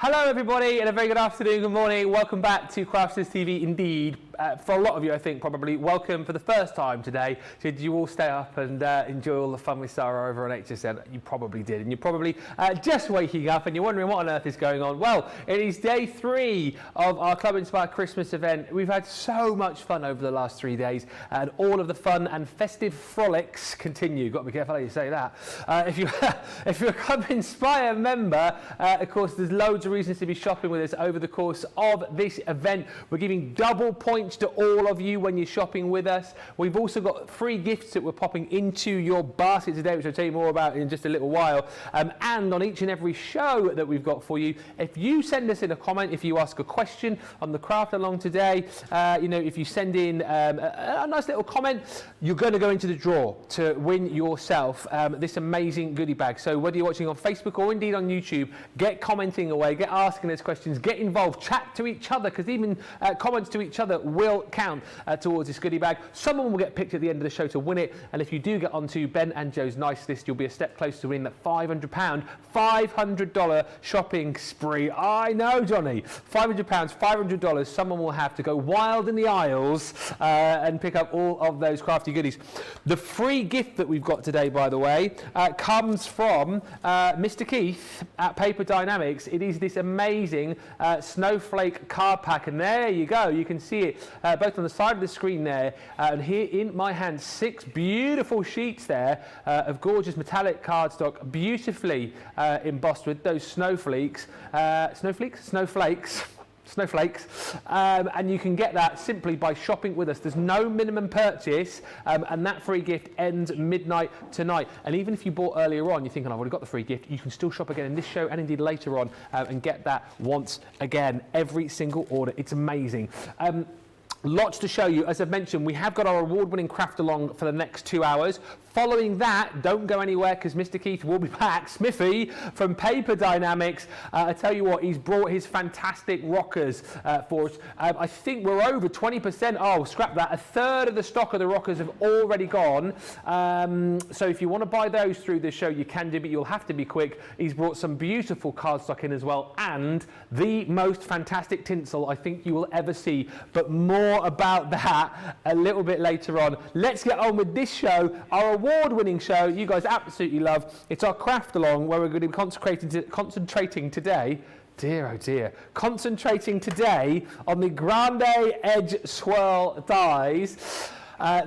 Hello everybody and a very good afternoon, good morning. Welcome back to Crafters TV indeed. For a lot of you I think probably welcome for the first time today. Did you all stay up and enjoy all the fun with Sarah over on HSN? You probably did, and you're probably just waking up and you're wondering what on earth is going on. Well, it is day 3 of our Club Inspired Christmas event. We've had so much fun over the last 3 days and all of the fun and festive frolics continue. Got to be careful how you say that. If you're a Club Inspire member, of course there's loads of reasons to be shopping with us over the course of this event. We're giving double points to all of you when you're shopping with us. We've also got free gifts that we're popping into your basket today, which I'll tell you more about in just a little while. And on each and every show that we've got for you, if you send us in a comment, if you ask a question on the craft along today, you know, if you send in a nice little comment, you're going to go into the draw to win yourself this amazing goodie bag. So whether you're watching on Facebook or indeed on YouTube, get commenting away, get asking us questions, get involved, chat to each other, because even comments to each other will count towards this goodie bag. Someone will get picked at the end of the show to win it, and if you do get onto Ben and Joe's nice list, you'll be a step closer to winning that £500, $500 shopping spree. I know, Johnny. £500, $500 someone will have to go wild in the aisles and pick up all of those crafty goodies. The free gift that we've got today, by the way, comes from Mr. Keith at Paper Dienamics. It is this amazing snowflake card pack, and there you go. You can see it both on the side of the screen there and here in my hand. 6 beautiful sheets there of gorgeous metallic cardstock, beautifully embossed with those snowflakes, and you can get that simply by shopping with us. There's no minimum purchase, and that free gift ends midnight tonight. And even if you bought earlier on, you're thinking, I've already got the free gift, you can still shop again in this show and indeed later on and get that once again, every single order. It's amazing. Lots to show you. As I've mentioned, we have got our award-winning craft along for the next 2 hours. Following that, don't go anywhere because Mr. Keith will be back. Smithy from Paper Dienamics. I tell you what, he's brought his fantastic rockers for us. I think we're over 20%. Oh, scrap that. A third of the stock of the rockers have already gone. So if you want to buy those through the show, you can do, but you'll have to be quick. He's brought some beautiful cardstock in as well, and the most fantastic tinsel I think you will ever see. But more about that a little bit later on. Let's get on with this show, our award-winning show you guys absolutely love. It's our craft along where we're going to be concentrating today. Dear, oh dear. Concentrating today on the Grande Swirl dies.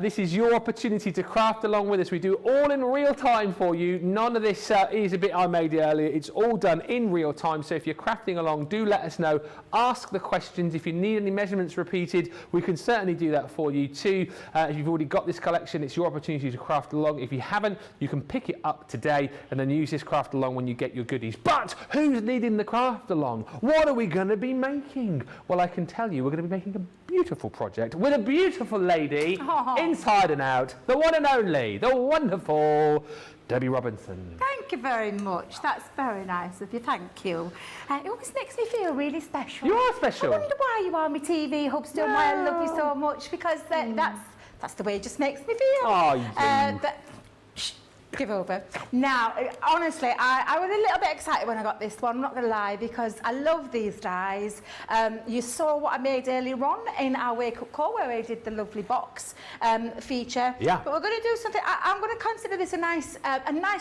This is your opportunity to craft along with us. We do all in real time for you. None of this is a bit I made earlier. It's all done in real time. So if you're crafting along, do let us know. Ask the questions. If you need any measurements repeated, we can certainly do that for you too. If you've already got this collection, it's your opportunity to craft along. If you haven't, you can pick it up today and then use this craft along when you get your goodies. But who's leading the craft along? What are we going to be making? Well, I can tell you we're going to be making a beautiful project with a beautiful lady. Inside and out, the one and only, the wonderful Debby Robinson. Thank you very much. That's very nice of you. Thank you. It always makes me feel really special. You are special. I wonder why you are my TV hub still, why I love you so much, because that's the way it just makes me feel. Oh, give over. Now, honestly, I was a little bit excited when I got this one, I'm not going to lie, because I love these dies. You saw what I made earlier on in our Wake Up Call where I did the lovely box feature. Yeah. But we're going to do something, I'm going to consider this a nice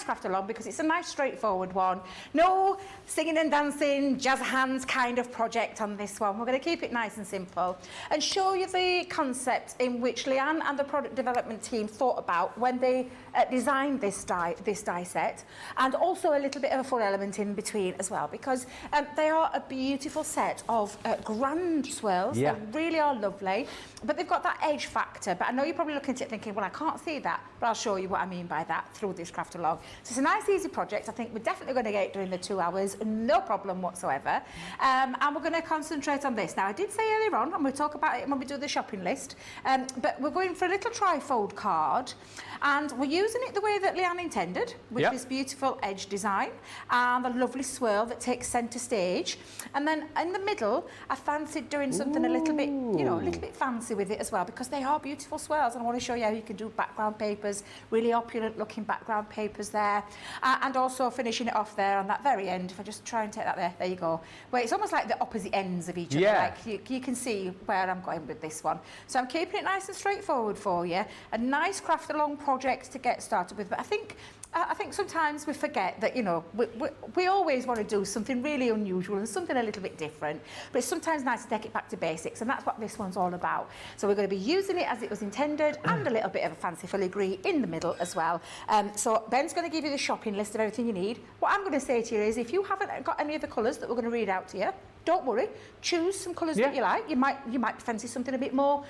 craft along because it's a nice straightforward one. No singing and dancing, jazz hands kind of project on this one. We're going to keep it nice and simple and show you the concept in which Leanne and the product development team thought about when they designed this die set, and also a little bit of a fun element in between as well, because they are a beautiful set of Grande swirls. Yeah. They really are lovely, but they've got that edge factor. But I know you're probably looking at it thinking, well, I can't see that, but I'll show you what I mean by that through this craft along. So it's a nice easy project. I think we're definitely going to get it during the 2 hours, no problem whatsoever. And we're going to concentrate on this. Now, I did say earlier on, and we'll talk about it when we do the shopping list, but we're going for a little trifold card, and we're using it the way that Leanne began intended, with Yep. this beautiful edge design and the lovely swirl that takes centre stage. And then in the middle, I fancied doing something a little bit, you know, a little bit fancy with it as well, because they are beautiful swirls. And I want to show you how you can do background papers, really opulent looking background papers there. And also finishing it off there on that very end. If I just try and take that there you go. Where it's almost like the opposite ends of each other. Like you can see where I'm going with this one. So I'm keeping it nice and straightforward for you. A nice craft along project to get started with. But I think sometimes we forget that, you know, we always want to do something really unusual and something a little bit different. But it's sometimes nice to take it back to basics, and that's what this one's all about. So we're going to be using it as it was intended, and a little bit of a fancy filigree in the middle as well. So Ben's going to give you the shopping list of everything you need. What I'm going to say to you is, if you haven't got any of the colours that we're going to read out to you, don't worry, choose some colours that you like. You might fancy something a bit more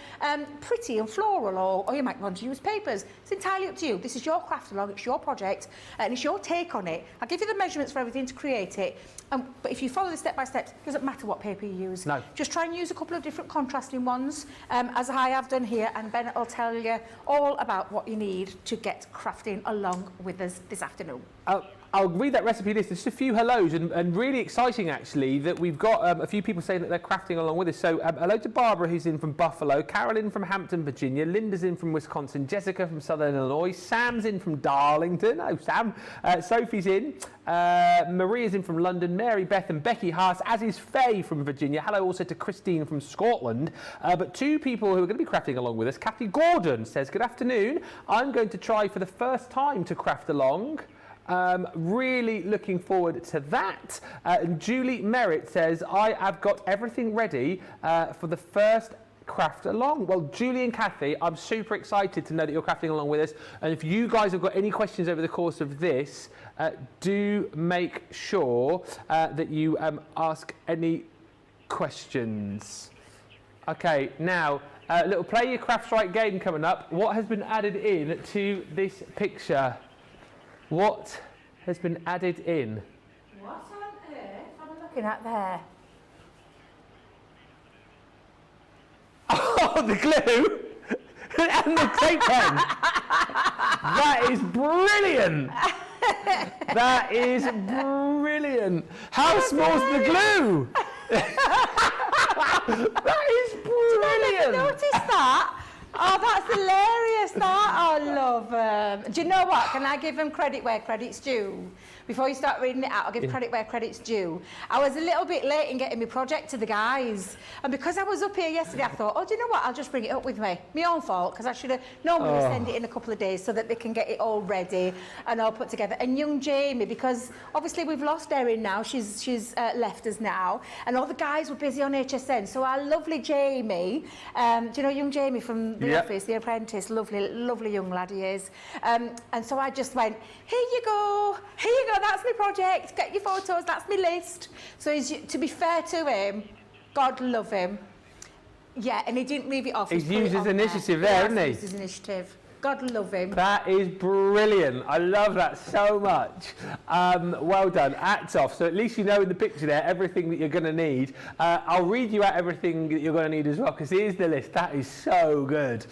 pretty and floral, or you might want to use papers. It's entirely up to you. This is your craft along, it's your project, and it's your take on it. I'll give you the measurements for everything to create it, but if you follow the step by step, it doesn't matter what paper you use. No. Just try and use a couple of different contrasting ones, as I have done here, and Ben will tell you all about what you need to get crafting along with us this afternoon. I'll read that recipe list. There's just a few hellos, and really exciting actually that we've got a few people saying that they're crafting along with us. So hello to Barbara, who's in from Buffalo, Carolyn from Hampton, Virginia, Linda's in from Wisconsin, Jessica from Southern Illinois, Sam's in from Darlington, oh Sam, Sophie's in, Maria's in from London, Mary Beth and Becky Haas, as is Faye from Virginia. Hello also to Christine from Scotland. But two people who are going to be crafting along with us. Kathy Gordon says, good afternoon, I'm going to try for the first time to craft along. Really looking forward to that. And Julie Merritt says, I have got everything ready for the first craft along. Well, Julie and Kathy, I'm super excited to know that you're crafting along with us. And if you guys have got any questions over the course of this, do make sure that you ask any questions. Okay, now, a little Play Your Crafts Right game coming up. What has been added in to this picture? What has been added in? What on earth am I looking at there? Oh, the glue and the tape pen. That is brilliant. That is brilliant. How small's the glue? That is brilliant. Did you notice that? Oh, that's hilarious, that. Oh, I love them. Do you know what? Can I give them credit where credit's due? Before you start reading it out, I'll give credit where credit's due. I was a little bit late in getting my project to the guys. And because I was up here yesterday, I thought, oh, do you know what? I'll just bring it up with me. My own fault, because I should have normally send it in a couple of days so that they can get it all ready and all put together. And young Jamie, because obviously we've lost Erin now, she's left us now, and all the guys were busy on HSN. So our lovely Jamie, do you know young Jamie from the office, The Apprentice, lovely young lad he is. And so I just went, here you go, that's my project, get your photos, that's my list. So to be fair to him, God love him. Yeah, and he didn't leave it off. He's used his initiative there, hasn't he? Used his initiative. God love him. That is brilliant. I love that so much. Well done. Hats off. So at least you know in the picture there everything that you're going to need. I'll read you out everything that you're going to need as well, because here's the list. That is so good.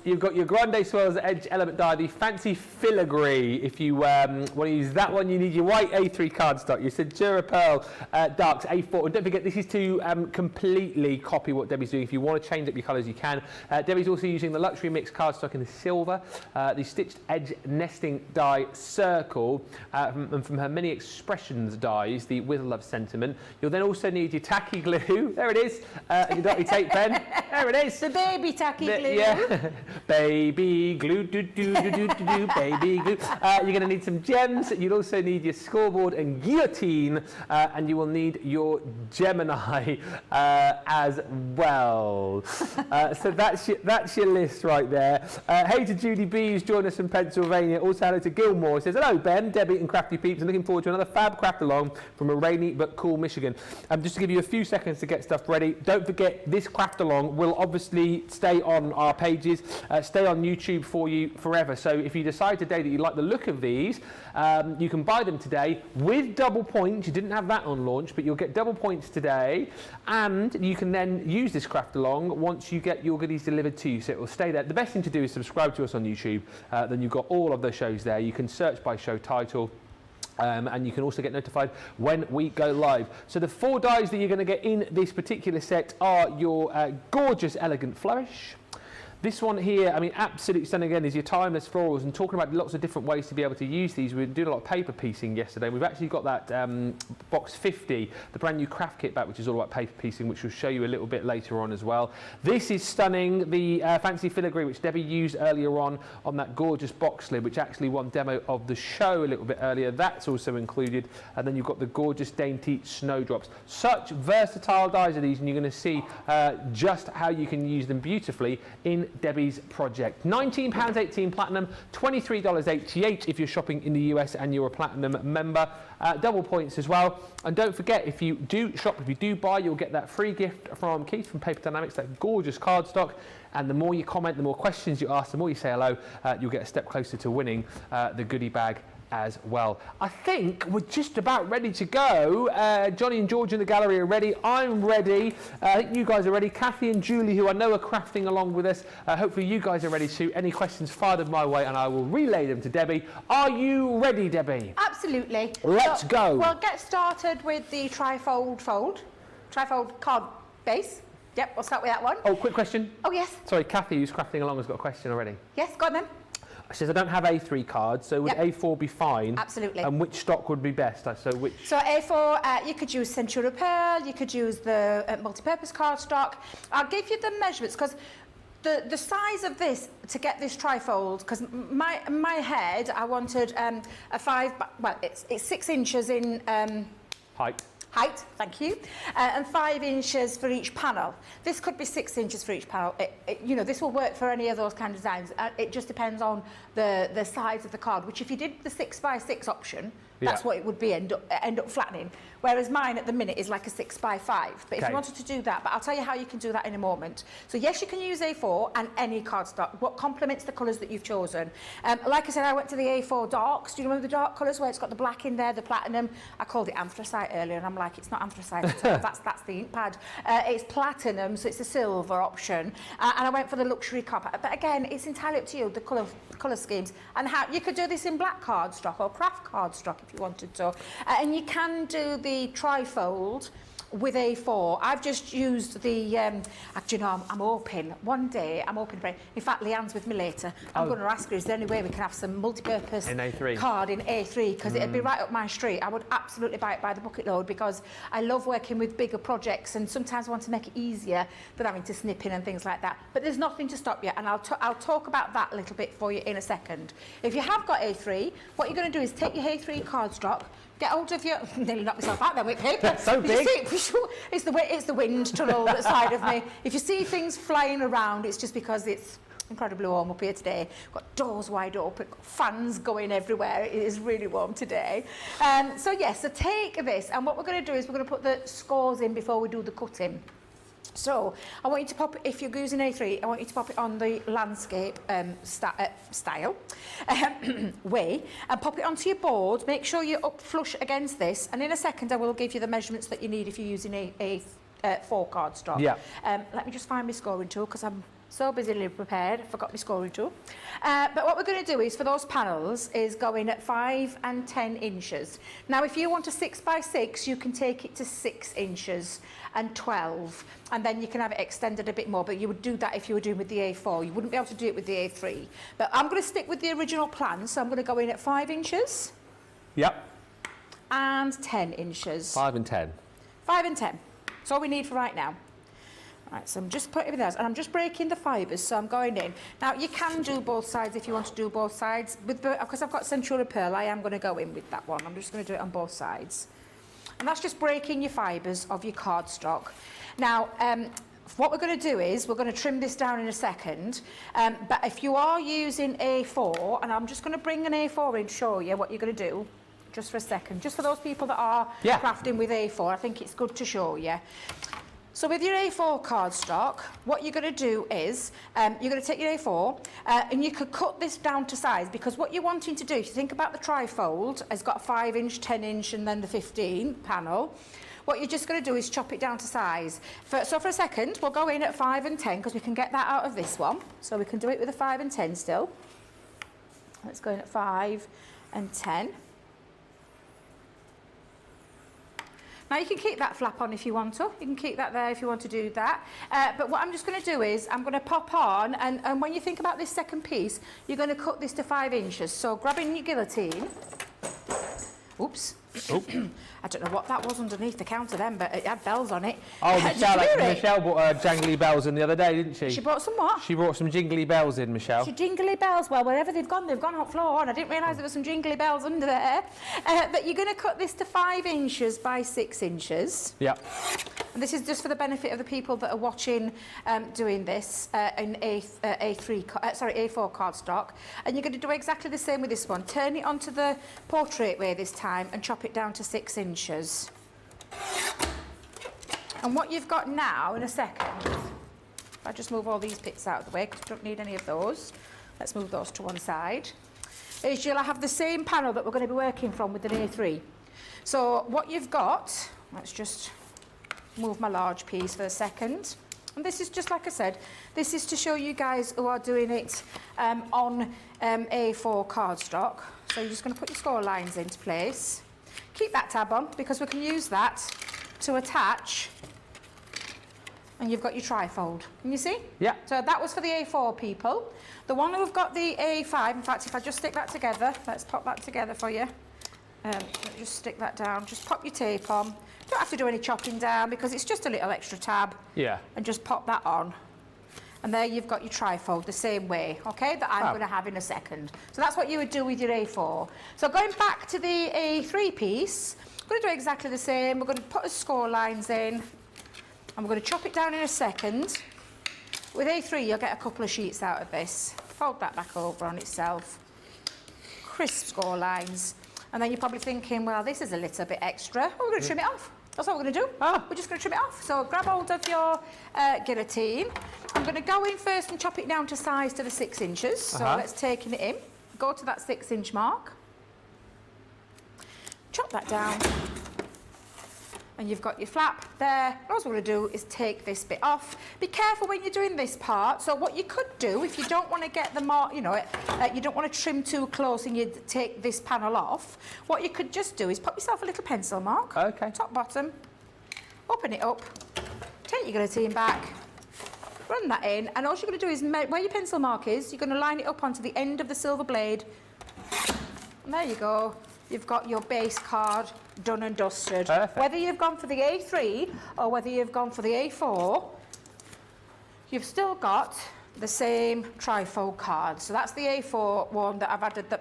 You've got your Grande Swirl Edge element die, the fancy filigree. If you want to use that one, you need your white A3 cardstock. You said Durapearl Darks A4. And don't forget, this is to completely copy what Debbie's doing. If you want to change up your colours, you can. Debbie's also using the Luxury Mix cardstock in the silver, the Stitched Edge Nesting die Circle, and from her many expressions dies, the With Love Sentiment. You'll then also need your tacky glue. There it is. Your dotty tape pen. There it is. The baby tacky glue. Yeah, baby glue, baby glue. You're going to need some gems. You'll also need your scoreboard and guillotine, and you will need your Gemini as well. So that's your list right there. Hey to Judy B, who's joined us from Pennsylvania. Also hello to Gilmore. Says hello Ben, Debbie and Crafty Peeps. I'm looking forward to another fab craft along from a rainy but cool Michigan. Just to give you a few seconds to get stuff ready. Don't forget this craft along will obviously stay on our our pages stay on YouTube for you forever. So if you decide today that you like the look of these, you can buy them today with double points. You didn't have that on launch, but you'll get double points today, and you can then use this craft along once you get your goodies delivered to you, so it will stay there. The best thing to do is subscribe to us on YouTube. Then you've got all of the shows there. You can search by show title. And you can also get notified when we go live. So the 4 dies that you're going to get in this particular set are your gorgeous Elegant Flourish. This one here, I mean, absolutely stunning again, is your timeless florals, and talking about lots of different ways to be able to use these. We were doing a lot of paper piecing yesterday. We've actually got that box 50, the brand new craft kit back, which is all about paper piecing, which we'll show you a little bit later on as well. This is stunning, the fancy filigree, which Debbie used earlier on that gorgeous box lid, which actually won demo of the show a little bit earlier. That's also included. And then you've got the gorgeous dainty snowdrops. Such versatile dies are these, and you're going to see just how you can use them beautifully in Debbie's project. £19.18 platinum, $23.88 if you're shopping in the US and you're a platinum member. Double points as well. And don't forget, if you do shop, if you do buy, you'll get that free gift from Keith from Paper Dienamics, that gorgeous cardstock. And the more you comment, the more questions you ask, the more you say hello, you'll get a step closer to winning the goodie bag as well. I think we're just about ready to go. Johnny and George in the gallery are ready. I'm ready. I think you guys are ready. Kathy and Julie, who I know are crafting along with us. Hopefully you guys are ready too. Any questions, fire them my way and I will relay them to Debbie. Are you ready, Debbie? Absolutely. Let's go. We'll get started with the trifold card base. Yep, we'll start with that one. Oh, quick question. Oh, yes. Sorry, Kathy, who's crafting along, has got a question already. Yes, go on then. She says, I don't have A3 cards, so would A4 be fine? Absolutely. And which stock would be best? So A4, you could use Centura Pearl, you could use the multi-purpose card stock. I'll give you the measurements, because the size of this, to get this trifold, because my head, I wanted a 5, well, it's 6 inches in... height, thank you, and 5 inches for each panel. This could be 6 inches for each panel. You know, this will work for any of those kind of designs. It just depends on the size of the card, which if you did the 6x6 option, that's what it would be, end up flattening. Whereas mine at the minute is like a 6x5. But if you wanted to do that, but I'll tell you how you can do that in a moment. So yes, you can use A4 and any cardstock, what complements the colours that you've chosen. Like I said, I went to the A4 darks. Do you remember the dark colours where it's got the black in there, the platinum? I called it anthracite earlier, and I'm like, it's not anthracite at all. That's the ink pad. It's platinum, so it's a silver option. And I went for the luxury copper. But again, it's entirely up to you, the colour schemes, and how you could do this in black cardstock or craft cardstock if you wanted to. And you can do the trifold with A4. I've just used the, actually, no, I'm hoping, one day, I'm hoping, in fact, Leanne's with me later, I'm going to ask her, is there any way we can have some multi-purpose card in A3, because it'd be right up my street. I would absolutely buy it by the bucket load, because I love working with bigger projects, and sometimes I want to make it easier than having to snip in and things like that. But there's nothing to stop you, and I'll talk about that a little bit for you in a second. If you have got A3, what you're going to do is take your A3 cardstock, get hold of your... Nearly knocked myself out there with paper. That's so big. It's the wind tunnel at the side of me. If you see things flying around, it's just because it's incredibly warm up here today. We've got doors wide open, got fans going everywhere. It is really warm today. So yes, so take this, and what we're going to do is we're going to put the scores in before we do the cutting. So I want you to pop, if you're using A3, I want you to pop it on the landscape style way, and pop it onto your board. Make sure you're up flush against this, and in a second I will give you the measurements that you need if you're using A4 cardstock. Yeah. Let me just find my scoring tool, because I'm so busily prepared, I forgot my scoring tool. But what we're going to do is, for those panels, is go in at 5 and 10 inches. Now, if you want a 6x6, you can take it to 6 inches and 12, and then you can have it extended a bit more, but you would do that if you were doing with the A4. You wouldn't be able to do it with the A3. But I'm going to stick with the original plan, so I'm going to go in at 5 inches. Yep. And 10 inches. 5 and 10. 5 and 10. That's all we need for right now. Right, so I'm just putting it there, and I'm just breaking the fibres, so I'm going in. Now, you can do both sides if you want to do both sides. Because I've got Centura Pearl, I am going to go in with that one. I'm just going to do it on both sides. And that's just breaking your fibres of your cardstock. Now, what we're going to do is we're going to trim this down in a second. But if you are using A4, and I'm just going to bring an A4 in to show you what you're going to do, just for a second. Just for those people that are crafting with A4, I think it's good to show you. So with your A4 cardstock, what you're going to do is, you're going to take your A4 and you could cut this down to size, because what you're wanting to do, if you think about the trifold, it's got a 5-inch, 10-inch and then the 15 panel. What you're just going to do is chop it down to size. So for a second, we'll go in at 5 and 10 because we can get that out of this one. So we can do it with a 5 and 10 still. Let's go in at 5 and 10. Now you can keep that flap on if you want to. You can keep that there if you want to do that. But what I'm just going to do is I'm going to pop on, and when you think about this second piece, you're going to cut this to 5 inches. So grabbing your guillotine. Oops. Oh. I don't know what that was underneath the counter then, but it had bells on it. Oh, Michelle brought jangly bells in the other day, didn't she? She brought some what? She brought some jingly bells in, Michelle. Jingly bells. Well, wherever they've gone on floor, and I didn't realise there were some jingly bells under there. But you're going to cut this to 5 inches by 6 inches. Yeah. And this is just for the benefit of the people that are watching doing this in A4 cardstock. And you're going to do exactly the same with this one. Turn it onto the portrait way this time and chop it down to 6 inches. And what you've got now, in a second, if I just move all these bits out of the way, because we don't need any of those. Let's move those to one side. Is you'll have the same panel that we're going to be working from with an A3. So what you've got, let's just move my large piece for a second. And this is just like I said, this is to show you guys who are doing it on A4 cardstock. So you're just going to put your score lines into place. Keep that tab on because we can use that to attach. And you've got your trifold. Can you see? Yeah. So that was for the A4 people. The one who've got the A5, in fact, if I just stick that together, let's pop that together for you. Just stick that down. Just pop your tape on. Don't have to do any chopping down because it's just a little extra tab. Yeah. And just pop that on. And there you've got your trifold the same way, okay, that I'm going to have in a second. So that's what you would do with your A4. So going back to the A3 piece, we're going to do exactly the same. We're going to put the score lines in and we're going to chop it down in a second. With A3 you'll get a couple of sheets out of this. Fold that back over on itself. Crisp score lines. And then you're probably thinking, well, this is a little bit extra. We're going to trim it off. That's what we're going to do. We're just going to trim it off. So grab hold of your guillotine. I'm going to go in first and chop it down to size to the 6 inches. So let's take it in. Go to that 6-inch mark. Chop that down. And you've got your flap there. All we're going to do is take this bit off. Be careful when you're doing this part. So what you could do, if you don't want to get the mark, you don't want to trim too close and you take this panel off, what you could just do is pop yourself a little pencil mark. Okay. Top, bottom. Open it up. Take your guillotine back. Run that in. And all you're going to do is, where your pencil mark is, you're going to line it up onto the end of the silver blade. And there you go. You've got your base card done and dusted. Perfect. Whether you've gone for the A3 or whether you've gone for the A4, you've still got the same trifold card. So that's the A4 one that I've added the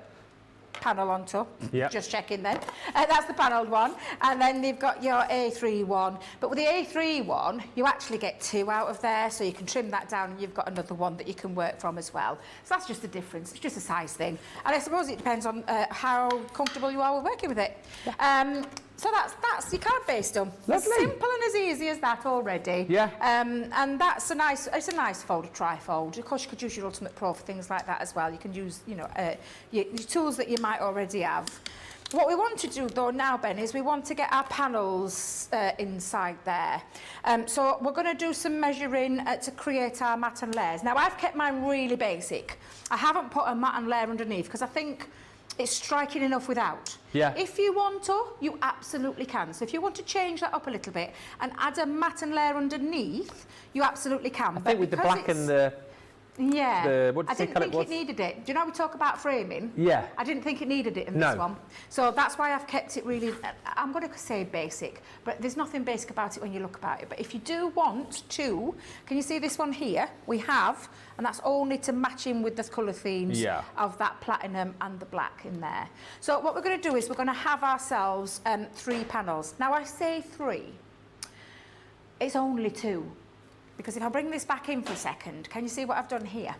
panel onto. Yep. Just checking then. That's the panelled one. And then you've got your A3 one. But with the A3 one, you actually get 2 out of there, so you can trim that down and you've got another one that you can work from as well. So that's just the difference. It's just a size thing. And I suppose it depends on how comfortable you are with working with it. Yeah. So that's your card base done. Lovely. As simple and as easy as that already. Yeah. And it's a nice fold, a trifold. Of course, you could use your Ultimate Pro for things like that as well. You can use, your tools that you might already have. What we want to do though now, Ben, is we want to get our panels inside there. So we're going to do some measuring to create our mat and layers. Now I've kept mine really basic. I haven't put a mat and layer underneath because I think it's striking enough without. Yeah. If you want to, you absolutely can. So if you want to change that up a little bit and add a mat and layer underneath, you absolutely can. I think with the black and the... Yeah, what I didn't think it needed it. Do you know we talk about framing? Yeah. I didn't think it needed it in this one. So that's why I've kept it really, I'm going to say basic, but there's nothing basic about it when you look about it. But if you do want to, can you see this one here? We have, and that's only to match in with the colour themes of that platinum and the black in there. So what we're going to do is we're going to have ourselves 3 panels. Now I say 3, it's only 2. Because if I bring this back in for a second, can you see what I've done here?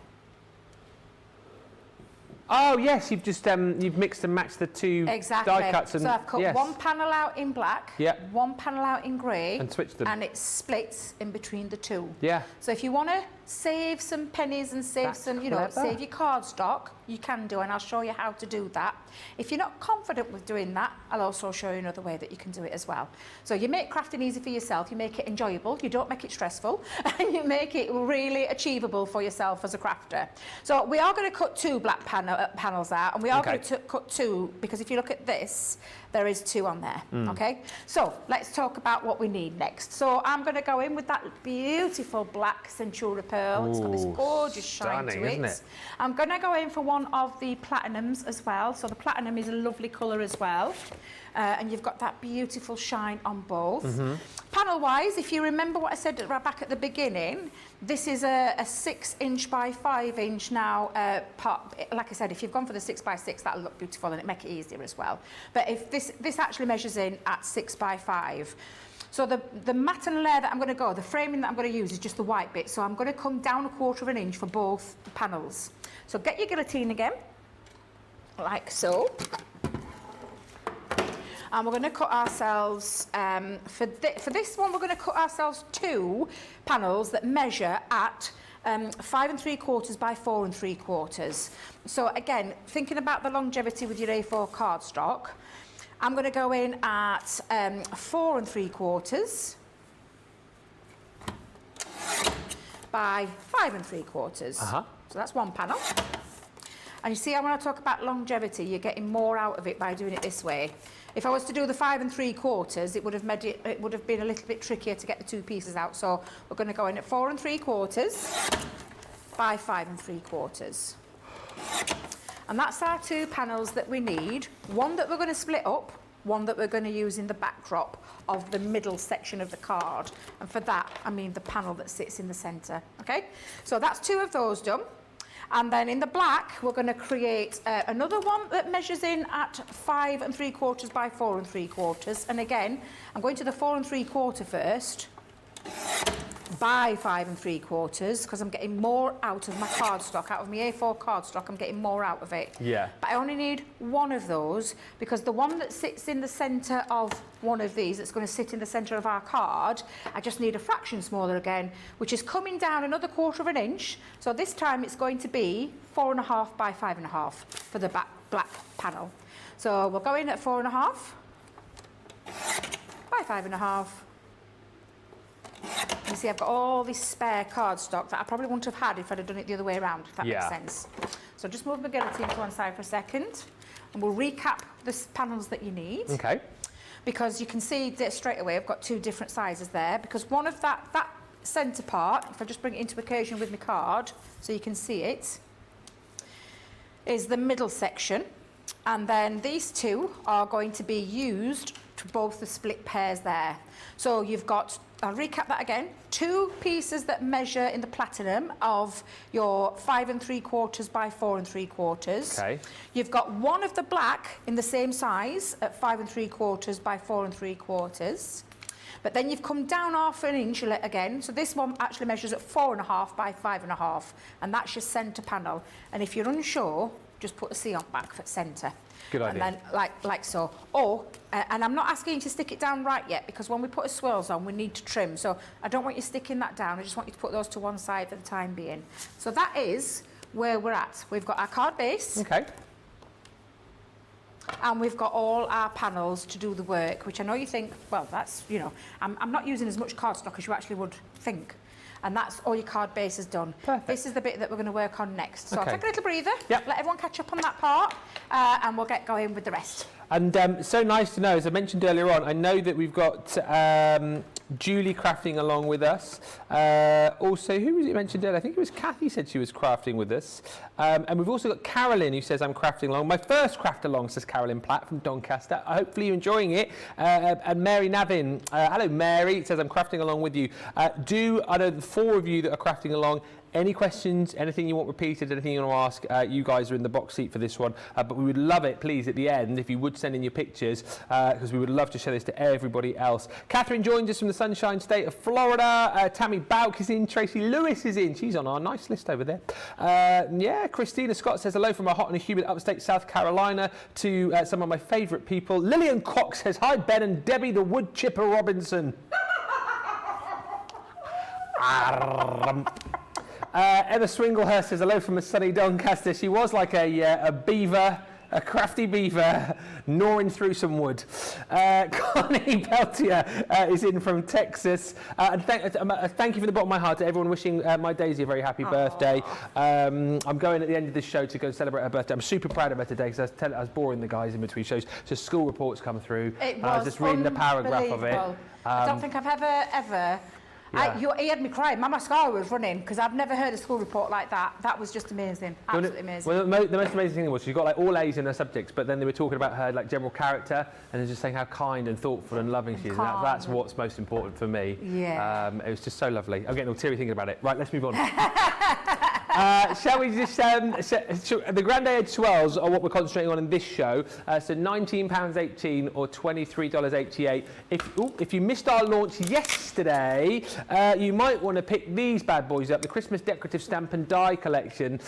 Oh yes, you've just you've mixed and matched the two die cuts. And, so I've cut one panel out in black, one panel out in grey, and switched them. And it splits in between the two. Yeah. So if you want to save some pennies and save some, you know, save your cardstock, you can do, and I'll show you how to do that. If you're not confident with doing that, I'll also show you another way that you can do it as well. So you make crafting easy for yourself, you make it enjoyable, you don't make it stressful, and you make it really achievable for yourself as a crafter. So we are going to cut two black panels out, and we are going to cut two, because if you look at this, there is two on there, okay? So let's talk about what we need next. So I'm going to go in with that beautiful black Centura pearl. It's got this gorgeous shine to it. Isn't it? I'm going to go in for one of the platinums as well. So the platinum is a lovely colour as well. And you've got that beautiful shine on both. Panel-wise, if you remember what I said right back at the beginning, this is a 6" by 5" now pot. Like I said, if you've gone for the 6x6, that'll look beautiful and it'll make it easier as well. But if this actually measures in at 6 by 5. So the matte and layer that I'm going to go, the framing that I'm going to use is just the white bit. So I'm going to come down 1/4 inch for both panels. So get your guillotine again, like so. And we're going to cut ourselves, for this one, we're going to cut ourselves 2 panels that measure at 5 3/4 by 4 3/4. So again, thinking about the longevity with your A4 cardstock, I'm going to go in at 4 3/4 by 5 3/4. So that's one panel. And you see how when I talk about longevity, you're getting more out of it by doing it this way. If I was to do the 5 3/4, it would have been a little bit trickier to get the two pieces out. So we're going to go in at 4 3/4 by 5 3/4. And that's our 2 panels that we need. One that we're going to split up, one that we're going to use in the backdrop of the middle section of the card. And for that, I mean the panel that sits in the centre. Okay, so that's 2 of those done. And then in the black, we're going to create another one that measures in at 5 3/4 by 4 3/4. And again, I'm going to the 4 3/4 first, by 5 3/4, because I'm getting more out of my cardstock, out of my A4 cardstock. I'm getting more out of it. Yeah. But I only need one of those, because the one that sits in the centre of one of these, that's going to sit in the centre of our card, I just need a fraction smaller again, which is coming down another 1/4 inch. So this time it's going to be 4.5 by 5.5 for the black panel. So we'll go in at 4.5 by 5.5. You see, I've got all this spare cardstock that I probably wouldn't have had if I'd have done it the other way around, if that makes sense. So just move my guillotine to one side for a second, and we'll recap the panels that you need. Okay. Because you can see that straight away I've got 2 different sizes there, because one of that centre part, if I just bring it into occasion with my card so you can see it, is the middle section, and then these 2 are going to be used to both the split pairs there. So you've got, I'll recap that again, 2 pieces that measure in the platinum of your 5 3/4 by 4 3/4. Okay. You've got one of the black in the same size at 5 3/4 by 4 3/4. But then you've come down 1/2 inch again. So this one actually measures at 4.5 by 5.5, and that's your centre panel. And if you're unsure, just put a C on back for centre. Good idea. And then like so. Or, and I'm not asking you to stick it down right yet, because when we put the swirls on, we need to trim. So I don't want you sticking that down. I just want you to put those to one side for the time being. So that is where we're at. We've got our card base. Okay. And we've got all our panels to do the work, which I know you think, well, that's, you know, I'm not using as much cardstock as you actually would think. And that's all your card base is done. Perfect. This is the bit that we're going to work on next. So I'll take a little breather, let everyone catch up on that part, and we'll get going with the rest. And so nice to know, as I mentioned earlier on, I know that we've got Julie crafting along with us. Also, who was it mentioned earlier? I think it was Kathy said she was crafting with us. And we've also got Carolyn who says I'm crafting along. My first craft along, says Carolyn Platt from Doncaster. Hopefully you're enjoying it. And Mary Navin, hello Mary, says I'm crafting along with you. I know the 4 of you that are crafting along, Any questions, anything you want repeated, anything you want to ask, you guys are in the box seat for this one. But we would love it, please, at the end, if you would send in your pictures, because we would love to show this to everybody else. Catherine joins us from the Sunshine State of Florida. Tammy Bauk is in. Tracy Lewis is in. She's on our nice list over there. Yeah, Christina Scott says hello from a hot and humid upstate South Carolina to some of my favourite people. Lillian Cox says hi, Ben and Debbie the Wood Chipper Robinson. Emma Swinglehurst says hello from a sunny Doncaster. She was like a beaver, a crafty beaver, gnawing through some wood. Connie Peltier is in from Texas. And thank you from the bottom of my heart to everyone wishing my Daisy a very happy birthday. I'm going at the end of this show to go celebrate her birthday. I'm super proud of her today because I was boring the guys in between shows. So school reports come through. I was just reading the paragraph of it. I don't think I've ever... Yeah. He had me crying. My mascara was running because I've never heard a school report like that. That was just amazing, absolutely amazing. Well, the most amazing thing was she got like all A's in her subjects, but then they were talking about her like general character and they're just saying how kind and thoughtful and loving she is. And that's what's most important for me. Yeah. It was just so lovely. I'm getting all teary thinking about it. Right, let's move on. Shall we just the Grande Swirls are what we're concentrating on in this show. So £19.18 or $23.88. If you missed our launch yesterday, you might want to pick these bad boys up, the Christmas decorative stamp and die collection.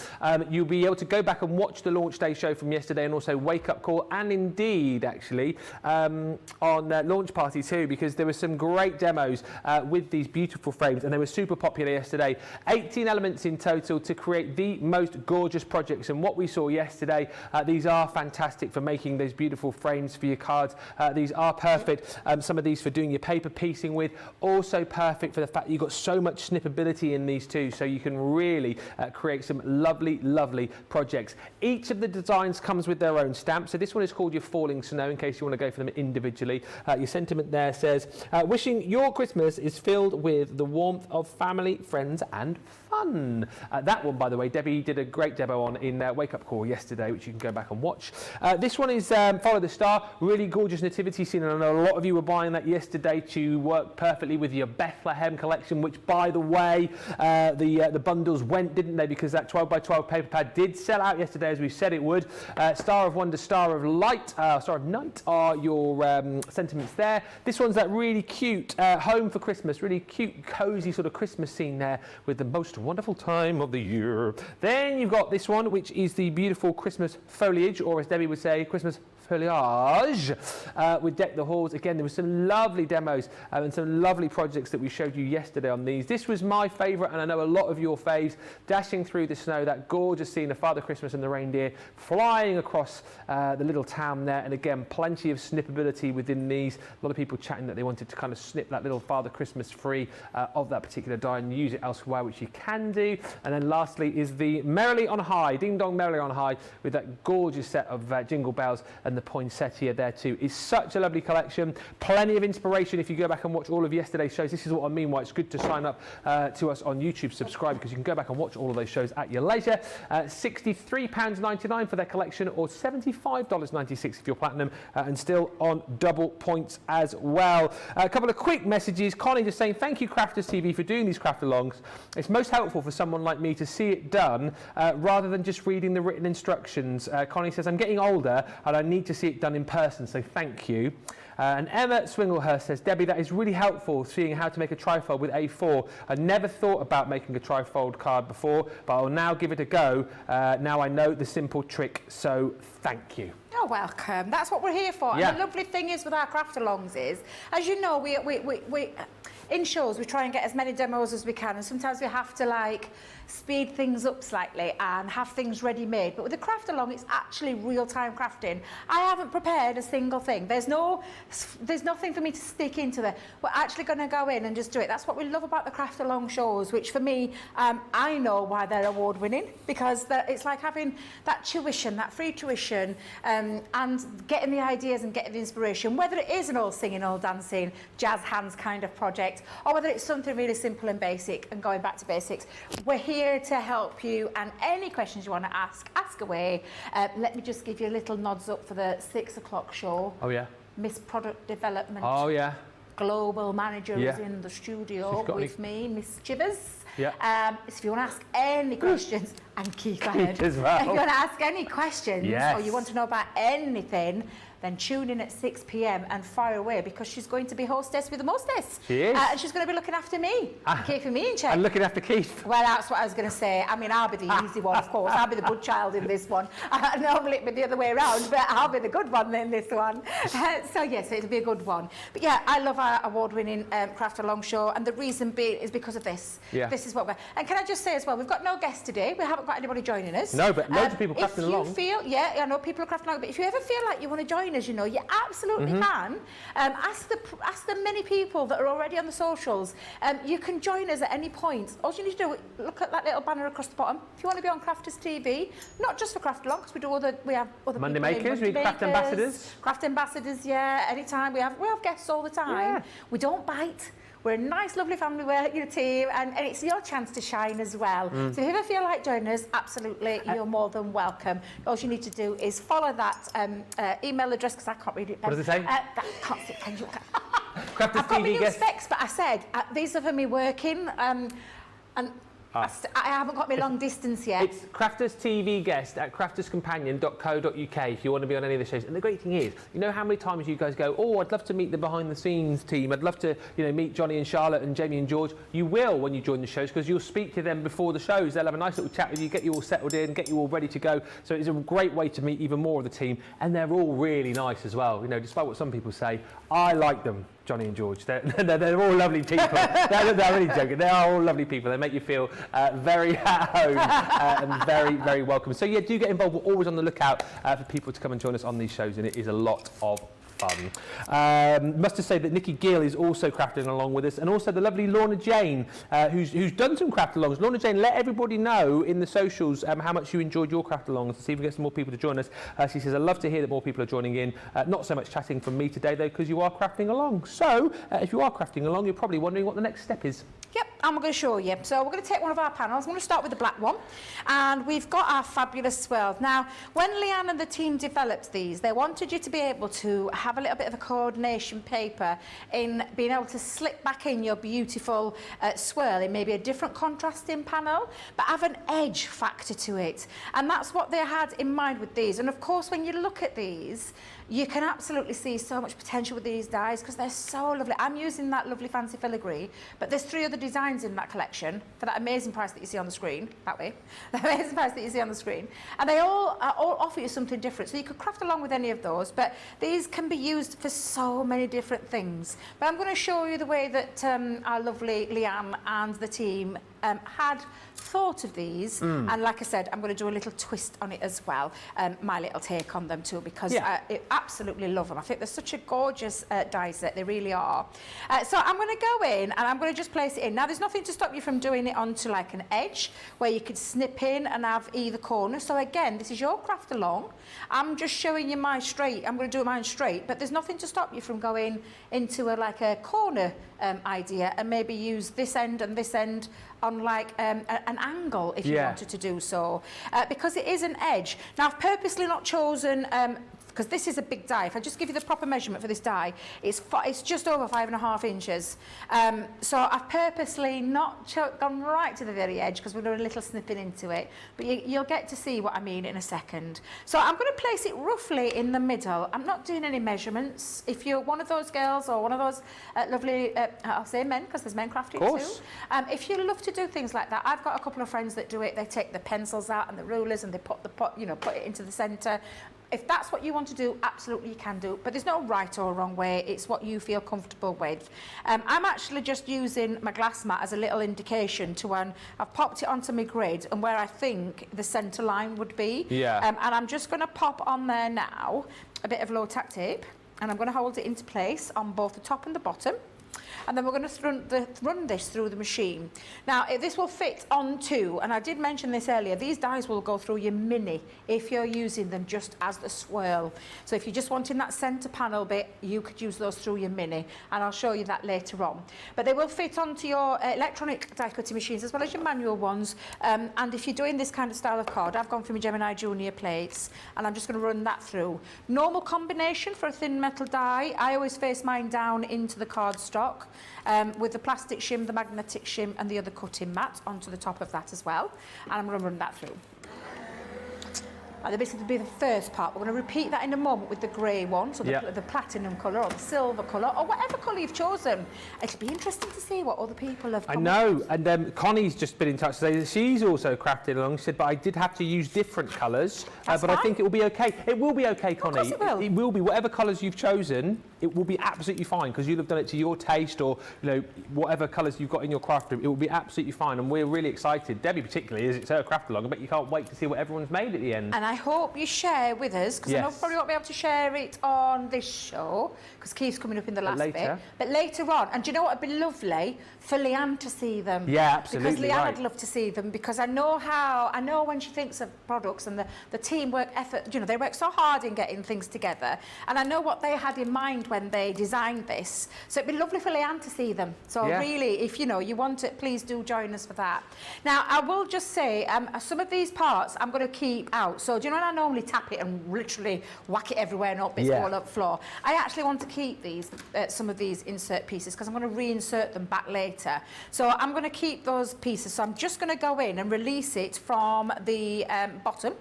You'll be able to go back and watch the launch day show from yesterday and also Wake Up Call, and indeed actually on launch party too, because there were some great demos with these beautiful frames and they were super popular yesterday. 18 elements in total to create the most gorgeous projects, and what we saw yesterday, these are fantastic for making those beautiful frames for your cards. These are perfect, some of these for doing your paper piecing with, also perfect for the fact you've got so much snippability in these too, so you can really create some lovely projects. Each of the designs comes with their own stamp, so this one is called your Falling Snow in case you want to go for them individually. Your sentiment there says, wishing your Christmas is filled with the warmth of family, friends and fun. That one, by the way, Debbie did a great demo on in Wake Up Call yesterday, which you can go back and watch. This one is Follow the Star, really gorgeous nativity scene, and I know a lot of you were buying that yesterday to work perfectly with your Bethlehem collection, which, by the way, the bundles went, didn't they? Because that 12x12 paper pad did sell out yesterday, as we said it would. Star of Wonder, Star of Light, Star of Night are your sentiments there. This one's that really cute Home for Christmas, really cute, cozy sort of Christmas scene there with the most wonderful time of the year. Then you've got this one, which is the beautiful Christmas foliage, or as Debbie would say, Christmas foliage with Deck the Halls. Again, there were some lovely demos and some lovely projects that we showed you yesterday on these. This was my favourite, and I know a lot of your faves. Dashing through the snow, that gorgeous scene of Father Christmas and the reindeer flying across the little town there, and again, plenty of snippability within these. A lot of people chatting that they wanted to kind of snip that little Father Christmas free of that particular die and use it elsewhere, which you can do. And then lastly is the Merrily on High, Ding Dong Merrily on High, with that gorgeous set of jingle bells and the poinsettia there too. It's such a lovely collection, plenty of inspiration. If you go back and watch all of yesterday's shows, this is what I mean why it's good to sign up to us on YouTube, subscribe, because you can go back and watch all of those shows at your leisure. £63.99 for their collection, or $75.96 if you're platinum, and still on double points as well. A couple of quick messages. Connie just saying, thank you Crafters TV for doing these craft alongs. It's most helpful for someone like me to see it done rather than just reading the written instructions. Connie says, I'm getting older and I need to see it done in person, so thank you. And Emma Swinglehurst says, Debbie, that is really helpful, seeing how to make a trifold with A4. I never thought about making a trifold card before, but I'll now give it a go. Now I know the simple trick, so thank you. You're welcome. That's what we're here for. Yeah. And the lovely thing is with our craft-alongs is, as you know, we in shows we try and get as many demos as we can, and sometimes we have to like speed things up slightly and have things ready-made. But with the craft-along, it's actually real-time crafting. I haven't prepared a single thing. There's nothing for me to stick into there. We're actually going to go in and just do it. That's what we love about the craft-along shows, which for me, I know why they're award-winning, because it's like having that tuition, that free tuition, and getting the ideas and getting the inspiration, whether it is an all singing, all dancing, jazz hands kind of project, or whether it's something really simple and basic and going back to basics. We're here to help you, and any questions you want to ask away. Let me just give you a little nods up for the 6 o'clock show. Oh yeah. Miss Product Development. Oh yeah. Global Manager is in the studio with me, Miss Chivers. Yeah. So if you want to ask any questions, and Keith ahead. As well. If you want to ask any questions Yes. or you want to know about anything, then tune in at 6 p.m. and fire away, because she's going to be hostess with the mostess. She is. And she's going to be looking after me, keeping me in check. And looking after Keith. Well, that's what I was going to say. I mean, I'll be the easy one, of course. I'll be the good child in this one. Normally it'd be the other way around, but I'll be the good one in this one. So yes, it'll be a good one. But yeah, I love our award-winning Craft Along show, and the reason being is because of this. Yeah. This is what we're... And can I just say as well, we've got no guests today. We haven't got anybody joining us. No, but loads of people crafting along. If you feel... Yeah, I know people are crafting along, but if you ever feel like you want to join us, you know, you absolutely can. Ask the many people that are already on the socials. You can join us at any point. All you need to do is look at that little banner across the bottom. If you want to be on Crafters TV, not just for Craft Along, because we have other Monday people Makers, we Craft Ambassadors. Craft Ambassadors, yeah. Anytime we have guests all the time. Yeah. We don't bite. We're a nice, lovely family, we're your team, and it's your chance to shine as well. So if you ever feel like joining us, absolutely, you're more than welcome. All you need to do is follow that email address, because I can't read it. What does it say? That can't see. Crafters I've got my TV new guest. specs, but I said, these are for me working, and I haven't got my long distance yet. It's Crafters TV guest at crafterscompanion.co.uk if you want to be on any of the shows. And the great thing is, you know how many times you guys go, oh, I'd love to meet the behind-the-scenes team. I'd love to, meet Johnny and Charlotte and Jamie and George. You will when you join the shows, because you'll speak to them before the shows. They'll have a nice little chat with you, get you all settled in, get you all ready to go. So it's a great way to meet even more of the team. And they're all really nice as well. Despite what some people say, I like them. Johnny and George, they're all lovely people. they're really joking. They are all lovely people. They make you feel very at home and very, very welcome. So yeah, do get involved. We're always on the lookout for people to come and join us on these shows, and it is a lot of fun. Must just say that Nikki Gill is also crafting along with us, and also the lovely Lorna Jane, who's done some craft alongs. Lorna Jane, let everybody know in the socials how much you enjoyed your craft alongs, to see if we get some more people to join us. She says, I'd love to hear that more people are joining in. Not so much chatting from me today, though, because you are crafting along. So, if you are crafting along, you're probably wondering what the next step is. Yep, I'm going to show you. So we're going to take one of our panels. I'm going to start with the black one. And we've got our fabulous swirls. Now, when Leanne and the team developed these, they wanted you to be able to have a little bit of a coordination paper in being able to slip back in your beautiful swirl in maybe a different contrasting panel, but have an edge factor to it. And that's what they had in mind with these. And of course, when you look at these, you can absolutely see so much potential with these dies, because they're so lovely. I'm using that lovely fancy filigree, but there's 3 other designs in that collection for that amazing price that you see on the screen, that way, the amazing price that you see on the screen. And they all offer you something different. So you could craft along with any of those, but these can be used for so many different things. But I'm going to show you the way that our lovely Leanne and the team had thought of these, and like I said, I'm going to do a little twist on it as well, my little take on them too, because I absolutely love them. I think they're such a gorgeous die set, they really are. So I'm going to go in and I'm going to just place it in. Now there's nothing to stop you from doing it onto like an edge where you could snip in and have either corner. So again, this is your craft along. I'm just showing you my straight. I'm going to do mine straight, but there's nothing to stop you from going into like a corner idea and maybe use this end and this end on like an angle if you wanted to do so, because it is an edge. Now I've purposely not chosen because this is a big die. If I just give you the proper measurement for this die, it's just over 5.5 inches. So I've purposely not gone right to the very edge, because we're doing a little snipping into it, but you'll get to see what I mean in a second. So I'm going to place it roughly in the middle. I'm not doing any measurements. If you're one of those girls or one of those lovely, I'll say men, because there's men crafting too. If you love to do things like that, I've got a couple of friends that do it. They take the pencils out and the rulers and they put it into the centre. If that's what you want to do, absolutely you can do, but there's no right or wrong way. It's what you feel comfortable with. I'm actually just using my glass mat as a little indication to when I've popped it onto my grid and where I think the centre line would be. And I'm just going to pop on there now a bit of low tack tape, and I'm going to hold it into place on both the top and the bottom. And then we're going to run this through the machine. Now, this will fit onto, and I did mention this earlier, these dies will go through your mini if you're using them just as the swirl. So if you're just wanting that centre panel bit, you could use those through your mini, and I'll show you that later on. But they will fit onto your electronic die cutting machines as well as your manual ones. And if you're doing this kind of style of card, I've gone for my Gemini Junior plates, and I'm just going to run that through. Normal combination for a thin metal die, I always face mine down into the cardstock. block with the plastic shim, the magnetic shim and the other cutting mat onto the top of that as well. And I'm going to run that through. This will be the first part. We're going to repeat that in a moment with the grey one, so the platinum colour or the silver colour or whatever colour you've chosen. It'll be interesting to see what other people have come I know, and Connie's just been in touch today. She's also crafted along. She said, but I did have to use different colours, but fine. I think it will be okay. It will be okay, Connie. Of course it will. It will be. Whatever colours you've chosen, it will be absolutely fine because you'll have done it to your taste or, you know, whatever colours you've got in your craft room. It will be absolutely fine, and we're really excited. Debbie particularly, as it's her craft along. I bet you can't wait to see what everyone's made at the end. And I hope you share with us, because I know probably won't be able to share it on this show, because Keith's coming up in the last bit. But later on, and do you know what would be lovely? For Leanne to see them. Yeah, absolutely. Because Leanne would love to see them, because I know when she thinks of products and the teamwork effort, you know, they work so hard in getting things together. And I know what they had in mind when they designed this. So it'd be lovely for Leanne to see them. So really, if you know, you want it, please do join us for that. Now, I will just say, some of these parts I'm going to keep out. So do you know when I normally tap it and literally whack it everywhere and up, it's all up the floor? I actually want to keep these, some of these insert pieces, because I'm going to reinsert them back later. So I'm going to keep those pieces. So I'm just going to go in and release it from the bottom.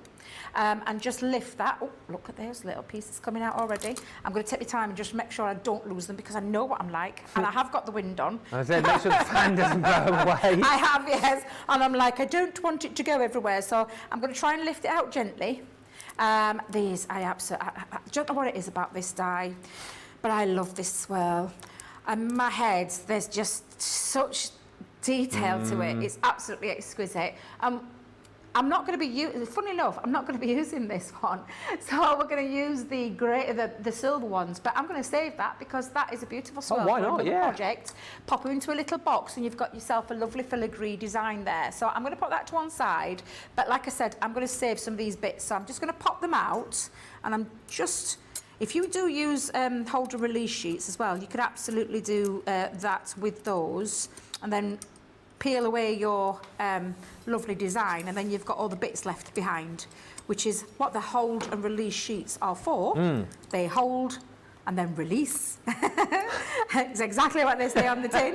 And just lift that. Oh, look at those little pieces coming out already. I'm going to take the time and just make sure I don't lose them, because I know what I'm like, and I have got the wind on. I said, make sure the fan doesn't go away. I have, yes. And I'm like, I don't want it to go everywhere, so I'm going to try and lift it out gently. These, I don't know what it is about this die, but I love this swirl. And my head, there's just such detail to it. It's absolutely exquisite. I'm not going to be funny enough, I'm not going to be using this one. So we're going to use the silver ones, but I'm going to save that because that is a beautiful swirl why not? for another project. Pop them into a little box and you've got yourself a lovely filigree design there. So I'm going to put that to one side, but like I said, I'm going to save some of these bits. So I'm just going to pop them out, and I'm just, if you do use holder release sheets as well, you could absolutely do that with those, and then peel away your lovely design, and then you've got all the bits left behind, which is what the hold and release sheets are for. They hold and then release. It's exactly what they say on the tin.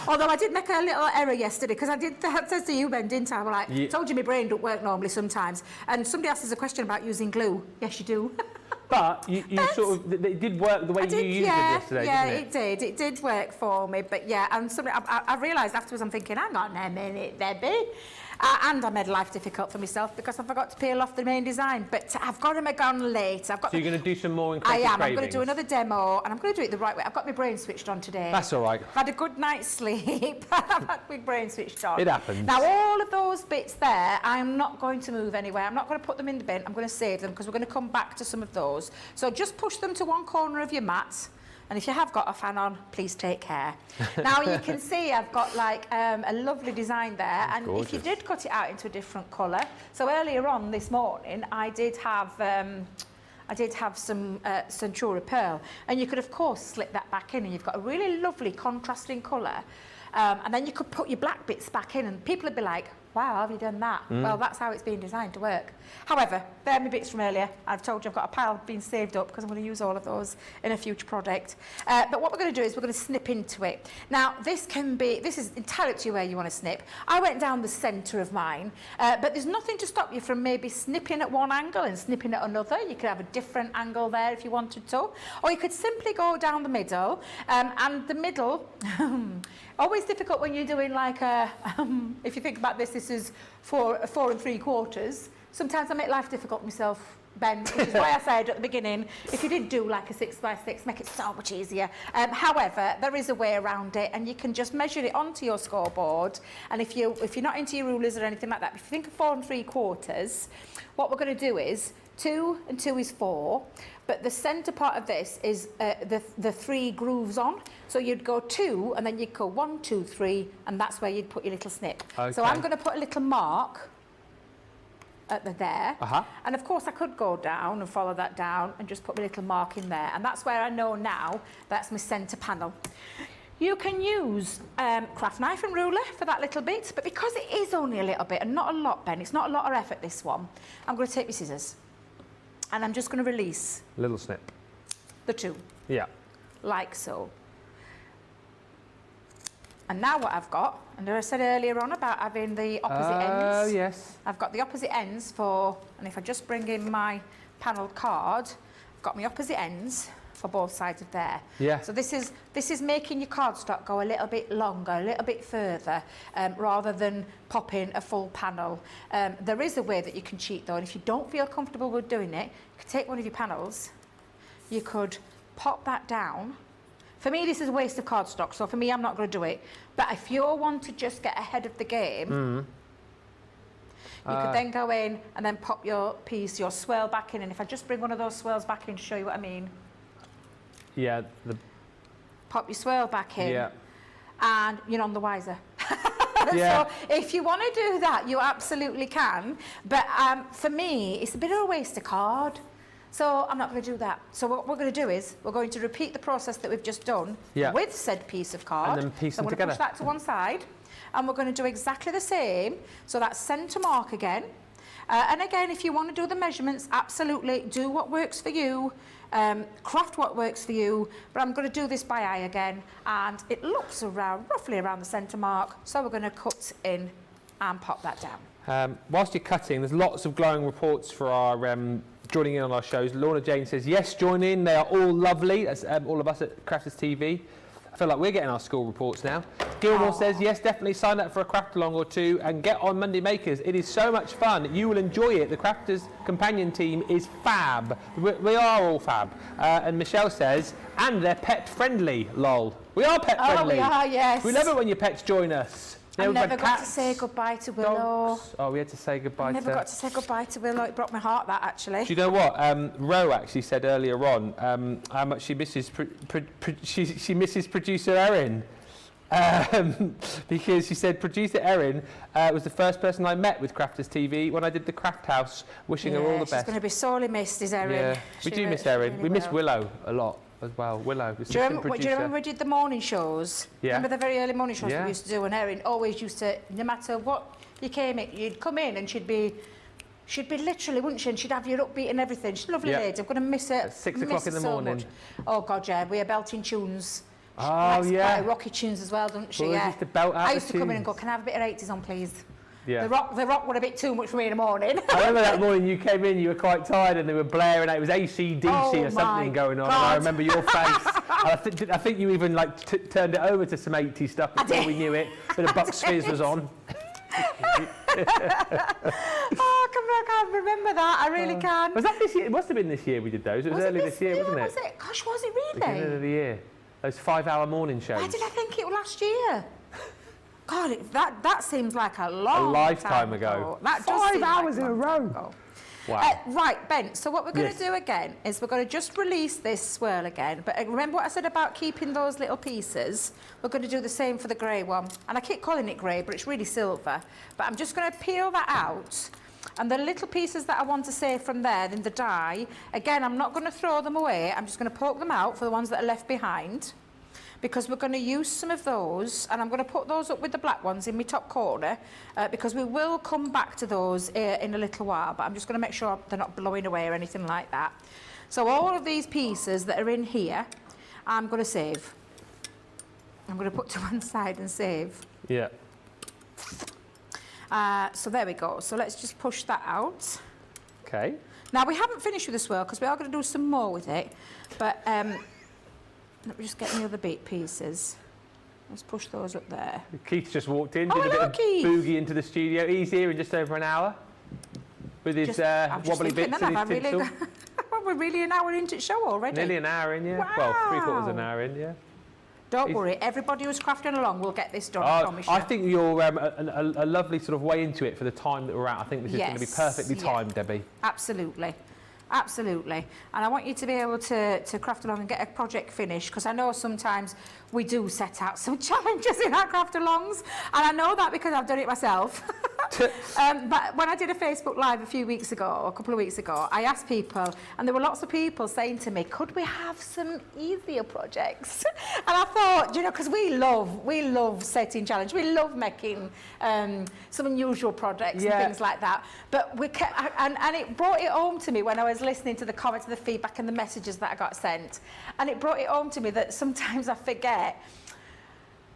Although I did make a little error yesterday, because I did that says to you, Ben, didn't I? I'm like, told you my brain don't work normally sometimes. And somebody asked us a question about using glue. Yes, you do. But you sort of, it did work the way you used it yesterday, didn't it? Yeah, it did work for me. But yeah, and I realised afterwards, I'm thinking, hang on a minute, Debbie. And I made life difficult for myself because I forgot to peel off the main design. But I've got them on late. So you're going to do some more in I am. I'm going to do another demo, and I'm going to do it the right way. I've got my brain switched on today. That's all right. I've had a good night's sleep. I've had my brain switched on. It happens. Now, all of those bits there, I'm not going to move anywhere. I'm not going to put them in the bin. I'm going to save them because we're going to come back to some of those. So just push them to one corner of your mat. And if you have got a fan on, please take care. Now you can see I've got like a lovely design there. And gorgeous. If you did cut it out into a different colour, so earlier on this morning I did have some Centura Pearl, and you could of course slip that back in, and you've got a really lovely contrasting colour. And then you could put your black bits back in, and people would be like, wow, how have you done that? Well, that's how it's been designed to work. However, they're my bits from earlier. I've told you I've got a pile being saved up because I'm going to use all of those in a future project. But what we're going to do is we're going to snip into it. Now, this is entirely up to you where you want to snip. I went down the centre of mine, but there's nothing to stop you from maybe snipping at one angle and snipping at another. You could have a different angle there if you wanted to. Or you could simply go down the middle, and the middle, always difficult when you're doing like a, if you think about this is 4 3/4. Sometimes I make life difficult myself, Ben, which is why I said at the beginning, if you did do like a 6x6, make it so much easier. However, there is a way around it, and you can just measure it onto your scoreboard. And if you're not into your rulers or anything like that, if you think of 4 3/4, what we're going to do is 2 and 2 is 4, but the centre part of this is the 3 grooves on. So you'd go 2, and then you'd go 1, 2, 3, and that's where you'd put your little snip. Okay. So I'm going to put a little mark at there. And of course I could go down and follow that down and just put my little mark in there. And that's where I know now that's my centre panel. You can use craft knife and ruler for that little bit, but because it is only a little bit and not a lot, Ben, it's not a lot of effort, this one, I'm going to take my scissors and I'm just going to release Little snip. the 2. Yeah. Like so. And now what I've got, and I said earlier on about having the opposite ends. Oh, yes. I've got the opposite ends for, and if I just bring in my panelled card, I've got my opposite ends for both sides of there. Yeah. So this is making your cardstock go a little bit longer, a little bit further, rather than popping a full panel. There is a way that you can cheat though, and if you don't feel comfortable with doing it, you could take one of your panels, you could pop that down. For me, this is a waste of cardstock, so for me, I'm not going to do it. But if you want to just get ahead of the game, you could then go in and then pop your piece, your swirl back in. And if I just bring one of those swirls back in to show you what I mean. Yeah. Pop your swirl back in. Yeah. And you're none the wiser. Yeah. So if you want to do that, you absolutely can. But for me, it's a bit of a waste of card. So I'm not going to do that. So what we're going to do is we're going to repeat the process that we've just done with said piece of card. And then piece them I'm going together. to push that to one side. And we're going to do exactly the same. So that's centre mark again. And again, if you want to do the measurements, absolutely do what works for you. Craft what works for you. But I'm going to do this by eye again. And it looks roughly around the centre mark. So we're going to cut in and pop that down. Whilst you're cutting, there's lots of glowing reports for our joining in on our shows. Lorna Jane says, yes, join in. They are all lovely. That's all of us at Crafters TV. I feel like we're getting our school reports now. Gilmore says, yes, definitely sign up for a craft along or two and get on Monday Makers. It is so much fun. You will enjoy it. The Crafters companion team is fab. We are all fab. And Michelle says, and they're pet friendly, lol. We are pet friendly. Oh, we are, yes. We love it when your pets join us. I never got to say goodbye to Willow. Dogs. Oh, we had to say goodbye to... I never got to say goodbye to Willow. It broke my heart, that, actually. Do you know what? Ro actually said earlier on how much she misses she misses producer Erin. Because she said producer Erin was the first person I met with Crafters TV when I did the Craft House, wishing her all the best. She's going to be sorely missed, is Erin. Yeah, we do miss Erin. Really we miss Willow a lot as well. Willow. Do you remember we did the morning shows? Yeah. Remember the very early morning shows we used to do, and Erin always used to, no matter what you came in, you'd come in and she'd be literally, wouldn't she? And she'd have your upbeat and everything. She's a lovely lady. I'm going to miss her. At 6 o'clock in the morning. Much. Oh God, yeah, we are belting tunes. Oh, she likes quite rocky tunes as well, doesn't she? Well, used to belt out I used to come in and go, can I have a bit of 80s on, please? Yeah. The rock were a bit too much for me in the morning. I remember that morning you came in, you were quite tired and they were blaring out, it was AC/DC or something going on, and I remember your face. And I think you even like turned it over to some 80s stuff before we knew it. A bit of Bucks Fizz was on. Oh, I can't remember that. I really can. Was that this year? It must have been this year we did those. It was early this year, wasn't it? Was it? Gosh, was it really? Beginning of the year. Those 5-hour morning shows. Why did I think it was last year? God, that seems like a lifetime ago. That 5 hours in a row. Wow. Right, Ben, so what we're going to do again is we're going to just release this swirl again. But remember what I said about keeping those little pieces? We're going to do the same for the grey one. And I keep calling it grey, but it's really silver. But I'm just going to peel that out. And the little pieces that I want to save from there, then the die, again, I'm not going to throw them away. I'm just going to poke them out for the ones that are left behind, because we're going to use some of those, and I'm going to put those up with the black ones in my top corner, because we will come back to those in a little while, but I'm just going to make sure they're not blowing away or anything like that. So all of these pieces that are in here, I'm going to save. I'm going to put to one side and save. Yeah. So there we go. So let's just push that out. Okay. Now, we haven't finished with the swirl because we are going to do some more with it, but let me just get the other bit pieces. Let's push those up there. Keith just walked in, did a bit of boogie into the studio. He's here in just over an hour with his wobbly bits and his tinsel. Well, we're really an hour into the show already. Nearly an hour in, yeah. Wow. Well, 3/4 of an hour in, yeah. Don't worry, everybody who's crafting along will get this done, I promise you. I think you're a lovely sort of way into it for the time that we're at. I think this is going to be perfectly timed, Debbie. Absolutely. Absolutely. And I want you to be able to craft along and get a project finished, because I know sometimes we do set out some challenges in our craft alongs, and I know that because I've done it myself. But when I did a Facebook Live a couple of weeks ago, I asked people, and there were lots of people saying to me, could we have some easier projects? And I thought, you know, because we love setting challenge, we love making some unusual projects and things like that. But and it brought it home to me when I was listening to the comments and the feedback and the messages that I got sent. And it brought it home to me that sometimes I forget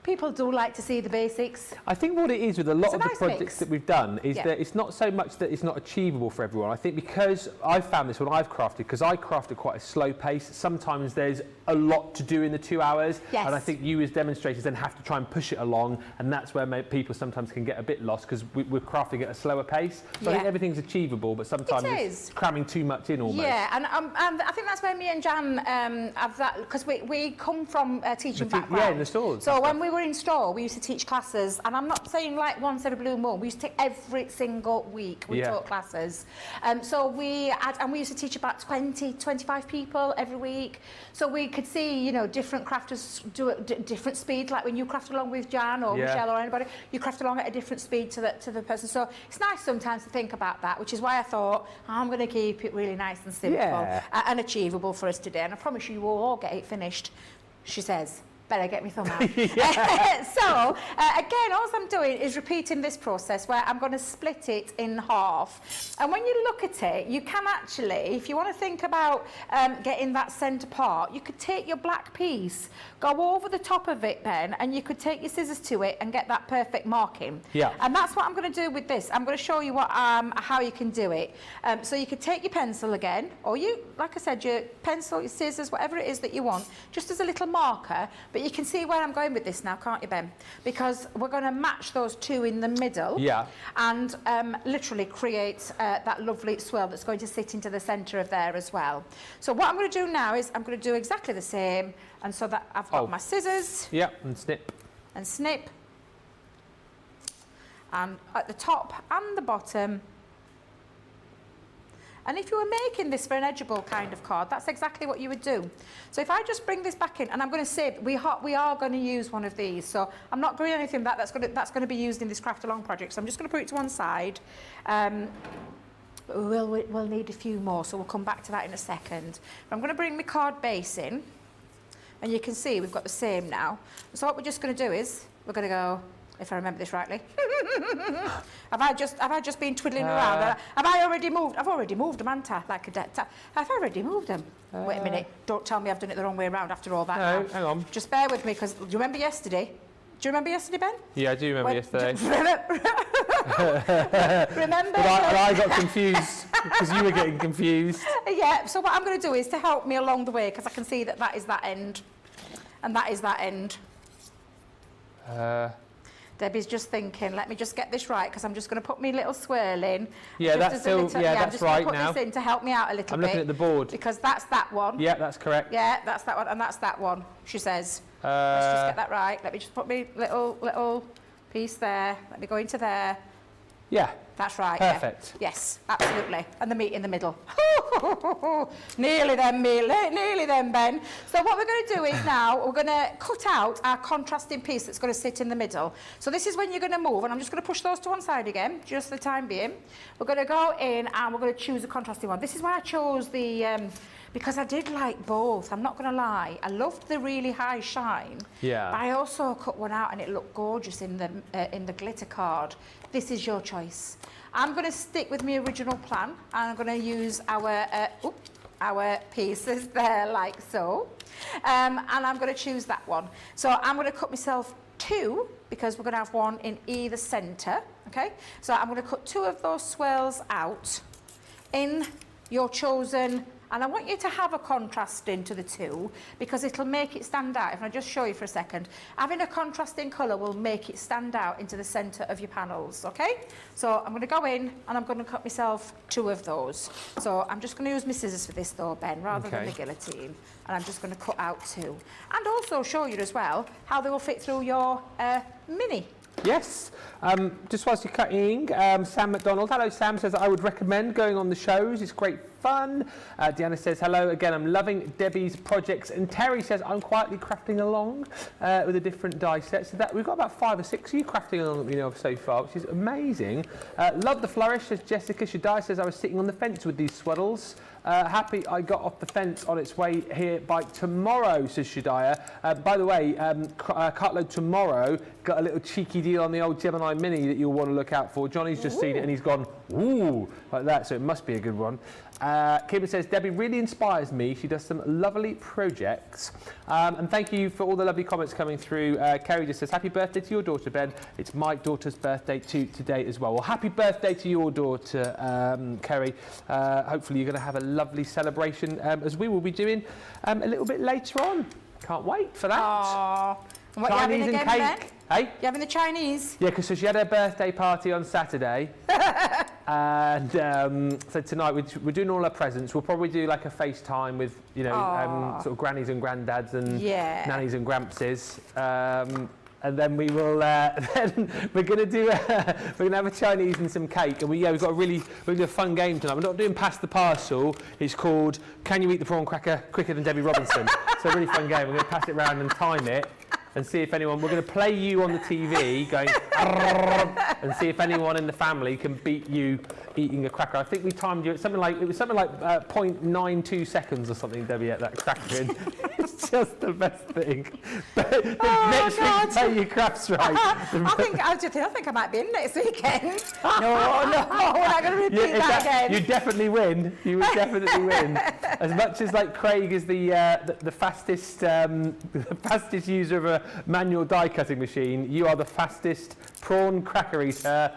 People do like to see the basics. I think what it is with a lot of the nice projects mix. that we've done is Yeah. that it's not so much that it's not achievable for everyone. I think because I've found this when I've crafted, because I craft at quite a slow pace, sometimes there's a lot to do in the 2 hours. Yes. And I think you as demonstrators then have to try and push it along, and that's where people sometimes can get a bit lost because we're crafting at a slower pace. So I think Yeah. everything's achievable, but sometimes it's cramming too much in almost. Yeah, and I think that's where me and Jan have that, because we come from a teaching background. Yeah, in the stores. So when we were in store, we used to teach classes, and I'm not saying like once every blue moon. We used to take every single week. We taught classes. So we used to teach about 20, 25 people every week. So we could see, you know, different crafters do it at different speeds. Like when you craft along with Jan or Michelle or anybody, you craft along at a different speed to the person. So it's nice sometimes to think about that, which is why I thought I'm going to keep it really nice and simple and achievable for us today. And I promise you will all get it finished, she says. Better get me thumb out. So, again, all I'm doing is repeating this process where I'm going to split it in half. And when you look at it, you can actually, if you want to think about getting that centre part, you could take your black piece, go over the top of it, Ben, and you could take your scissors to it and get that perfect marking. Yeah. And that's what I'm going to do with this. I'm going to show you what how you can do it. So you could take your pencil again, or you, like I said, your pencil, your scissors, whatever it is that you want, just as a little marker. But you can see where I'm going with this now, can't you, Ben? Because we're going to match those two in the middle and literally create that lovely swirl that's going to sit into the centre of there as well. So what I'm going to do now is I'm going to do exactly the same, and so that I've got my scissors. And snip. And snip. And at the top and the bottom. And if you were making this for an edgeable kind of card, that's exactly what you would do. So if I just bring this back in, and I'm going to say we are going to use one of these, so I'm not doing anything that's going to be used in this craft along project. So I'm just going to put it to one side. We'll need a few more, so we'll come back to that in a second. But I'm going to bring my card base in, and you can see we've got the same now. So what we're just going to do is we're going to go, if I remember this rightly. Have I just been twiddling around? Have I already moved? I've already moved them, haven't I? Like a debt. Have I already moved them? Wait a minute. Don't tell me I've done it the wrong way around after all that. No, now. hang on. Just bear with me, because do you remember yesterday? Do you remember yesterday, Ben? Yeah, I do remember yesterday. Remember? But I got confused because you were getting confused. Yeah, so what I'm going to do is to help me along the way, because I can see that is that end. And that is that end. Debbie's just thinking, let me just get this right, because I'm just going to put my little swirl in. Yeah, that's still, that's right now. I'm just going to put this in to help me out a little bit. I'm looking at the board. Because that's that one. Yeah, that's correct. Yeah, that's that one, and that's that one, she says. Let's just get that right. Let me just put my little piece there. Let me go into there. Yeah. That's right. Perfect. Yeah. Yes, absolutely. And the meat in the middle. Nearly then, Ben. So what we're going to do is now we're going to cut out our contrasting piece that's going to sit in the middle. So this is when you're going to move, and I'm just going to push those to one side again, just for the time being. We're going to go in and we're going to choose a contrasting one. This is why I chose the... because I did like both, I'm not going to lie. I loved the really high shine. Yeah. But I also cut one out and it looked gorgeous in the glitter card. This is your choice. I'm going to stick with my original plan, and I'm going to use our pieces there like so. And I'm going to choose that one. So I'm going to cut myself two, because we're going to have one in either centre. Okay. So I'm going to cut two of those swirls out in your chosen. And I want you to have a contrast into the two, because it'll make it stand out. If I just show you for a second, having a contrasting colour will make it stand out into the centre of your panels, okay? So I'm going to go in and I'm going to cut myself two of those. So I'm just going to use my scissors for this though, Ben, rather than the guillotine. And I'm just going to cut out two. And also show you as well how they will fit through your mini. Yes. Just whilst you're cutting, Sam McDonald, hello Sam, says I would recommend going on the shows. It's great fun. Deanna says hello again. I'm loving Debbie's projects, and Terry says I'm quietly crafting along with a different die set. So that we've got about 5 or 6 of you crafting along that we know of so far, which is amazing. Love the flourish, says Jessica. Shadai says I was sitting on the fence with these swaddles. Happy I got off the fence on its way here by tomorrow, says Shadaya. By the way, Cartload tomorrow got a little cheeky deal on the old Gemini Mini that you'll want to look out for. Johnny's just seen it and he's gone, ooh, like that, so it must be a good one. Kim says, Debbie really inspires me. She does some lovely projects. And thank you for all the lovely comments coming through. Kerry just says, happy birthday to your daughter, Ben. It's my daughter's birthday too today as well. Well, happy birthday to your daughter, Kerry. Hopefully you're going to have a lovely celebration, as we will be doing a little bit later on. Can't wait for that. Aww. And what are you having again, Ben? Hey? You having the Chinese? Yeah, because so she had her birthday party on Saturday. And so tonight we're doing all our presents. We'll probably do like a FaceTime with, you know, sort of grannies and granddads and nannies and grampses. And then we will. Then we're going to do. We're going to have a Chinese and some cake. And we've got we're going to do a fun game tonight. We're not doing pass the parcel. It's called Can You Eat the Prawn Cracker Quicker Than Debby Robinson? So a really fun game. We're going to pass it around and time it. And see if anyone, we're going to play you on the TV going, and see if anyone in the family can beat you eating a cracker. I think we timed you at something like 0.92 seconds or something, Debbie, at that cracker in. It's just the best thing. But the next week, play your crafts right. I think I might be in next weekend. No, we're not going to repeat that again. You definitely win. You would definitely win. As much as like Craig is the fastest user of a manual die cutting machine, you are the fastest prawn cracker eater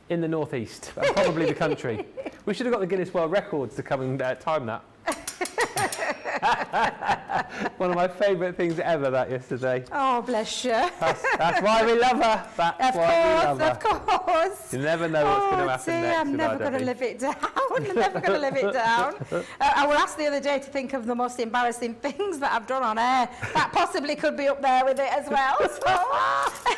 in the northeast, and probably the country. We should have got the Guinness World Records to come and time that. One of my favourite things ever, that yesterday. Oh, bless you. That's why we love her. That's why we love her. Of course. You never know what's going to happen next. I'm never going to live it down. I'm never going to live it down. I was asked the other day to think of the most embarrassing things that I've done on air. That possibly could be up there with it as well. So.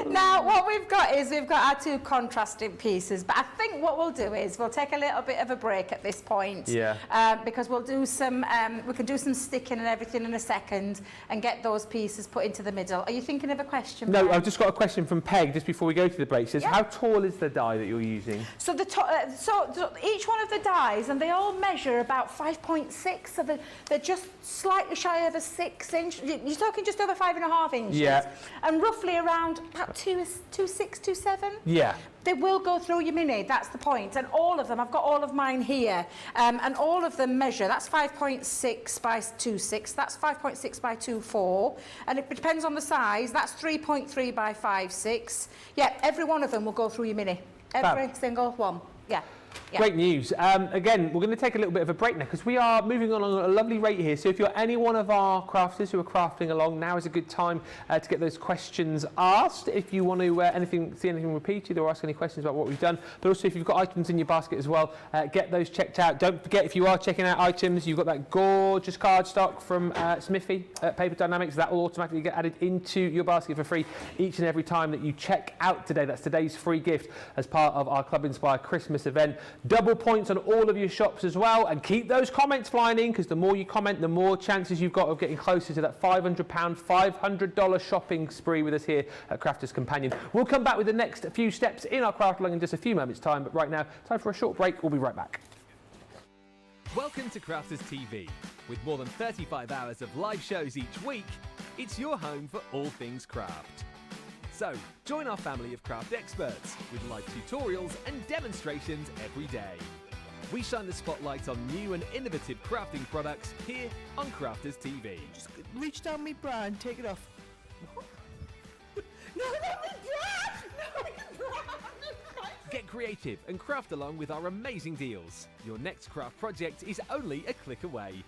Now, what we've got our two contrasting pieces, but I think what we'll do is we'll take a little bit of a break at this point. Yeah. Because we'll do some, we can do some sticking and everything in a second and get those pieces put into the middle. Are you thinking of a question? No, I've just got a question from Peg just before we go to the break. She says, how tall is the die that you're using? So so each one of the dies, and they all measure about 5.6, so they're just slightly shy of a 6 inch. You're talking just over 5.5 inches. Yeah. And roughly around about 2.6, 2.7. Yeah. They will go through your mini, that's the point. And all of them, I've got all of mine here, and all of them measure. That's 5.6 by 2.6, that's 5.6 by 2.4, and it depends on the size. That's 3.3 by 5.6. Yeah, every one of them will go through your mini. Every single one, yeah. Yeah. Great news. Again, we're going to take a little bit of a break now because we are moving on at a lovely rate here. So if you're any one of our crafters who are crafting along, now is a good time to get those questions asked. If you want to see anything repeated or ask any questions about what we've done, but also if you've got items in your basket as well, get those checked out. Don't forget, if you are checking out items, you've got that gorgeous cardstock from Smithy at Paper Dienamics. That will automatically get added into your basket for free each and every time that you check out today. That's today's free gift as part of our Club Inspire Christmas event. Double points on all of your shops as well, and keep those comments flying in because the more you comment, the more chances you've got of getting closer to that £500, $500 shopping spree with us here at Crafters Companion. We'll come back with the next few steps in our craft along in just a few moments' time, but right now, time for a short break. We'll be right back. Welcome to Crafters TV. With more than 35 hours of live shows each week, it's your home for all things craft. So, join our family of craft experts with live tutorials and demonstrations every day. We shine the spotlight on new and innovative crafting products here on Crafters TV. Just reach down my bra and take it off. No, not my bra! No, my bra! Get creative and craft along with our amazing deals. Your next craft project is only a click away.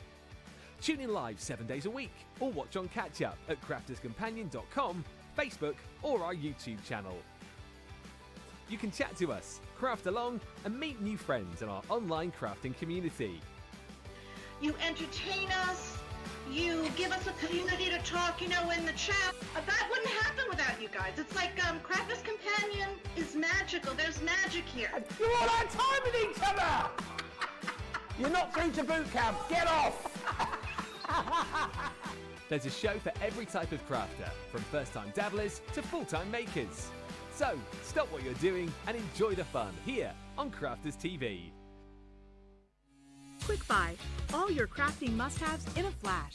Tune in live 7 days a week or watch on catch up at crafterscompanion.com, Facebook or our YouTube channel. You can chat to us, craft along and meet new friends in our online crafting community. You entertain us, you give us a community to talk, in the chat. That wouldn't happen without you guys. It's like Crafters Companion is magical. There's magic here. You all our time with each other! You're not through to boot camp. Get off! There's a show for every type of crafter, from first-time dabblers to full-time makers. So, stop what you're doing and enjoy the fun here on Crafters TV. Quick Buy, all your crafting must-haves in a flash.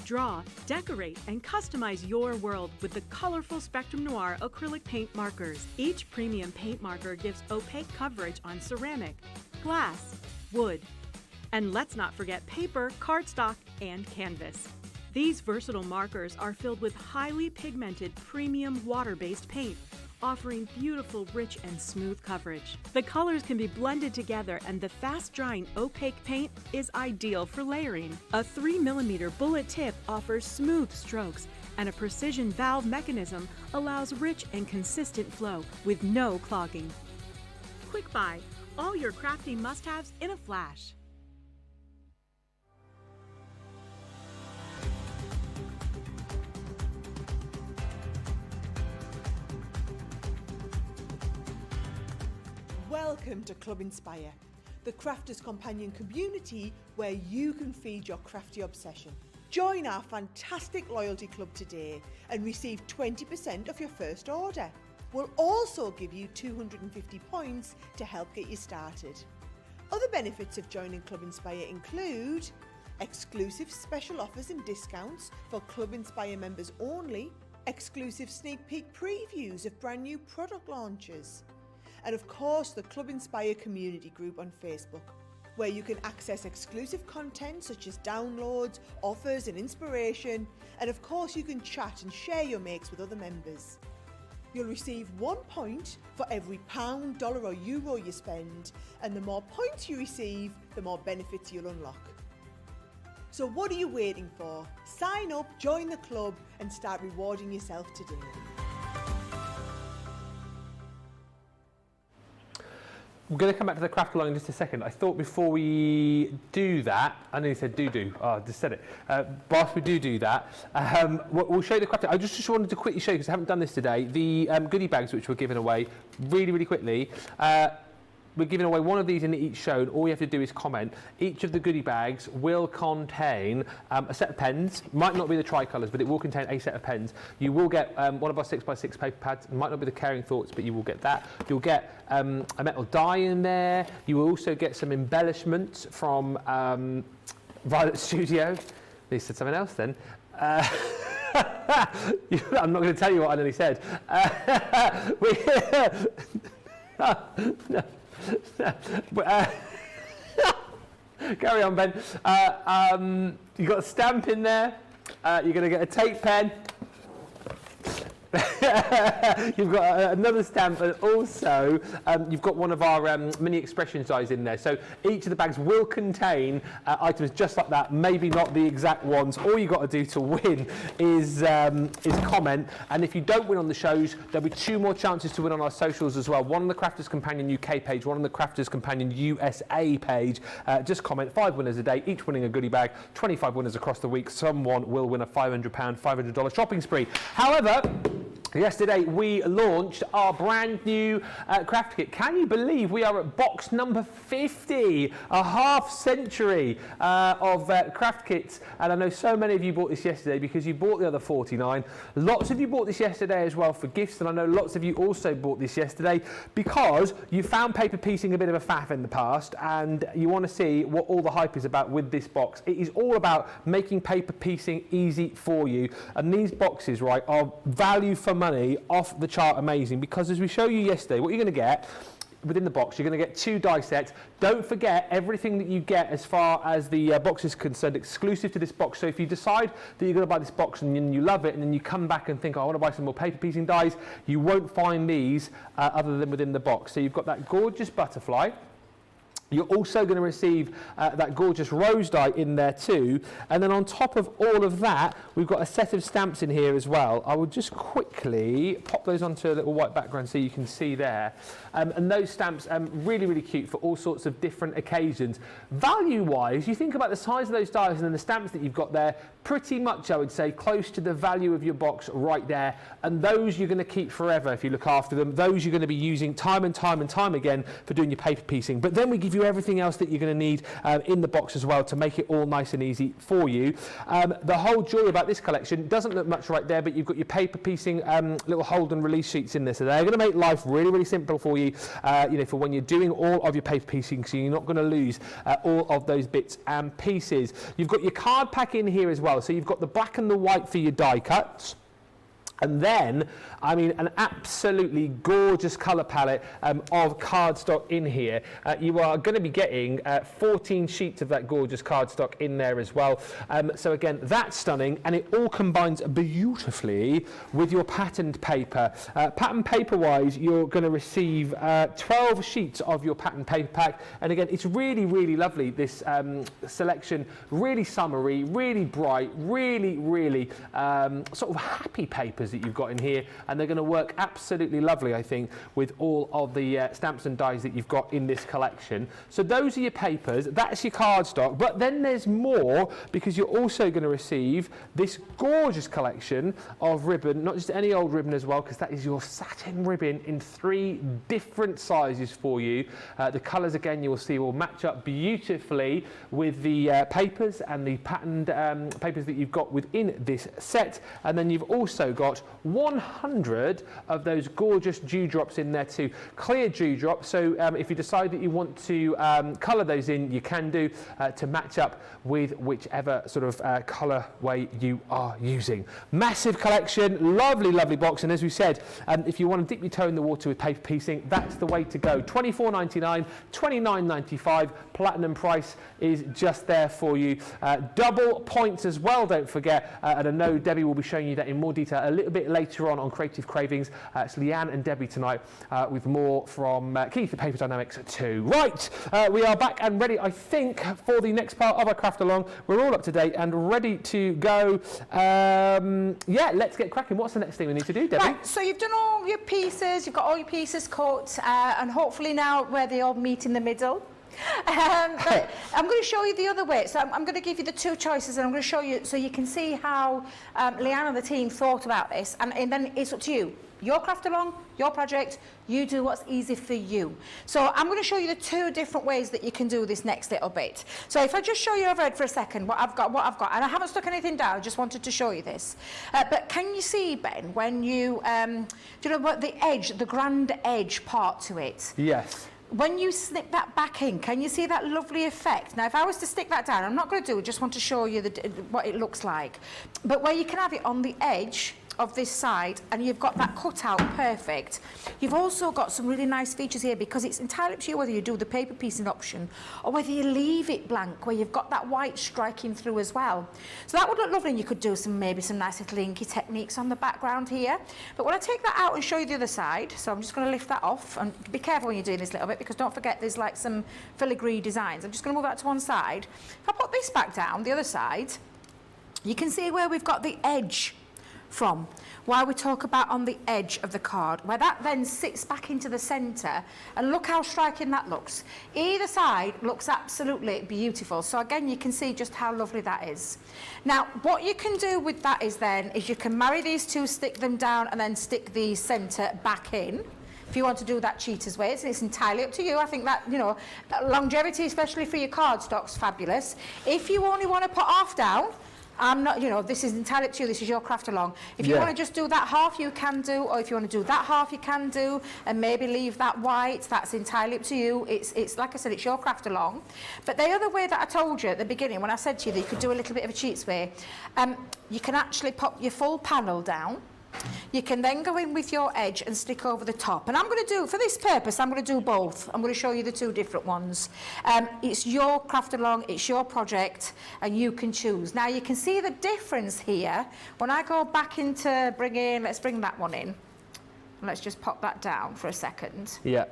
Draw, decorate, and customize your world with the colorful Spectrum Noir acrylic paint markers. Each premium paint marker gives opaque coverage on ceramic, glass, wood, and let's not forget paper, cardstock, and canvas. These versatile markers are filled with highly pigmented premium water-based paint, offering beautiful, rich, and smooth coverage. The colors can be blended together, and the fast-drying opaque paint is ideal for layering. A 3mm bullet tip offers smooth strokes, and a precision valve mechanism allows rich and consistent flow with no clogging. Quick buy, all your crafting must-haves in a flash. Welcome to Club Inspire, the crafters' companion community where you can feed your crafty obsession. Join our fantastic loyalty club today and receive 20% off your first order. We'll also give you 250 points to help get you started. Other benefits of joining Club Inspire include exclusive special offers and discounts for Club Inspire members only, exclusive sneak peek previews of brand new product launches, and of course the Club Inspire community group on Facebook, where you can access exclusive content such as downloads, offers and inspiration, and of course you can chat and share your makes with other members. You'll receive 1 point for every £1, dollar or euro you spend, and the more points you receive, the more benefits you'll unlock. So what are you waiting for? Sign up, join the club and start rewarding yourself today. We're going to come back to the craft along in just a second. I thought before we do that, I know you said do. Oh, I just said it. Whilst we do that, we'll show you the craft. I just wanted to quickly show you, because I haven't done this today, the goodie bags which we're giving away really quickly. We're giving away one of these in each show, and all you have to do is comment. Each of the goodie bags will contain a set of pens. Might not be the tricolours, but it will contain a set of pens. You will get one of our 6x6 paper pads. It might not be the Caring Thoughts, but you will get that. You'll get a metal die in there. You will also get some embellishments from Violet Studio. They said something else then. I'm not going to tell you what I nearly said. No. Carry on, Ben. You've got a stamp in there. You're going to get a tape pen. You've got another stamp, and also you've got one of our mini expression dies in there. So each of the bags will contain items just like that, maybe not the exact ones. All you've got to do to win is comment, and if you don't win on the shows, there'll be 2 more chances to win on our socials as well. One on the Crafters Companion UK page, one on the Crafters Companion USA page. Just comment. 5 winners a day, each winning a goodie bag. 25 winners across the week. Someone will win a £500, $500 shopping spree. However, yesterday we launched our brand new craft kit. Can you believe we are at box number 50? A half century of craft kits, and I know so many of you bought this yesterday because you bought the other 49. Lots of you bought this yesterday as well for gifts, and I know lots of you also bought this yesterday because you found paper piecing a bit of a faff in the past, and you want to see what all the hype is about with this box. It is all about making paper piecing easy for you, and these boxes, right, are value for money, off the chart amazing, because as we showed you yesterday, what you're going to get within the box, you're going to get 2 die sets. Don't forget, everything that you get as far as the box is concerned, exclusive to this box. So if you decide that you're going to buy this box and you love it, and then you come back and think, oh, I want to buy some more paper piecing dies, you won't find these other than within the box. So you've got that gorgeous butterfly. You're also going to receive that gorgeous rose die in there too. And then on top of all of that, we've got a set of stamps in here as well. I will just quickly pop those onto a little white background so you can see there. And those stamps, really cute for all sorts of different occasions. Value-wise, you think about the size of those dies and then the stamps that you've got there, pretty much, I would say, close to the value of your box right there. And those you're going to keep forever if you look after them. Those you're going to be using time and time again for doing your paper piecing. But then we give you everything else that you're going to need in the box as well to make it all nice and easy for you. The whole joy about this collection doesn't look much right there, but you've got your paper piecing little hold and release sheets in there. So they're going to make life really simple for you, you know, for when you're doing all of your paper piecing, so you're not going to lose all of those bits and pieces. You've got your card pack in here as well. So you've got the black and the white for your die cuts. And then, I mean, an absolutely gorgeous colour palette of cardstock in here. You are going to be getting 14 sheets of that gorgeous cardstock in there as well. So again, that's stunning, and it all combines beautifully with your patterned paper. Patterned paper-wise, you're going to receive 12 sheets of your patterned paper pack. And again, it's really, really lovely, this selection. Really summery, really bright, really, really sort of happy papers that you've got in here, and they're going to work absolutely lovely, I think, with all of the stamps and dies that you've got in this collection. So those are your papers, that's your cardstock, but then there's more, because you're also going to receive this gorgeous collection of ribbon, not just any old ribbon as well, because that is your satin ribbon in 3 different sizes for you. The colours, again, you'll see will match up beautifully with the papers and the patterned papers that you've got within this set. And then you've also got 100 of those gorgeous dewdrops in there too, clear dewdrops. So if you decide that you want to colour those in, you can do to match up with whichever sort of colour way you are using. Massive collection, lovely, lovely box. And as we said, if you want to dip your toe in the water with paper piecing, that's the way to go. $24.99, $29.95. Platinum price is just there for you. Double points as well, don't forget. And I know Debbie will be showing you that in more detail a little bit later on Creative Cravings. It's Leanne and Debbie tonight with more from Keith at Paper Dienamics too. Right, we are back and ready, I think, for the next part of our craft along. We're all up to date and ready to go. Yeah, let's get cracking. What's the next thing we need to do, Debbie? Right, so you've done all your pieces, you've got all your pieces cut, and hopefully now where they all meet in the middle. But I'm going to show you the other way. So I'm going to give you the 2 choices, and I'm going to show you so you can see how Leanne and the team thought about this, and then it's up to you. Your craft along, your project, you do what's easy for you. So I'm going to show you the 2 different ways that you can do this next little bit. So if I just show you overhead for a second what I've got, and I haven't stuck anything down, I just wanted to show you this. But can you see, Ben, when you, do you know what the edge, the grand edge part to it? Yes. When you snip that back in, can you see that lovely effect? Now, if I was to stick that down, I'm not going to do it, just want to show you what it looks like. But where you can have it on the edge of this side, and you've got that cut out perfect. You've also got some really nice features here, because it's entirely up to you whether you do the paper piecing option or whether you leave it blank, where you've got that white striking through as well. So that would look lovely, and you could do maybe some nice little inky techniques on the background here. But when I take that out and show you the other side, so I'm just going to lift that off, and be careful when you're doing this little bit, because don't forget there's like some filigree designs. I'm just going to move that to one side. If I put this back down, the other side, you can see where we've got the edge from, why we talk about on the edge of the card, where that then sits back into the centre, and look how striking that looks. Either side looks absolutely beautiful. So again, you can see just how lovely that is. Now, what you can do with that is you can marry these 2, stick them down, and then stick the centre back in. If you want to do that cheater's way, it's entirely up to you. I think that, you know, longevity, especially for your cardstock's fabulous. If you only want to put half down, I'm not, you know, this is entirely up to you. This is your craft along. If you want to just do that half, you can do, or if you want to do that half, you can do, and maybe leave that white. That's entirely up to you. It's like I said, it's your craft along. But the other way that I told you at the beginning, when I said to you that you could do a little bit of a cheats way, you can actually pop your full panel down. You can then go in with your edge and stick over the top. And I'm going to do, for this purpose, I'm going to do both. I'm going to show you the 2 different ones. It's your craft along, it's your project, and you can choose. Now, you can see the difference here. When I go back into let's bring that one in. Let's just pop that down for a second. Yeah.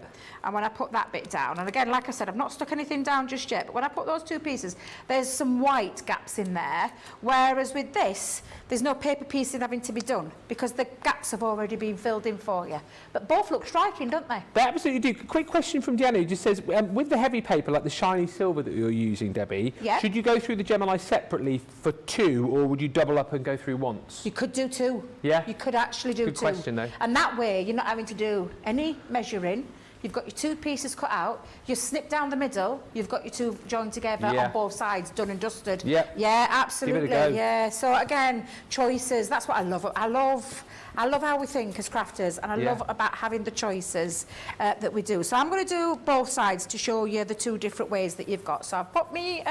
And when I put that bit down, and again, like I said, I've not stuck anything down just yet, but when I put those 2 pieces, there's some white gaps in there, whereas with this, there's no paper piecing having to be done, because the gaps have already been filled in for you. But both look striking, don't they? They absolutely do. Quick question from Deanna, who just says, with the heavy paper, like the shiny silver that you're using, Debbie, should you go through the Gemini separately for 2, or would you double up and go through once? You could do 2. Yeah? You could actually do 2. Good question, though. And that way, you're not having to do any measuring. you've got your 2 pieces cut out, you snip down the middle, you've got your 2 joined together on both sides, done and dusted. Yep. Yeah, absolutely. Give it a go. Yeah. So again, choices. That's what I love. I love how we think as crafters, and I love about having the choices that we do. So I'm going to do both sides to show you the 2 different ways that you've got. So I've put me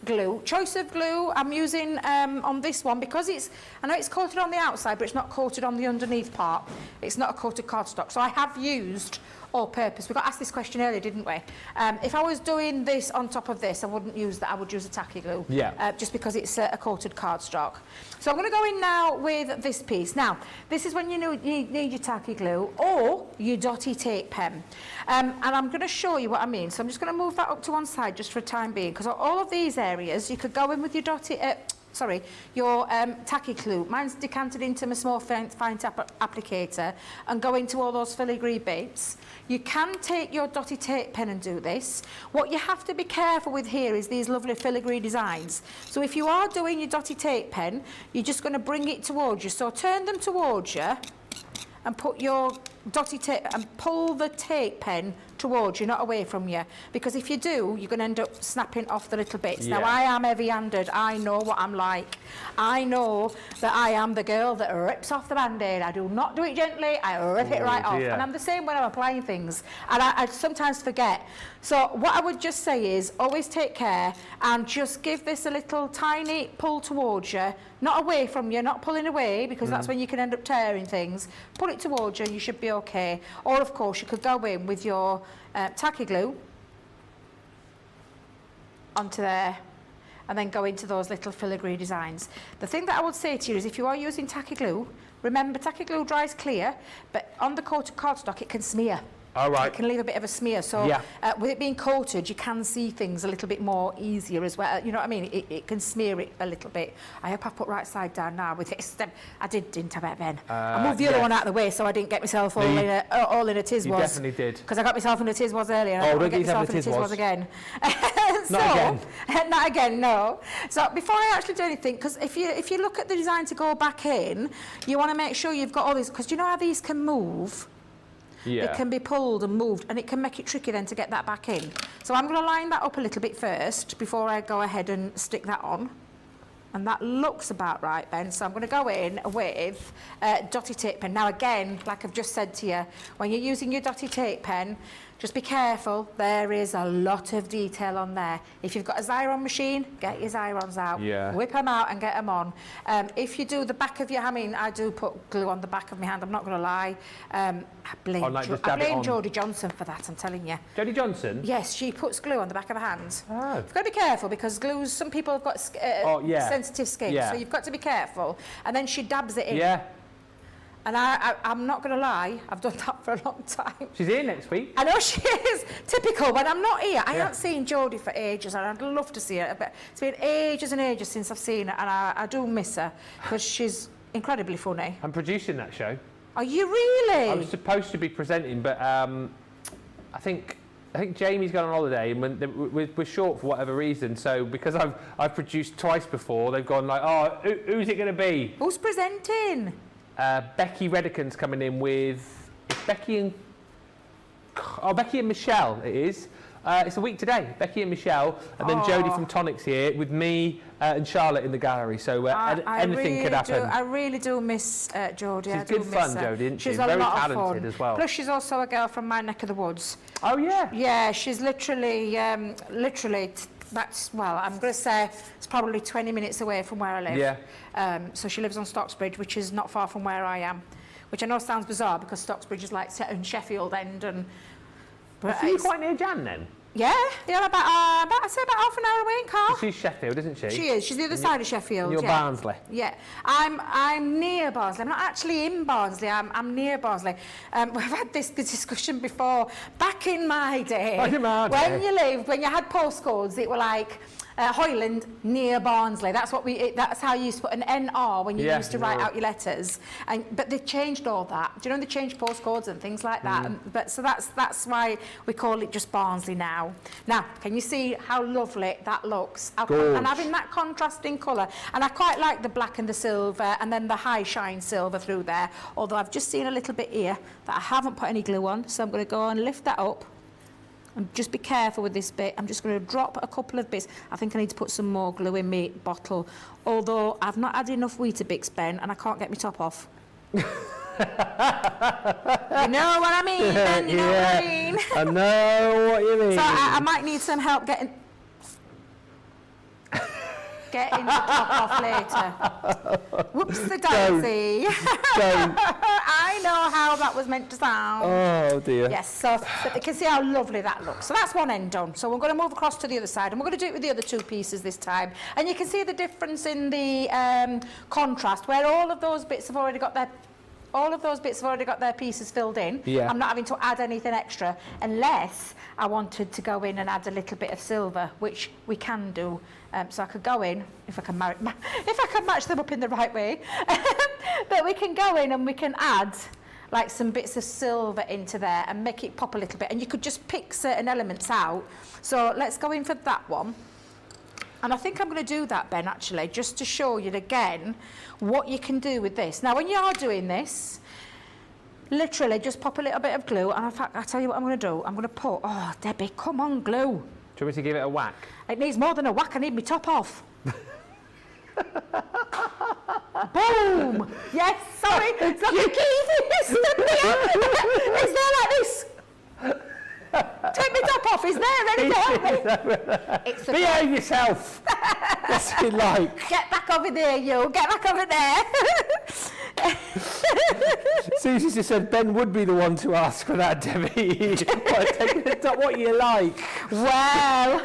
glue. Choice of glue I'm using on this one because I know it's coated on the outside, but it's not coated on the underneath part. It's not a coated cardstock. So I have used all-purpose. We got asked this question earlier, didn't we? If I was doing this on top of this, I wouldn't use that. I would use a tacky glue. Yeah. Just because it's a coated cardstock. So I'm going to go in now with this piece. Now, this is when you need your tacky glue or your dotty tape pen. And I'm going to show you what I mean. So I'm just going to move that up to one side just for a time being, because all of these areas, you could go in with your dotty... your tacky glue. Mine's decanted into my small fine tip applicator and go into all those filigree bits. You can take your dotty tape pen and do this. What you have to be careful with here is these lovely filigree designs. So if you are doing your dotty tape pen, you're just going to bring it towards you. So turn them towards you and put your dotty tape and pull the tape pen towards you, not away from you, because if you do, you're going to end up snapping off the little bits. Now, I am heavy-handed. I know what I'm like. I know that I am the girl that rips off the Band-Aid. I do not do it gently. I rip it right off. And I'm the same when I'm applying things, and I sometimes forget. So what I would just say is always take care and just give this a little tiny pull towards you, not away from you, not pulling away, because that's when you can end up tearing things. Pull it towards you and you should be okay. Or, of course, you could go in with your tacky glue onto there and then go into those little filigree designs. The thing that I would say to you is if you are using tacky glue, remember tacky glue dries clear, but on the coated cardstock it can smear. All right. It can leave a bit of a smear. So with it being coated, you can see things a little bit more easier as well. You know what I mean? It can smear it a little bit. I hope I've put right side down now with this. I didn't I, Ben? I moved the other one out of the way so I didn't get myself all in a tiz-was. You definitely did. Because I got myself in a tiz-was earlier. And I don't get myself in a tiz-was again. Not again. Not again, no. So before I actually do anything, because if you look at the design to go back in, you want to make sure you've got all these, because do you know how these can move? Yeah. It can be pulled and moved, and it can make it tricky then to get that back in. So I'm going to line that up a little bit first before I go ahead and stick that on. And that looks about right, Ben. So I'm going to go in with dotty tape pen. Now, again, like I've just said to you, when you're using your dotty tape pen, just be careful. There is a lot of detail on there. If you've got a Xyron machine, get your Xyrons out. Yeah. Whip them out and get them on. If you do the back of your, I mean, I do put glue on the back of my hand, I'm not going to lie. I blame Jodie Johnson for that, I'm telling you. Jodie Johnson? Yes, she puts glue on the back of her hand. Oh. You've got to be careful because glues, some people have got sensitive skin, so you've got to be careful. And then she dabs it in. Yeah. And I'm not going to lie, I've done that for a long time. She's here next week. I know she is. Typical. When I'm not here, I haven't seen Jodie for ages, and I'd love to see her. But it's been ages and ages since I've seen her, and I do miss her because she's incredibly funny. I'm producing that show. Are you really? I was supposed to be presenting, but I think Jamie's gone on holiday, and we're short for whatever reason. So because I've produced twice before, they've gone like, oh, who's it going to be? Who's presenting? Becky Redican's coming in with Becky and Michelle. It is. It's a week today. Becky and Michelle, and then Jodie from Tonic's here with me and Charlotte in the gallery. So anything could happen. I really do miss Jodie. She's good fun, Jodie, isn't she? She's very a lot talented of fun as well. Plus, she's also a girl from my neck of the woods. Oh yeah. Yeah, she's literally. That's, well, I'm going to say it's probably 20 minutes away from where I live. Yeah. So she lives on Stocksbridge, which is not far from where I am, which I know sounds bizarre because Stocksbridge is like set in Sheffield end. But are you quite near Jan then? Yeah, about I'd say about half an hour away in car. She's Sheffield, isn't she? She is. She's the other side of Sheffield. You're Barnsley. Yeah, I'm near Barnsley. I'm not actually in Barnsley. I'm near Barnsley. We've had this discussion before. Back in my day, when you had postcodes, it were like Hoyland near Barnsley. That's what that's how you used to put an NR when you used to write out your letters. But they changed all that. Do you know they changed postcodes and things like that? But so that's why we call it just Barnsley now. Now, can you see how lovely that looks? And having that contrasting colour. And I quite like the black and the silver, and then the high shine silver through there. Although I've just seen a little bit here that I haven't put any glue on, so I'm going to go and lift that up. And just be careful with this bit. I'm just going to drop a couple of bits. I think I need to put some more glue in my bottle. Although I've not had enough Weetabix, Ben, and I can't get my top off. You know what I mean, Ben? You know what I mean? I know what you mean. So I might need some help getting the top off later. Whoops the daisy. Don't. I know how that was meant to sound. Oh dear. Yes, so but you can see how lovely that looks. So that's one end done. So we're going to move across to the other side, and we're going to do it with the other two pieces this time. And you can see the difference in the contrast, where all of those bits have already got their pieces filled in. Yeah. I'm not having to add anything extra unless I wanted to go in and add a little bit of silver, which we can do. So I could go in, if I can match them up in the right way. But we can go in and we can add like some bits of silver into there and make it pop a little bit. And you could just pick certain elements out. So let's go in for that one. And I think I'm going to do that, Ben, actually, just to show you again what you can do with this. Now, when you are doing this, literally just pop a little bit of glue. And in fact, I'll tell you what I'm going to do. I'm going to put, oh, Debbie, come on, glue. Do you want me to give it a whack? It needs more than a whack. I need my top off. Boom! Yes, sorry. It's like a key. It's there like this. Take my top off. He's there, ready to help me. It's Behave yourself. That's what you like. Get back over there, you. Get back over there. Susie just said Ben would be the one to ask for that, Debbie. Take the top, what you like. Well,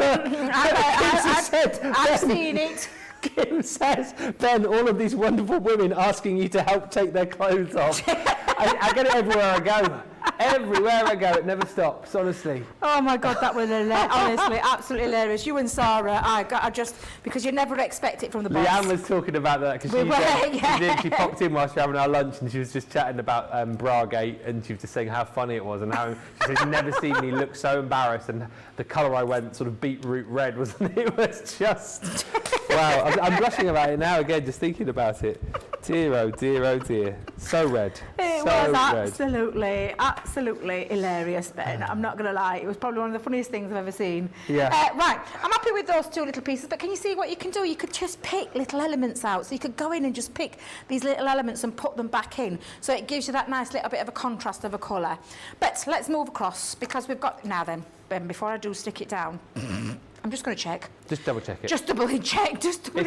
I've seen it. Kim says, Ben, all of these wonderful women asking you to help take their clothes off. I get it everywhere I go. Everywhere I go, it never stops, honestly. Oh my God, that was hilarious. Honestly, absolutely hilarious. You and Sarah, I just, because you never expect it from the boss. Leanne was talking about that because she popped in whilst we were having our lunch and she was just chatting about Bragate, and she was just saying how funny it was and how she said she'd never seen me look so embarrassed, and the colour I went sort of beetroot red, wasn't it? It was just, wow. I'm blushing about it now again, just thinking about it. Dear, oh dear, oh dear. So red. It was absolutely hilarious, Ben. I'm not going to lie. It was probably one of the funniest things I've ever seen. Yeah. Right. I'm happy with those two little pieces, but can you see what you can do? You could just pick little elements out. So you could go in and just pick these little elements and put them back in. So it gives you that nice little bit of a contrast of a colour. But let's move across, because we've got... Now then, Ben, before I do stick it down... I'm just going to check. Just double check it. Just double check.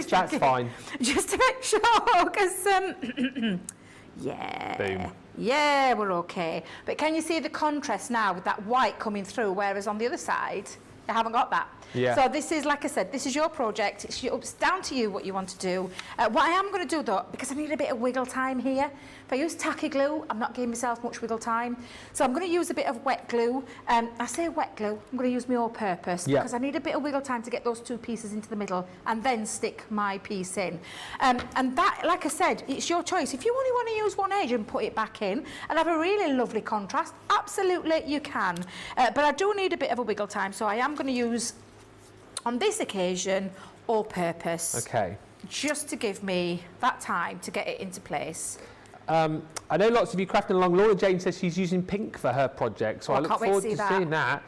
That's fine. Just to make sure, because yeah. Boom. Yeah, we're okay. But can you see the contrast now with that white coming through, whereas on the other side, you haven't got that. Yeah. So this is, like I said, this is your project. It's down to you what you want to do. What I am going to do, though, because I need a bit of wiggle time here, if I use tacky glue, I'm not giving myself much wiggle time. So I'm going to use a bit of wet glue. I say wet glue, I'm going to use my all-purpose, because I need a bit of wiggle time to get those two pieces into the middle and then stick my piece in. And that, like I said, it's your choice. If you only want to use one edge and put it back in and have a really lovely contrast, absolutely you can. But I do need a bit of a wiggle time, so I am going to use, on this occasion, all-purpose. Okay. Just to give me that time to get it into place. I know lots of you crafting along. Laura Jane says she's using pink for her project, so I look forward to seeing that.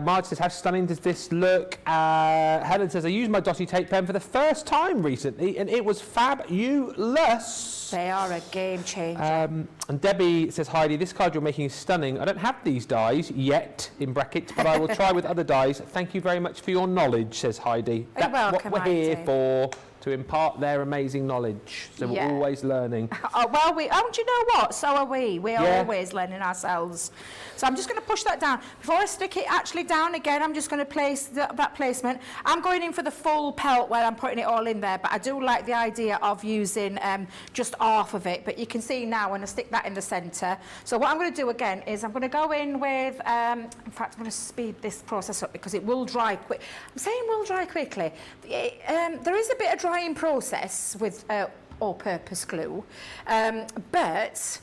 Marge says, how stunning does this look? Helen says, I used my dotty tape pen for the first time recently, and it was fabulous. They are a game changer. And Debbie says, Heidi, this card you're making is stunning. I don't have these dies yet, in brackets, but I will try with other dies. Thank you very much for your knowledge, says Heidi. You're welcome, what we're here Heidi. for, to impart their amazing knowledge. So we're Yeah. always learning. Oh, well, do you know what? So are we. We're Yeah. always learning ourselves. So I'm just going to push that down. Before I stick it actually down again, I'm just going to place that placement. I'm going in for the full pelt where I'm putting it all in there, but I do like the idea of using just half of it. But you can see now when I stick that in the centre. So what I'm going to do again is I'm going to go in with, in fact, I'm going to speed this process up because it will dry quick. I'm saying will dry quickly. There is a bit of drying process with all-purpose glue, but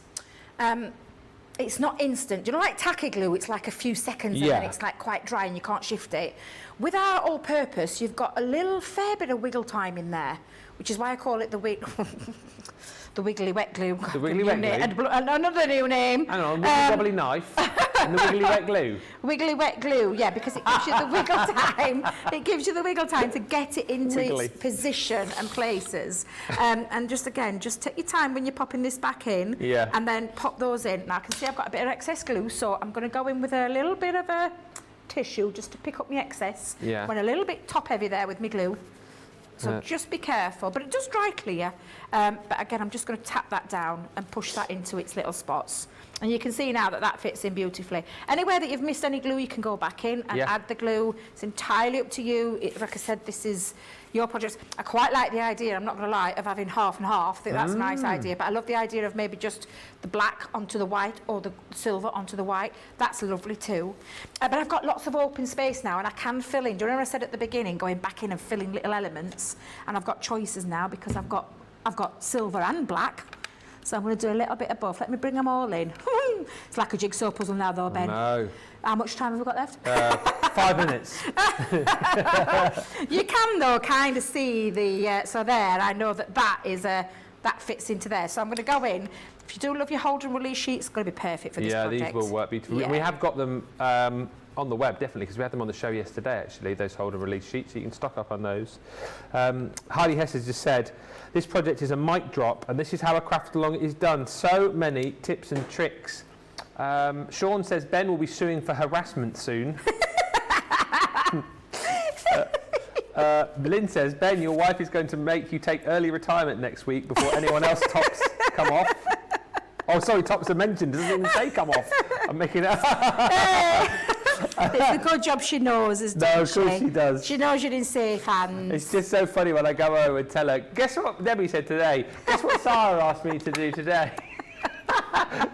it's not instant. You know, like tacky glue, it's like a few seconds and then it's like quite dry and you can't shift it. With our all-purpose, you've got a fair bit of wiggle time in there, which is why I call it the wiggly wet glue. The wiggly wet glue? And another new name. Hang on, wiggly wobbly knife and the wiggly wet glue. Wiggly wet glue, yeah, because it gives you the wiggle time. It gives you the wiggle time to get it into its position and places. And just again, just take your time when you're popping this back in. Yeah. And then pop those in. Now I can see I've got a bit of excess glue, so I'm going to go in with a little bit of a tissue just to pick up my excess. Yeah. Went a little bit top heavy there with my glue. So just be careful, but it does dry clear. But again, I'm just going to tap that down and push that into its little spots. And you can see now that that fits in beautifully. Anywhere that you've missed any glue, you can go back in and add the glue. It's entirely up to you. Like I said, this is your project. I quite like the idea, I'm not going to lie, of having half and half. I think that's a nice idea. But I love the idea of maybe just the black onto the white or the silver onto the white. That's lovely too. But I've got lots of open space now and I can fill in. Do you remember I said at the beginning, going back in and filling little elements? And I've got choices now because I've got silver and black. So I'm going to do a little bit of both. Let me bring them all in. It's like a jigsaw puzzle now though, Ben. No. How much time have we got left? 5 minutes. You can though kind of see the, so there, I know that that fits into there. So I'm going to go in. If you do love your hold and release sheets, it's going to be perfect for this project. Yeah, these will work beautifully. Yeah. We have got them on the web, definitely, because we had them on the show yesterday, actually, those hold and release sheets, so you can stock up on those. Harley Hess has just said, this project is a mic drop, and this is how a craft along is done. So many tips and tricks. Sean says Ben will be suing for harassment soon. Lynn says, Ben, your wife is going to make you take early retirement next week before anyone else tops come off. Oh, sorry, tops are mentioned. Doesn't even say come off. I'm making it up. It's a good job she knows, isn't it? No, of course she does. She knows you're in safe hands. It's just so funny when I go home and tell her, guess what Debbie said today? Guess what Sarah asked me to do today?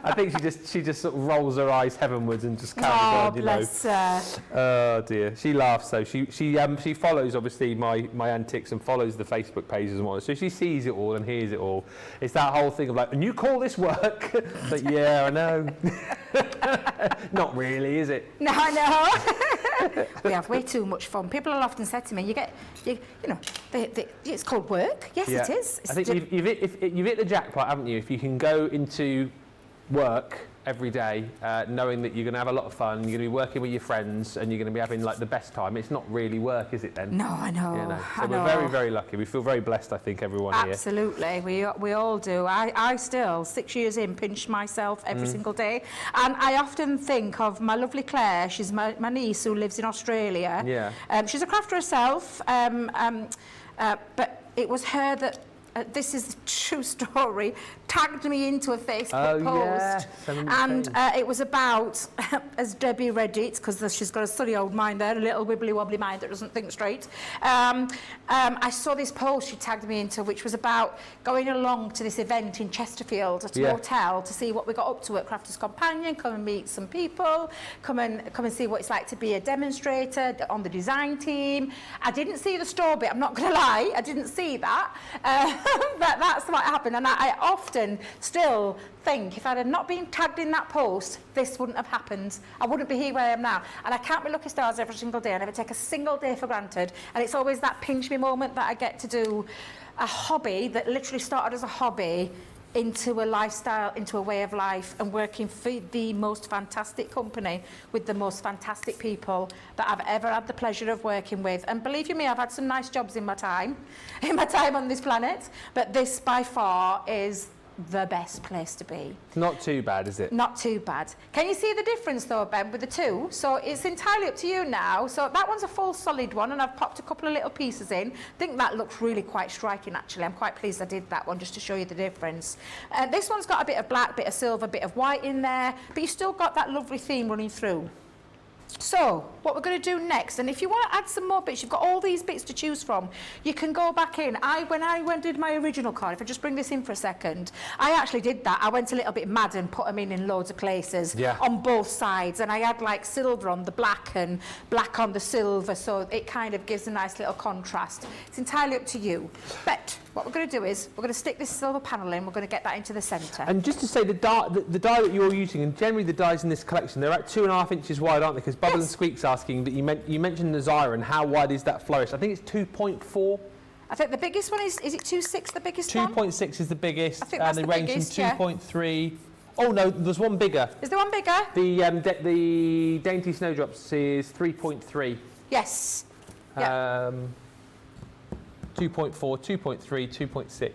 I think she just sort of rolls her eyes heavenwards and just carries on, you know. Bless her. Oh dear, she laughs though. She follows obviously my antics and follows the Facebook pages and whatnot. So she sees it all and hears it all. It's that whole thing of like, and you call this work? But yeah, I know. Not really, is it? No, I know. We have way too much fun. People will often say to me, you know, it's called work. Yes, Yeah. it is. I think you've hit the jackpot, haven't you? If you can go into work every day knowing that you're going to have a lot of fun, you're going to be working with your friends and you're going to be having like the best time, it's not really work, is it then? No, I know. You know. So I we're know. very, very lucky. We feel very blessed, I think, everyone here. Absolutely, we all do. I still, 6 years in, pinch myself every single day. And I often think of my lovely Claire, she's my niece who lives in Australia. Yeah. She's a crafter herself, but it was her that, this is a true story, tagged me into a Facebook post. And it was about, as Debbie read it, because she's got a sunny old mind there, a little wibbly wobbly mind that doesn't think straight. I saw this post she tagged me into, which was about going along to this event in Chesterfield at a hotel to see what we got up to at Crafters Companion, come and meet some people, come and see what it's like to be a demonstrator on the design team. I didn't see the store bit, I'm not going to lie, I didn't see that. But that's what happened, and I often still think if I had not been tagged in that post, this wouldn't have happened. I wouldn't be here where I am now. And I count my lucky stars every single day. I never take a single day for granted. And it's always that pinch me moment that I get to do a hobby that literally started as a hobby into a lifestyle, into a way of life, and working for the most fantastic company with the most fantastic people that I've ever had the pleasure of working with. And believe you me, I've had some nice jobs in my time on this planet, but this by far is the best place to be. Not too bad, is it? Not too bad. Can you see the difference though, Ben, with the two? So it's entirely up to you now. So that one's a full solid one, and I've popped a couple of little pieces in. I think that looks really quite striking, actually. I'm quite pleased I did that one just to show you the difference. This one's got a bit of black, bit of silver, bit of white in there, but you've still got that lovely theme running through. So, what we're going to do next, and if you want to add some more bits, you've got all these bits to choose from. You can go back in. When I went and did my original card, if I just bring this in for a second, I actually did that. I went a little bit mad and put them in loads of places on both sides, and I had like silver on the black and black on the silver, so it kind of gives a nice little contrast. It's entirely up to you. But what we're going to do is we're going to stick this silver panel in. We're going to get that into the centre. And just to say, the die that you're using, and generally the dies in this collection, they're at 2.5 inches wide, aren't they? Because Bubble and Squeak's asking that you mentioned the Zyron. How wide is that flourish? I think it's 2.4. I think the biggest one is it 2.6 the biggest one? 2.6 is the biggest. I think that's and the they range biggest, from 2.3. Oh no, there's one bigger. Is there one bigger? The Dainty Snowdrops is 3.3. Yes. 2.4, 2.3, 2.6.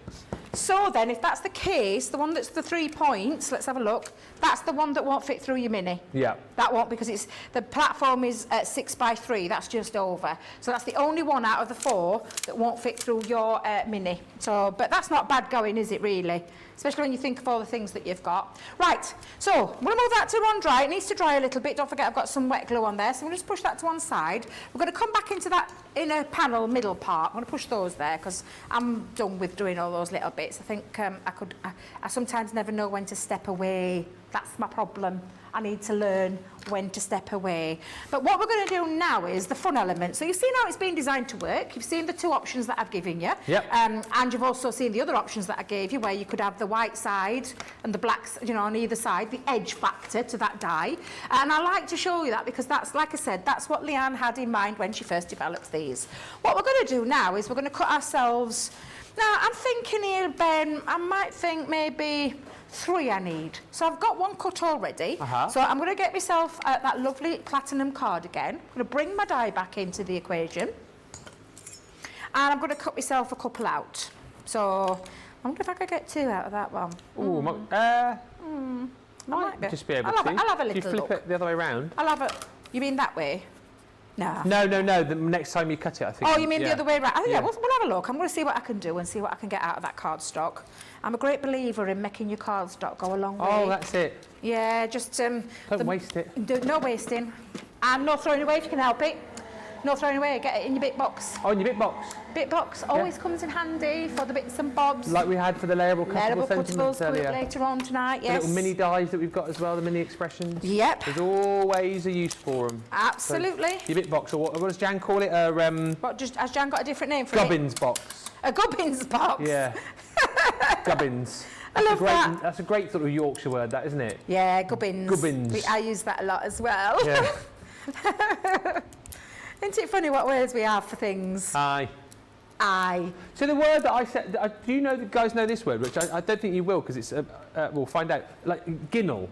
So then, if that's the case, the one that's the 3 points, let's have a look, that's the one that won't fit through your Mini. Yeah. That won't, because the platform is 6 by 3, that's just over. So that's the only one out of the 4 that won't fit through your Mini. So, but that's not bad going, is it really? Especially when you think of all the things that you've got. Right, so I'm going to move that to run dry. It needs to dry a little bit. Don't forget I've got some wet glue on there, so I'm going to just push that to one side. We're going to come back into that inner panel middle part. I'm going to push those there because I'm done with doing all those little bits. I think I sometimes never know when to step away. That's my problem. I need to learn when to step away. But what we're going to do now is the fun element. So you've seen how it's been designed to work. You've seen the 2 options that I've given you. Yep. And you've also seen the other options that I gave you, where you could have the white side and the black, on either side, the edge factor to that die. And I like to show you that because that's, like I said, that's what Leanne had in mind when she first developed these. What we're going to do now is we're going to cut ourselves. Now, I'm thinking here, Ben, I might think maybe 3 I need. So I've got 1 cut already. So I'm going to get myself that lovely platinum card again. I'm going to bring my die back into the equation. And I'm going to cut myself a couple out. So I wonder if I could get 2 out of that one. Ooh, might just be able to. I'll have a little you flip look. it the other way around? I'll have a... You mean that way? No. No. The next time you cut it, I think. Oh, you mean the other way around? Oh, yeah, we'll have a look. I'm going to see what I can do and see what I can get out of that cardstock. I'm a great believer in making your cardstock go a long way. Oh, that's it. Yeah, just... Don't waste it. No wasting. And no throwing away if you can help it. No throwing away, get it in your bit box. Oh, in your bit box? Bit box always comes in handy for the bits and bobs. Like we had for the layerable cuttables earlier. Later on tonight, The yes. little mini dies that we've got as well, the mini expressions. Yep. There's always a use for them. Absolutely. So your bit box, or what does Jan call it? Has Jan got a different name for Gubbins it? box. A Gubbins box? Yeah. Gubbins. I love that. That's a great sort of Yorkshire word, that, isn't it? Yeah, Gubbins. Gubbins. I use that a lot as well. Yeah. Isn't it funny what words we have for things? Aye. Aye. So the word that I said, do you guys know this word, which I don't think you will, because it's, we'll find out, like ginnel.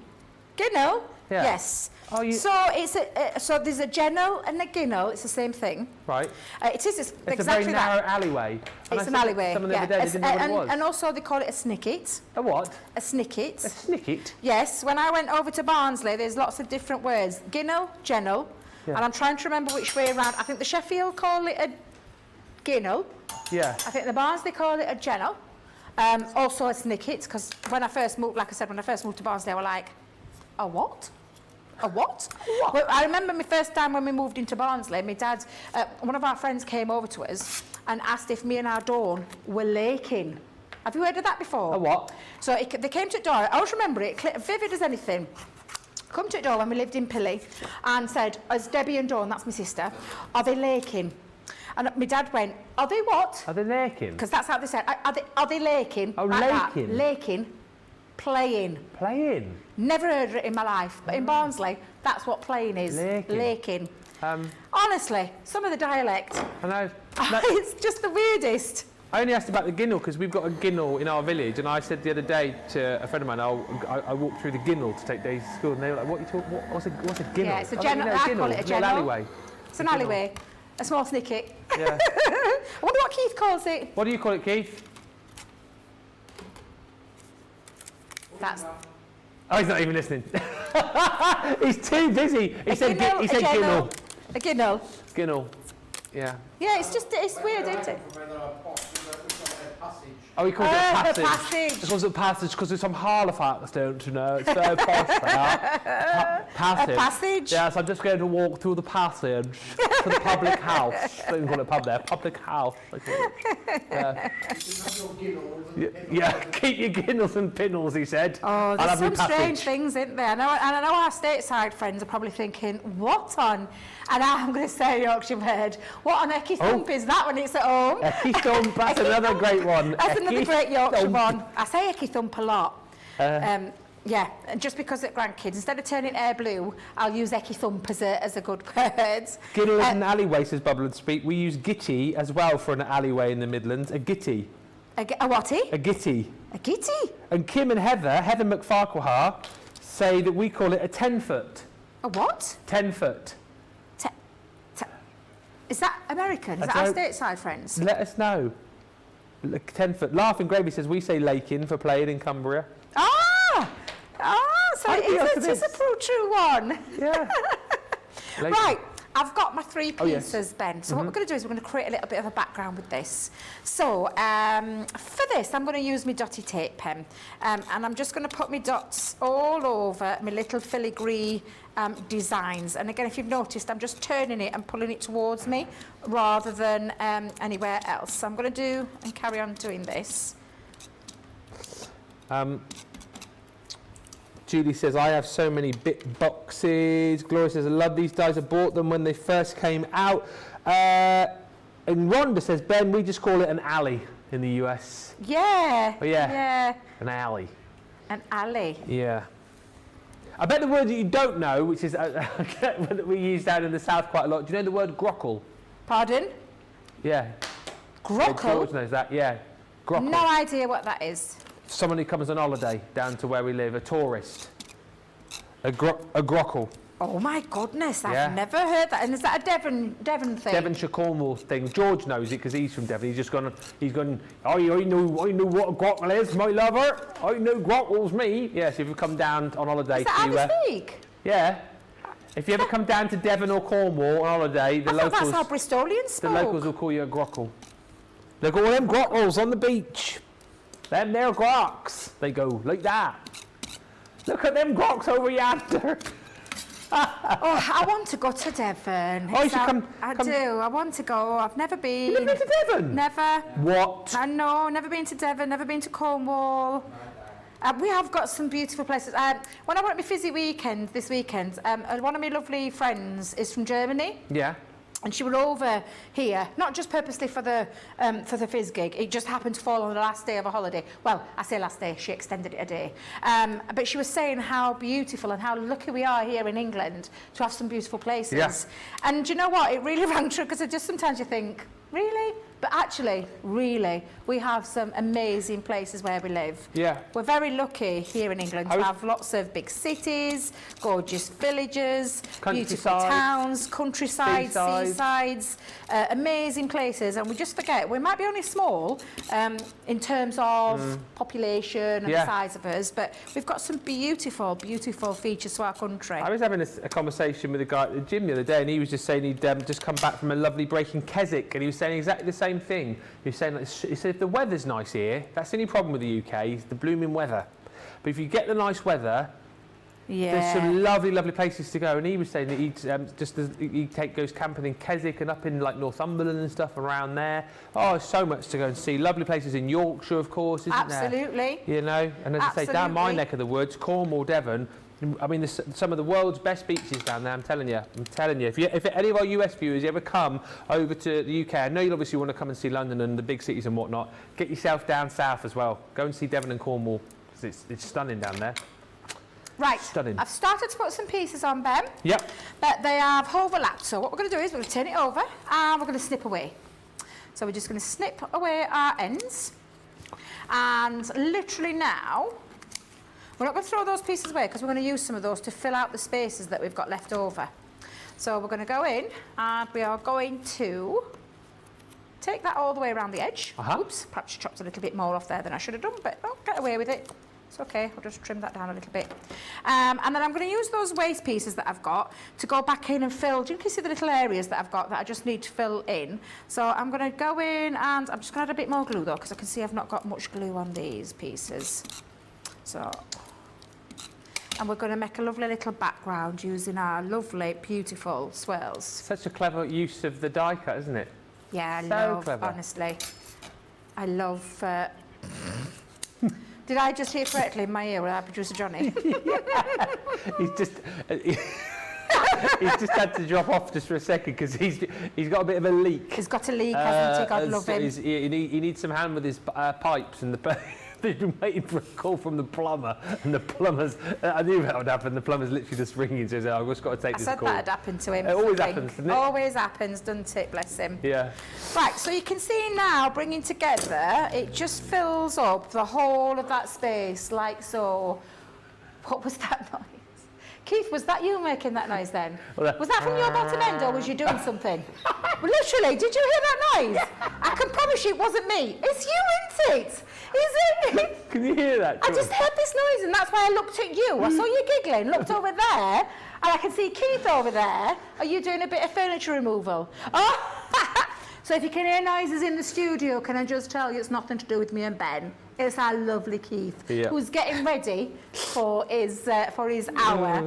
Ginnel? Yeah. Yes. Oh, so it's so there's a gennel and a ginnel. It's the same thing. Right. It is It's exactly a very that. narrow alleyway. It's an alleyway. Someone the other day, they didn't know what it was. And also they call it a snicket. A what? A snicket. A snicket? Yes. When I went over to Barnsley, there's lots of different words. Ginnel, gennel. Yeah. And I'm trying to remember which way around. I think the Sheffield call it a ginnel. Yeah. I think the Barnsley call it a gennel. Also a snicket, because when I first moved, like I said, when I first moved to Barnsley, they were like, a what? A what? What? Well, I remember my first time when we moved into Barnsley, my dad, one of our friends came over to us and asked if me and our Dawn were laking. Have you heard of that before? A what? So they came to the door, I always remember it, vivid as anything. Come to the door when we lived in Pilly and said, as Debbie and Dawn, that's my sister, are they laking? And my dad went, are they what? Are they laking? Because that's how they said, are they laking? Oh, like laking. That. Laking. Playing. Playing? Never heard of it in my life, but in Barnsley, that's what playing is. Laking. Laking. Honestly, some of the dialect, I know. it's just the weirdest. I only asked about the ginnel because we've got a ginnel in our village, and I said the other day to a friend of mine, I walked through the ginnel to take Daisy to school, and they were like, "What you talk? What's a ginnel?" Yeah, it's a I general. don't know, I call it a general. alleyway. It's an alleyway, a small snicket. Yeah. I wonder what Keith calls it. What do you call it, Keith? That's Oh, he's not even listening. He's too busy. He said ginnel. A ginnel. Ginnel. Yeah. Yeah, it's weird, isn't it? Oh, he calls it a passage. The passage. He calls it a passage because it's some Halifax, don't you know? It's very posh there. Passage. A passage? Yes, I'm just going to walk through the passage to the public house. They call it pub there. Public house. Yeah, keep your ginnels and pinnels, he said. Oh, there's some strange things, isn't there? And I know our stateside friends are probably thinking, what on? And I'm going to say, Yorkshire Bird, what on Ecky Thump is that when it's at home? Ecky Thump, that's another great one. That's another great Yorkshire Thump. one. I say Ecky Thump a lot. Yeah, and just because at grandkids, instead of turning air blue, I'll use Ecky Thump as a good word. Giddle is an alleyway, says Bubble and Speak. We use gitty as well for an alleyway in the Midlands. A gitty. A whaty? A gitty. A gitty? And Kim and Heather McFarquhar, say that we call it a 10-foot. A what? 10-foot. Is that American? Is that our stateside friends? Let us know. 10-foot. Laughing Gravy says we say laking for playing in Cumbria. So it is a true one. Yeah. Right, I've got my three pieces, yes. Ben. So what we're going to do is we're going to create a little bit of a background with this. So for this, I'm going to use my dotty tape pen. And I'm just going to put my dots all over my little filigree designs. And again, if you've noticed, I'm just turning it and pulling it towards me rather than anywhere else. So I'm going to do and carry on doing this. Julie says, I have so many bit boxes. Gloria says, I love these dies. I bought them when they first came out. And Rhonda says, Ben, we just call it an alley in the US. Yeah. Oh, yeah. Yeah. An alley. An alley. Yeah. I bet the word that you don't know, which is that we use down in the south quite a lot. Do you know the word grockle? Pardon? Yeah. Grockle? George knows that, yeah. Grockle. No idea what that is. Someone who comes on holiday down to where we live, a tourist. A grockle. Oh my goodness, Yeah. I've never heard that. And is that a Devon thing? Devonshire Cornwall thing. George knows it because he's from Devon. He's gone, I know what a grockle is, my lover. I know grockle's me. Yes, if you come down on holiday Is that how to... they speak? Yeah. If you ever come down to Devon or Cornwall on holiday, the I thought locals... that's how Bristolians spoke. The locals will call you a grockle. Look at all them grockles on the beach. Them there grocks. They go like that. Look at them grocks over yonder. Oh, I want to go to Devon. Oh, you should come. I do. I want to go. I've never been. You've never been to Devon? Never. What? I know. Never been to Devon. Never been to Cornwall. We have got some beautiful places. When I went on my fizzy weekend this weekend, one of my lovely friends is from Germany. Yeah. And she were over here, not just purposely for the fizz gig. It just happened to fall on the last day of a holiday. Well, I say last day, she extended it a day. But she was saying how beautiful and how lucky we are here in England to have some beautiful places. Yeah. And do you know what? It really rang true because just sometimes you think, really? But actually, really, we have some amazing places where we live. Yeah. We're very lucky here in England to have lots of big cities, gorgeous villages, beautiful towns, countryside, seasides, amazing places. And we just forget, we might be only small in terms of population and the size of us, but we've got some beautiful, beautiful features to our country. I was having a conversation with a guy at the gym the other day, and he was just saying he'd just come back from a lovely break in Keswick, and he was saying exactly the same thing. He was saying, he said, if the weather's nice here, that's the only problem with the UK, is the blooming weather. But if you get the nice weather, there's some lovely, lovely places to go. And he was saying that he'd goes camping in Keswick and up in like Northumberland and stuff around there. Oh, so much to go and see. Lovely places in Yorkshire, of course, isn't there? Absolutely. You know, and as I say, down my neck of the woods, Cornwall, Devon, I mean, there's some of the world's best beaches down there, I'm telling you. If any of our US viewers ever come over to the UK, I know you'll obviously want to come and see London and the big cities and whatnot, get yourself down south as well. Go and see Devon and Cornwall, because it's stunning down there. Right, Stunning. I've started to put some pieces on, Ben. Yep. But they have overlapped, so what we're going to do is we're going to turn it over and we're going to snip away. So we're just going to snip away our ends. And literally now, we're not going to throw those pieces away because we're going to use some of those to fill out the spaces that we've got left over. So we're going to go in and we are going to take that all the way around the edge. Oops, perhaps chopped a little bit more off there than I should have done, but I'll get away with it. It's okay, I'll just trim that down a little bit. And then I'm going to use those waste pieces that I've got to go back in and fill. You can see the little areas that I've got that I just need to fill in. So I'm going to go in and I'm just going to add a bit more glue though, because I can see I've not got much glue on these pieces. So, and we're going to make a lovely little background using our lovely, beautiful swirls. Such a clever use of the die cut, isn't it? Yeah, I So love, clever. honestly. I love... Did I just hear correctly in my ear with our producer Johnny? He's just he's just had to drop off just for a second because he's got a bit of a leak. He's got a leak, hasn't he? God and love so him. he needs some hand with his pipes, and they've been waiting for a call from the plumber, and the plumber's. I knew that would happen. The plumber's literally just ringing, says, "I've just got to take I this said call." that'd happen to him. It always I think. happens, doesn't it? Always happens, doesn't it? Bless him. Yeah. Right, so you can see now, bringing together, it just fills up the whole of that space, like so. What was that noise? Keith, was that you making that noise then? Well, was that from your bottom end, or was you doing something? Literally, did you hear that noise? I can promise you it wasn't me. It's you, isn't it? Is it? Can you hear that? I just heard this noise, and that's why I looked at you. I saw you giggling, looked over there, and I can see Keith over there. Are you doing a bit of furniture removal? Oh! So if you can hear noises in the studio, can I just tell you it's nothing to do with me and Ben. It's our lovely Keith, who's getting ready for his hour.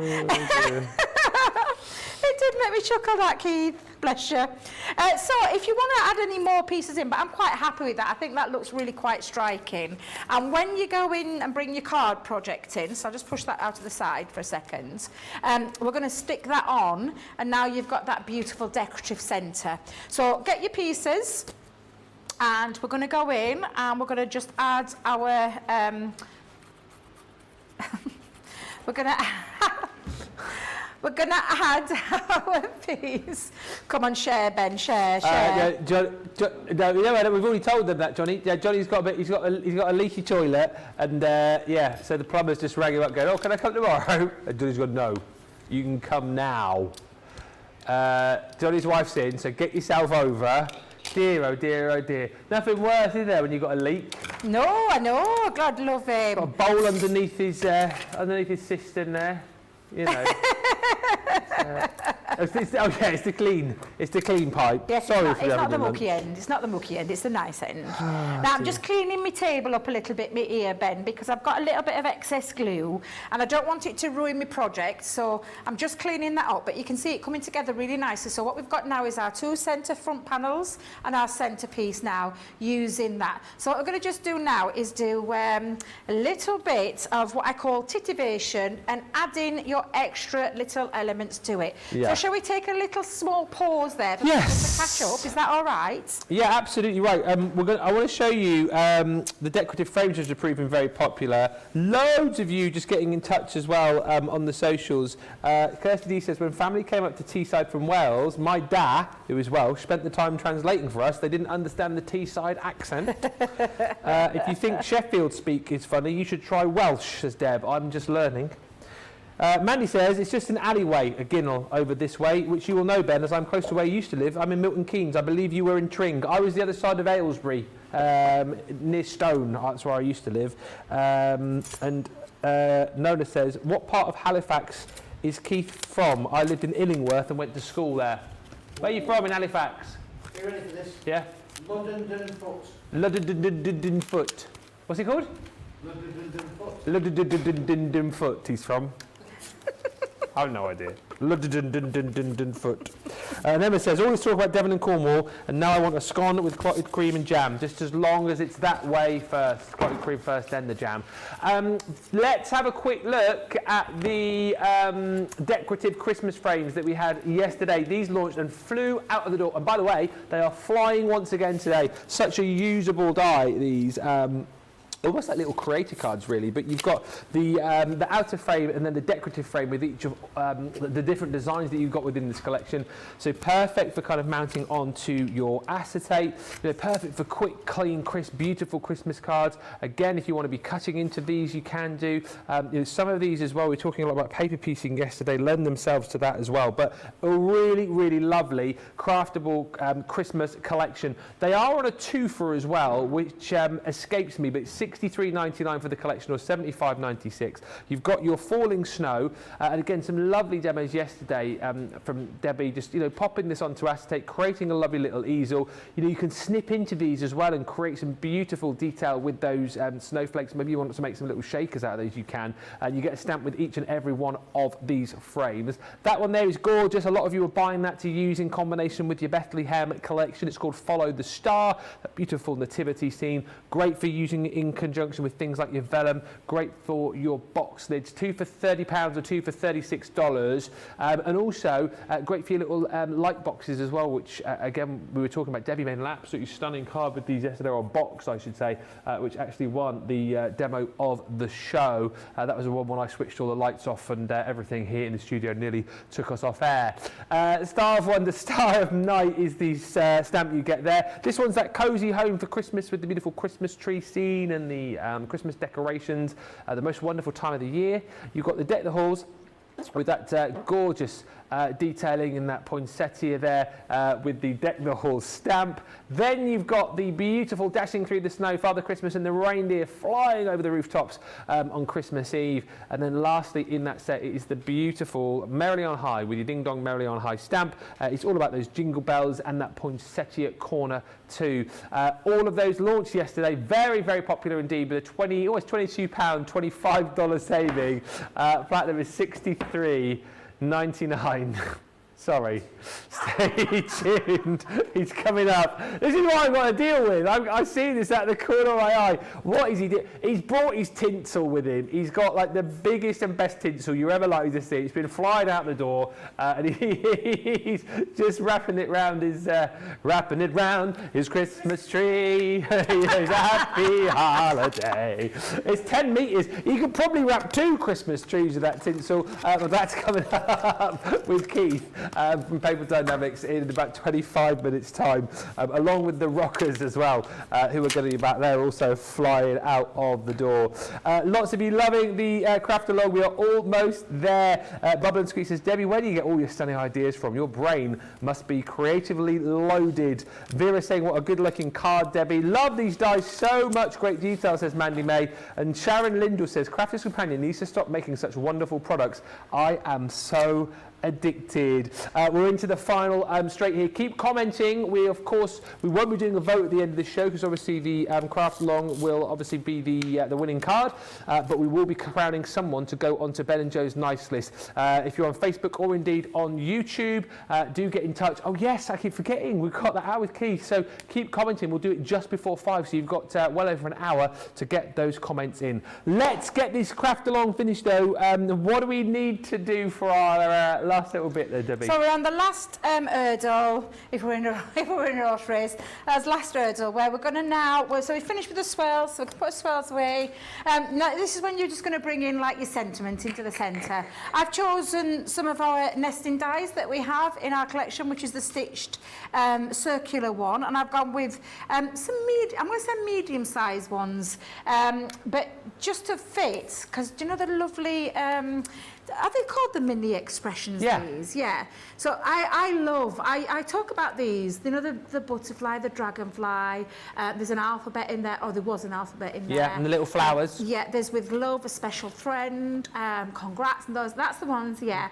It did make me chuckle, that, Keith. Bless you. So if you want to add any more pieces in, but I'm quite happy with that. I think that looks really quite striking. And when you go in and bring your card project in, so I'll just push that out to the side for a second, we're going to stick that on, and now you've got that beautiful decorative centre. So get your pieces, and we're going to go in, and we're going to just add our... we're going to... We're going to add our piece. Come on, share, Ben, share. No, we've already told them that, Johnny. Yeah, Johnny's got a bit. He's got a leaky toilet, and so the plumber's just rang him up, going, "Oh, can I come tomorrow?" And Johnny's gone, "No, you can come now." Johnny's wife's in, so get yourself over. Dear, oh dear, oh dear. Nothing worse, is there, when you've got a leak? No, I know. God love him. Got a bowl underneath his cistern there. You know. It's the clean pipe. Yes, Sorry it's for not the having mucky end. It's not the mucky end. It's the nice end. Now I'm just cleaning my table up a little bit, my ear, Ben, because I've got a little bit of excess glue, and I don't want it to ruin my project. So I'm just cleaning that up. But you can see it coming together really nicely. So what we've got now is our two centre front panels and our centrepiece now using that. So what we're going to just do now is do a little bit of what I call titivation and add in your extra little elements to it. Yeah. So shall we take a little small pause there for people to catch up? Is that all right? Yeah, absolutely right. I want to show you the decorative frames, which are proving very popular. Loads of you just getting in touch as well on the socials. Kirsty D says, when family came up to Teesside from Wales, my dad, who is Welsh, spent the time translating for us. They didn't understand the Teesside accent. If you think Sheffield speak is funny, you should try Welsh, says Deb. I'm just learning. Mandy says, it's just an alleyway, a ginnel, over this way, which you will know, Ben, as I'm close to where you used to live. I'm in Milton Keynes. I believe you were in Tring. I was the other side of Aylesbury, near Stone. That's where I used to live. Nona says, what part of Halifax is Keith from? I lived in Illingworth and went to school there. Where are you from in Halifax? Are you ready for this? Yeah? London Foot. London Foot. What's it called? London Foot he's from. I have no idea. London Foot. And Emma says, all this talk about Devon and Cornwall, and now I want a scone with clotted cream and jam, just as long as it's that way first. Clotted cream first, then the jam. Let's have a quick look at the decorative Christmas frames that we had yesterday. These launched and flew out of the door. And by the way, they are flying once again today. Such a usable die, these. Almost like little creator cards, really, but you've got the outer frame and then the decorative frame with each of the different designs that you've got within this collection. So perfect for kind of mounting onto your acetate. Perfect for quick, clean, crisp, beautiful Christmas cards. Again, if you want to be cutting into these, you can do. Some of these as well, we were talking a lot about paper piecing yesterday, lend themselves to that as well. But a really, really lovely, craftable Christmas collection. They are on a twofer as well, which escapes me, but it's $63.99 for the collection, or $75.96. You've got your falling snow, and again, some lovely demos yesterday from Debbie, just, popping this onto acetate, creating a lovely little easel. You can snip into these as well and create some beautiful detail with those snowflakes. Maybe you want to make some little shakers out of those, you can. And you get a stamp with each and every one of these frames. That one there is gorgeous. A lot of you are buying that to use in combination with your Bethlehem collection. It's called Follow the Star, a beautiful nativity scene. Great for using in conjunction with things like your vellum. Great for your box lids. 2 for £30 or 2 for $36. And also great for your little light boxes as well, which again, we were talking about. Debbie made an absolutely stunning card with these yesterday, or box I should say, which actually won the demo of the show. That was the one when I switched all the lights off and everything here in the studio nearly took us off air. Star of Wonder, Star of Night is the stamp you get there. This one's that cosy home for Christmas with the beautiful Christmas tree scene and the Christmas decorations. The most wonderful time of the year. You've got the Deck the Halls with that gorgeous detailing in that poinsettia there with the Deck the Halls stamp. Then you've got the beautiful Dashing Through the Snow, Father Christmas and the reindeer flying over the rooftops on Christmas Eve. And then lastly in that set is the beautiful Merrily on High with your Ding Dong Merrily on High stamp. It's all about those jingle bells and that poinsettia corner too. All of those launched yesterday, very, very popular indeed, with a £22, $25 saving. Platinum is $63.99. Sorry, stay tuned. He's coming up. This is what I've got to deal with. I see this out of the corner of my eye. What is he doing? He's brought his tinsel with him. He's got like the biggest and best tinsel you're ever likely to see. It's been flying out the door, and he's just wrapping it round his Christmas tree. He's a happy holiday. It's 10 metres. You could probably wrap 2 Christmas trees with that tinsel, but that's coming up with Keith. From Paper Dienamics in about 25 minutes time, along with the rockers as well, who are going to be back there also flying out of the door. Lots of you loving the craft along. We are almost there. Bubble and Squeak says, Debbie, where do you get all your stunning ideas from? Your brain must be creatively loaded. Vera saying, what a good looking card, Debbie. Love these dies, so much great detail, says Mandy May. And Sharon Lindell says, Crafter's Companion needs to stop making such wonderful products. I am so addicted. We're into the final straight here. Keep commenting. We won't be doing a vote at the end of the show, because obviously the craft along will obviously be the winning card, but we will be crowning someone to go onto Ben and Joe's nice list. If you're on Facebook or indeed on YouTube, do get in touch. Oh yes, I keep forgetting, we've got that hour with Keith, so keep commenting. We'll do it just before 5, so you've got well over an hour to get those comments in. Let's get this craft along finished though. What do we need to do for our last little bit there, Debbie? So we're on the last hurdle, if we're in a horse race. That's last hurdle, where we're going to now, so we finished with the swirls, so we can put the swirls away. Now this is when you're just going to bring in like your sentiment into the centre. I've chosen some of our nesting dies that we have in our collection, which is the stitched circular one, and I've gone with I'm going to say medium-sized ones, but just to fit, because do you know the lovely are they called the mini expressions? Yeah. These? Yeah. So I talk about these, you know, the butterfly, the dragonfly, there's an alphabet in there, there was an alphabet in there. Yeah, and the little flowers. Yeah, there's with love, a special friend, congrats, and that's the ones, yeah.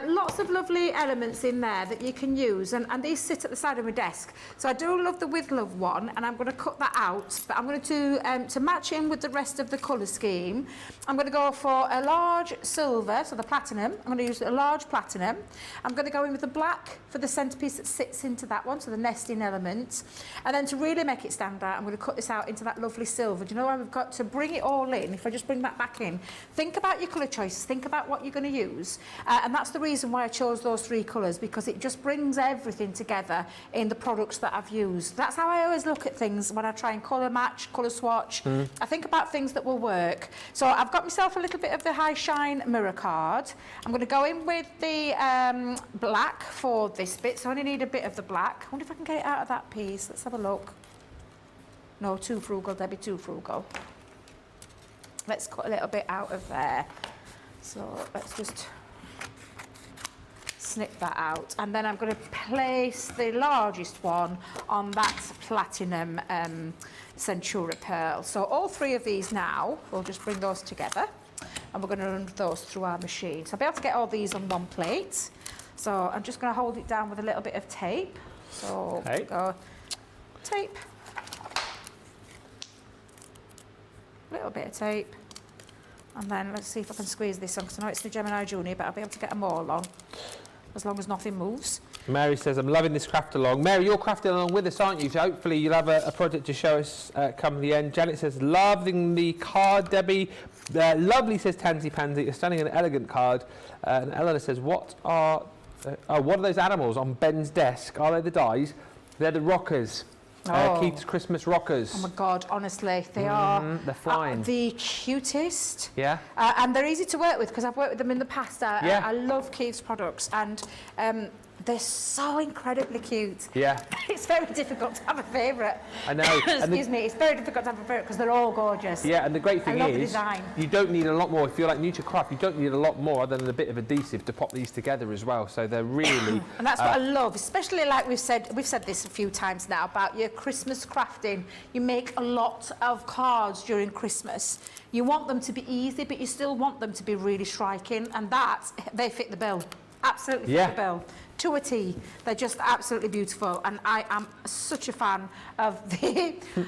Lots of lovely elements in there that you can use, and these sit at the side of my desk. So I do love the with love one, and I'm going to cut that out, but I'm going to match in with the rest of the colour scheme. I'm going to go for a large silver, so the platinum. I'm going to use a large platinum. I'm going to go in with the black for the centrepiece that sits into that one, so the nesting element. And then to really make it stand out, I'm going to cut this out into that lovely silver. Do you know why we've got to bring it all in? If I just bring that back in, think about your colour choices, think about what you're going to use. And that's the reason why I chose those 3 colours, because it just brings everything together in the products that I've used. That's how I always look at things when I try and colour match, colour swatch. I think about things that will work. So I've got myself a little bit of the High Shine mirror card. I'm going to go in with the black for this bit, so I only need a bit of the black. I wonder if I can get it out of that piece. Let's have a look. No, too frugal, Debbie, too frugal. Let's cut a little bit out of there. So let's just snip that out, and then I'm going to place the largest one on that platinum Centura pearl. So all 3 of these now, we'll just bring those together, and we're going to run those through our machine. So I'll be able to get all these on one plate. So I'm just going to hold it down with a little bit of tape. So go tape, a little bit of tape, and then let's see if I can squeeze this on, because I know it's the Gemini Junior, but I'll be able to get them all on, as long as nothing moves. Mary says, I'm loving this craft along. Mary, you're crafting along with us, aren't you? So hopefully you'll have a project to show us come the end. Janet says, loving the card, Debbie. Lovely, says Tansy Pansy. A stunning and elegant card. And Eleanor says, what are those animals on Ben's desk? Are they the dies? They're the rockers. Keith's Christmas rockers. Oh my God, honestly, they are they're flying. The cutest. Yeah. And they're easy to work with, because I've worked with them in the past. Yeah. I love Keith's products, and they're so incredibly cute. Yeah. It's very difficult to have a favourite. I know. Excuse me, it's very difficult to have a favourite because they're all gorgeous. Yeah, and the great thing I love the is, design. you don't need a lot more. If you're like new to craft, you don't need a lot more other than a bit of adhesive to pop these together as well. So they're really... And that's what I love, especially like we've said this a few times now about your Christmas crafting. You make a lot of cards during Christmas. You want them to be easy, but you still want them to be really striking, and they fit the bill. Absolutely fit the bill. To a T. They're just absolutely beautiful, and I am such a fan of the... in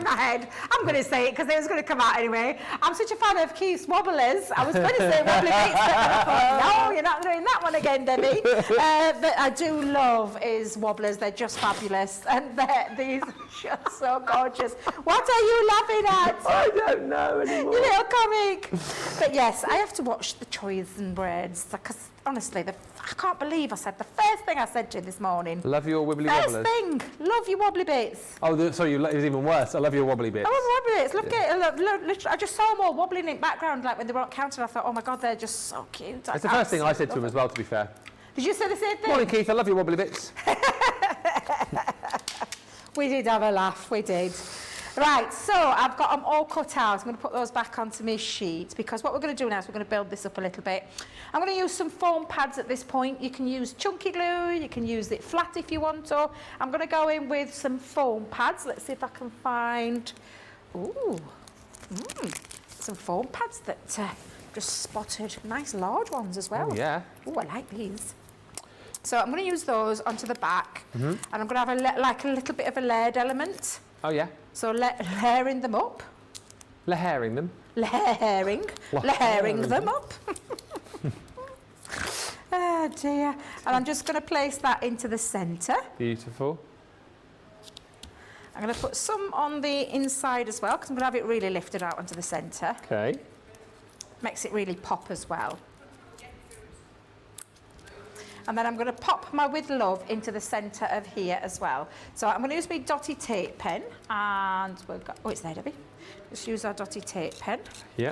my head, I'm going to say it because it was going to come out anyway. I'm such a fan of Keith's Wobblers. I was going to say Wobbly Bits, but I thought, no, you're not doing that one again, Debbie. But I do love his Wobblers. They're just fabulous, and these are just so gorgeous. What are you laughing at? I don't know anymore. You little comic. But yes, I have to watch the Choys and Breads, because honestly, I can't believe I said the first thing I said to you this morning. Love your wibbly First wobblers. thing, love your wobbly bits. Oh, sorry, it was even worse. I love your wobbly bits. I love wobbly bits. Literally, I just saw them all wobbling in the background, like when they were on counter. I thought, oh my God, they're just so cute. It's the first thing I said to him as well, to be fair. Did you say the same thing? Morning, Keith. I love your wobbly bits. We did have a laugh, we did. Right, so I've got them all cut out. I'm going to put those back onto my sheet, because what we're going to do now is we're going to build this up a little bit. I'm going to use some foam pads at this point. You can use chunky glue, you can use it flat if you want to. I'm going to go in with some foam pads. Let's see if I can find, some foam pads that just spotted. Nice large ones as well. Oh, yeah. Oh, I like these. So I'm going to use those onto the back, and I'm going to have a little bit of a layered element. Oh, yeah. So layering them up. Layering them. Layering them up. Oh dear. And I'm just going to place that into the centre. Beautiful. I'm going to put some on the inside as well, because I'm going to have it really lifted out onto the centre. Okay. Makes it really pop as well. And then I'm going to pop my With Love into the centre of here as well. So I'm going to use my dotty tape pen, and we've got, oh, it's there, Debbie. Just use our dotty tape pen. Yeah.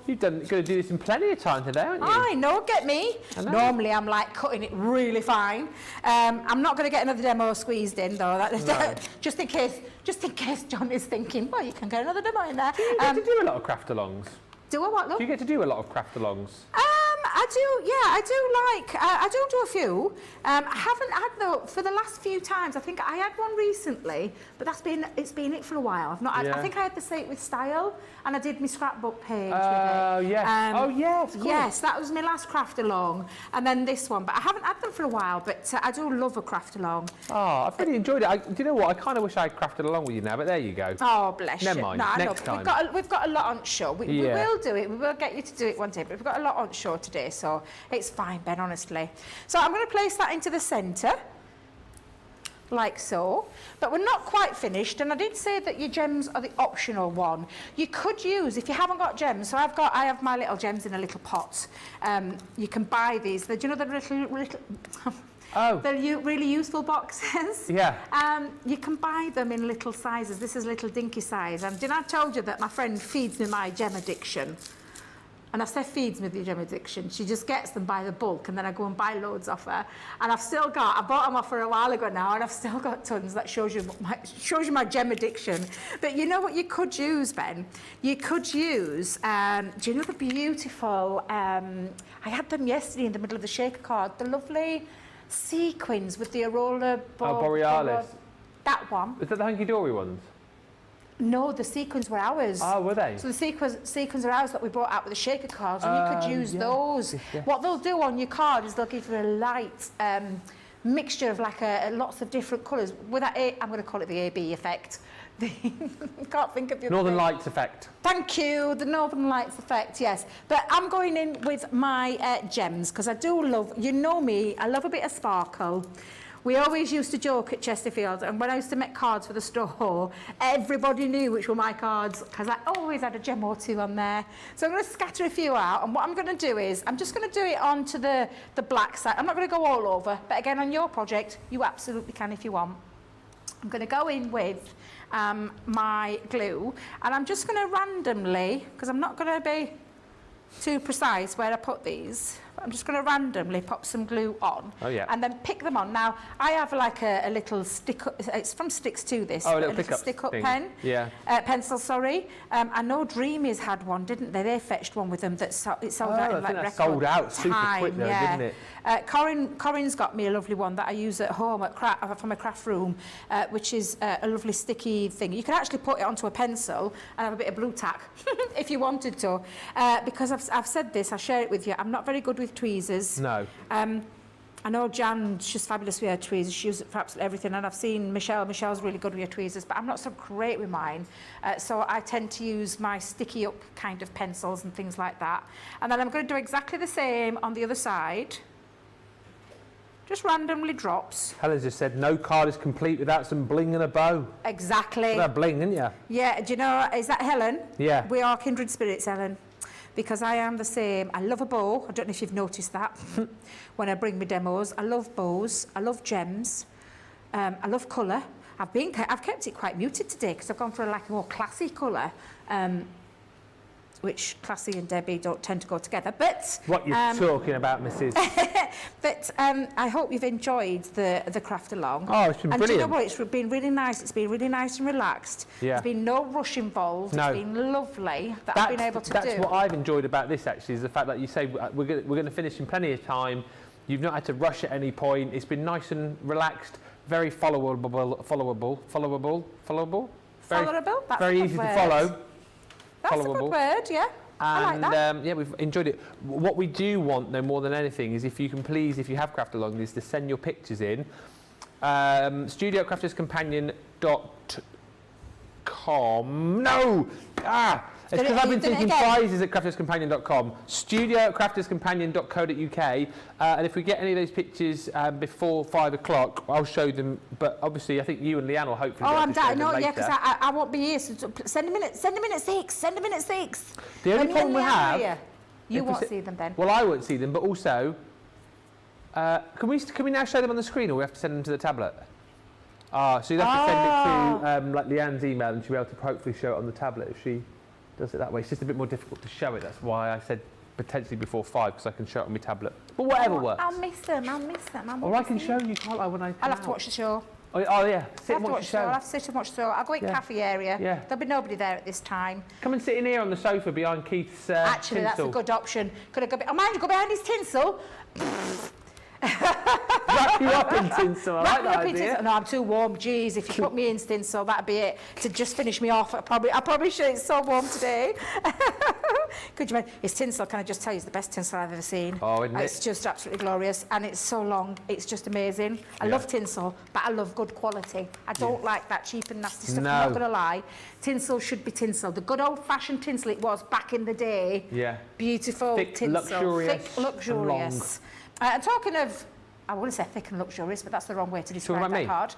You're going to do this in plenty of time today, aren't you? I know, get me. Normally I'm like cutting it really fine. I'm not going to get another demo squeezed in though. No. just in case John is thinking, well, you can get another demo in there. Do you get to do a lot of craft alongs? Do I what, love? Do you get to do a lot of craft alongs? I do, yeah, I do a few. I haven't had though, for the last few times, I think I had one recently, but it's been it for a while. I've not had, I think I had the Say It With Style, and I did my scrapbook page with it. Yes. Oh, yes, cool. Yes, that was my last craft along, and then this one, but I haven't had them for a while, but I do love a craft along. Oh, I've really enjoyed it. Do you know what? I kind of wish I had crafted along with you now, but there you go. Oh, bless Never you. mind, No, next time. We've got a lot on show. We will do it. We will get you to do it one day, but we've got a lot on show today, so it's fine, Ben, honestly. So I'm going to place that into the centre, like so. But we're not quite finished, and I did say that your gems are the optional one. You could use, if you haven't got gems, so I have my little gems in a little pot. You can buy these. Do you know the little Oh. they're really useful boxes. Yeah. You can buy them in little sizes. This is little dinky size. And did I told you that my friend feeds me my gem addiction? And Steph feeds me the gem addiction. She just gets them by the bulk, and then I go and buy loads off her. And I've still got, I bought them off her a while ago now, and I've still got tons. That shows you my gem addiction. But you know what you could use, Ben? You could use, do you know the beautiful, I had them yesterday in the middle of the shaker card, the lovely sequins with the Aurora Borealis. That one. Is that the hunky-dory ones? No, the sequins were ours. Oh, were they? So the sequins are ours that we brought out with the shaker cards, and you could use those. Yeah. What they'll do on your card is they'll give you a light mixture of like lots of different colours. With that, I'm going to call it the AB effect. Can't think of the Northern other Lights effect. Thank you, the Northern Lights effect, yes. But I'm going in with my gems, because I do love, you know me, I love a bit of sparkle. We always used to joke at Chesterfield, and when I used to make cards for the store, everybody knew which were my cards, because I always had a gem or two on there. So I'm going to scatter a few out, and what I'm going to do is, I'm just going to do it onto the black side. I'm not going to go all over, but again, on your project, you absolutely can if you want. I'm going to go in with my glue, and I'm just going to randomly, because I'm not going to be too precise where I put these, but I'm just going to randomly pop some glue on. Oh, yeah. And then pick them on. Now, I have like a little stick up, it's from Sticks to this. Oh, a little pick-up stick-up thing. pen. Yeah. Pencil, sorry. I know Dreamies had one, didn't they? They fetched one with them that it sold out in like record sold out super quick though, didn't it? Corin's got me a lovely one that I use at home from a craft room, which is a lovely sticky thing. You can actually put it onto a pencil and have a bit of blue tack if you wanted to. Because I've said this, I'll share it with you. I'm not very good with tweezers. No. I know Jan, she's fabulous with her tweezers. She uses it for absolutely everything. And I've seen Michelle. Michelle's really good with her tweezers, but I'm not so great with mine. So I tend to use my sticky up kind of pencils and things like that. And then I'm going to do exactly the same on the other side. Just randomly drops. Helen just said, no card is complete without some bling and a bow. Exactly. That bling, didn't you? Yeah, do you know, is that Helen? Yeah. We are kindred spirits, Helen. Because I am the same. I love a bow. I don't know if you've noticed that when I bring my demos. I love bows. I love gems. I love colour. I've kept it quite muted today because I've gone for like a more classy colour, which classy and Debbie don't tend to go together. But what you're talking about, Mrs. But I hope you've enjoyed the craft along. Oh, it's been brilliant. And do you know what? It's been really nice. It's been really nice and relaxed. Yeah. There's been no rush involved. No. It's been lovely that I've been able to do. That's what I've enjoyed about this, actually, is the fact that you say we're going to finish in plenty of time. You've not had to rush at any point. It's been nice and relaxed, very followable. Very easy to follow. That's a good word, yeah. I like that. Yeah, we've enjoyed it. What we do want, though, more than anything, is if you can please, if you have craft along, is to send your pictures in. studio@crafterscompanion.com. No! It's because I've been thinking prizes at crafterscompanion.com. studio@crafterscompanion.co.uk. And if we get any of those pictures before 5 o'clock, I'll show them. But obviously, I think you and Leanne will hopefully. Oh, I'm done. no, yeah, because I won't be here. So send them in at 6. Send them in at 6. The only problem we have. You won't see them then. Well, I won't see them, but also, can we now show them on the screen, or we have to send them to the tablet? So you'd have to send it to like Leanne's email, and she'll be able to hopefully show it on the tablet if she does it that way. It's just a bit more difficult to show it. That's why I said potentially before 5, because I can show it on my tablet. But whatever works. I'll miss them. Or I can show you, can't I, when I come I'll have to watch the show. Oh yeah, sit and watch the show. I'll have to sit and watch the show. I'll go in cafe area. Yeah. There'll be nobody there at this time. Come and sit in here on the sofa behind Keith's Actually, tinsel. that's a good option. Could I go? Mind you, go behind his tinsel. Wrap you up in tinsel. I like that idea. No, I'm too warm. Jeez, if you put me in tinsel, that'd be it. To just finish me off, I probably should. It's so warm today. Could you imagine? His tinsel, can I just tell you, it's the best tinsel I've ever seen. Oh, isn't it? It's just absolutely glorious, and it's so long. It's just amazing. I love tinsel, but I love good quality. I don't like that cheap and nasty stuff. No. I'm not going to lie. Tinsel should be tinsel. The good old-fashioned tinsel it was back in the day. Yeah. Beautiful Thick, tinsel. luxurious, Thick, luxurious. And talking of, I wouldn't say thick and luxurious, but that's the wrong way to describe that card.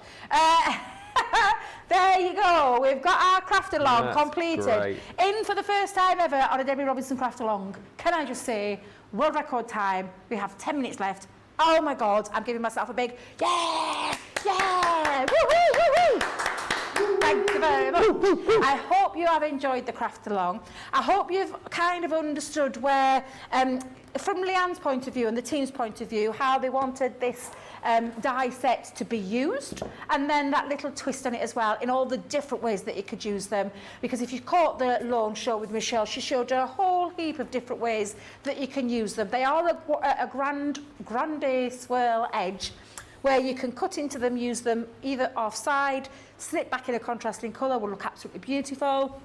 There you go. We've got our craft along completed. Great. In for the first time ever on a Debby Robinson craft along. Can I just say, world record time. We have 10 minutes left. Oh my God, I'm giving myself a big yeah, yeah, woo, woo, woo, woo. Thank you very much. I hope you have enjoyed the craft along. I hope you've kind of understood where, from Leanne's point of view and the team's point of view, how they wanted this die set to be used, and then that little twist on it as well in all the different ways that you could use them. Because if you caught the launch show with Michelle, she showed a whole heap of different ways that you can use them. They are a Grande Swirl Edge, where you can cut into them, use them either offside, slip back in a contrasting colour, will look absolutely beautiful.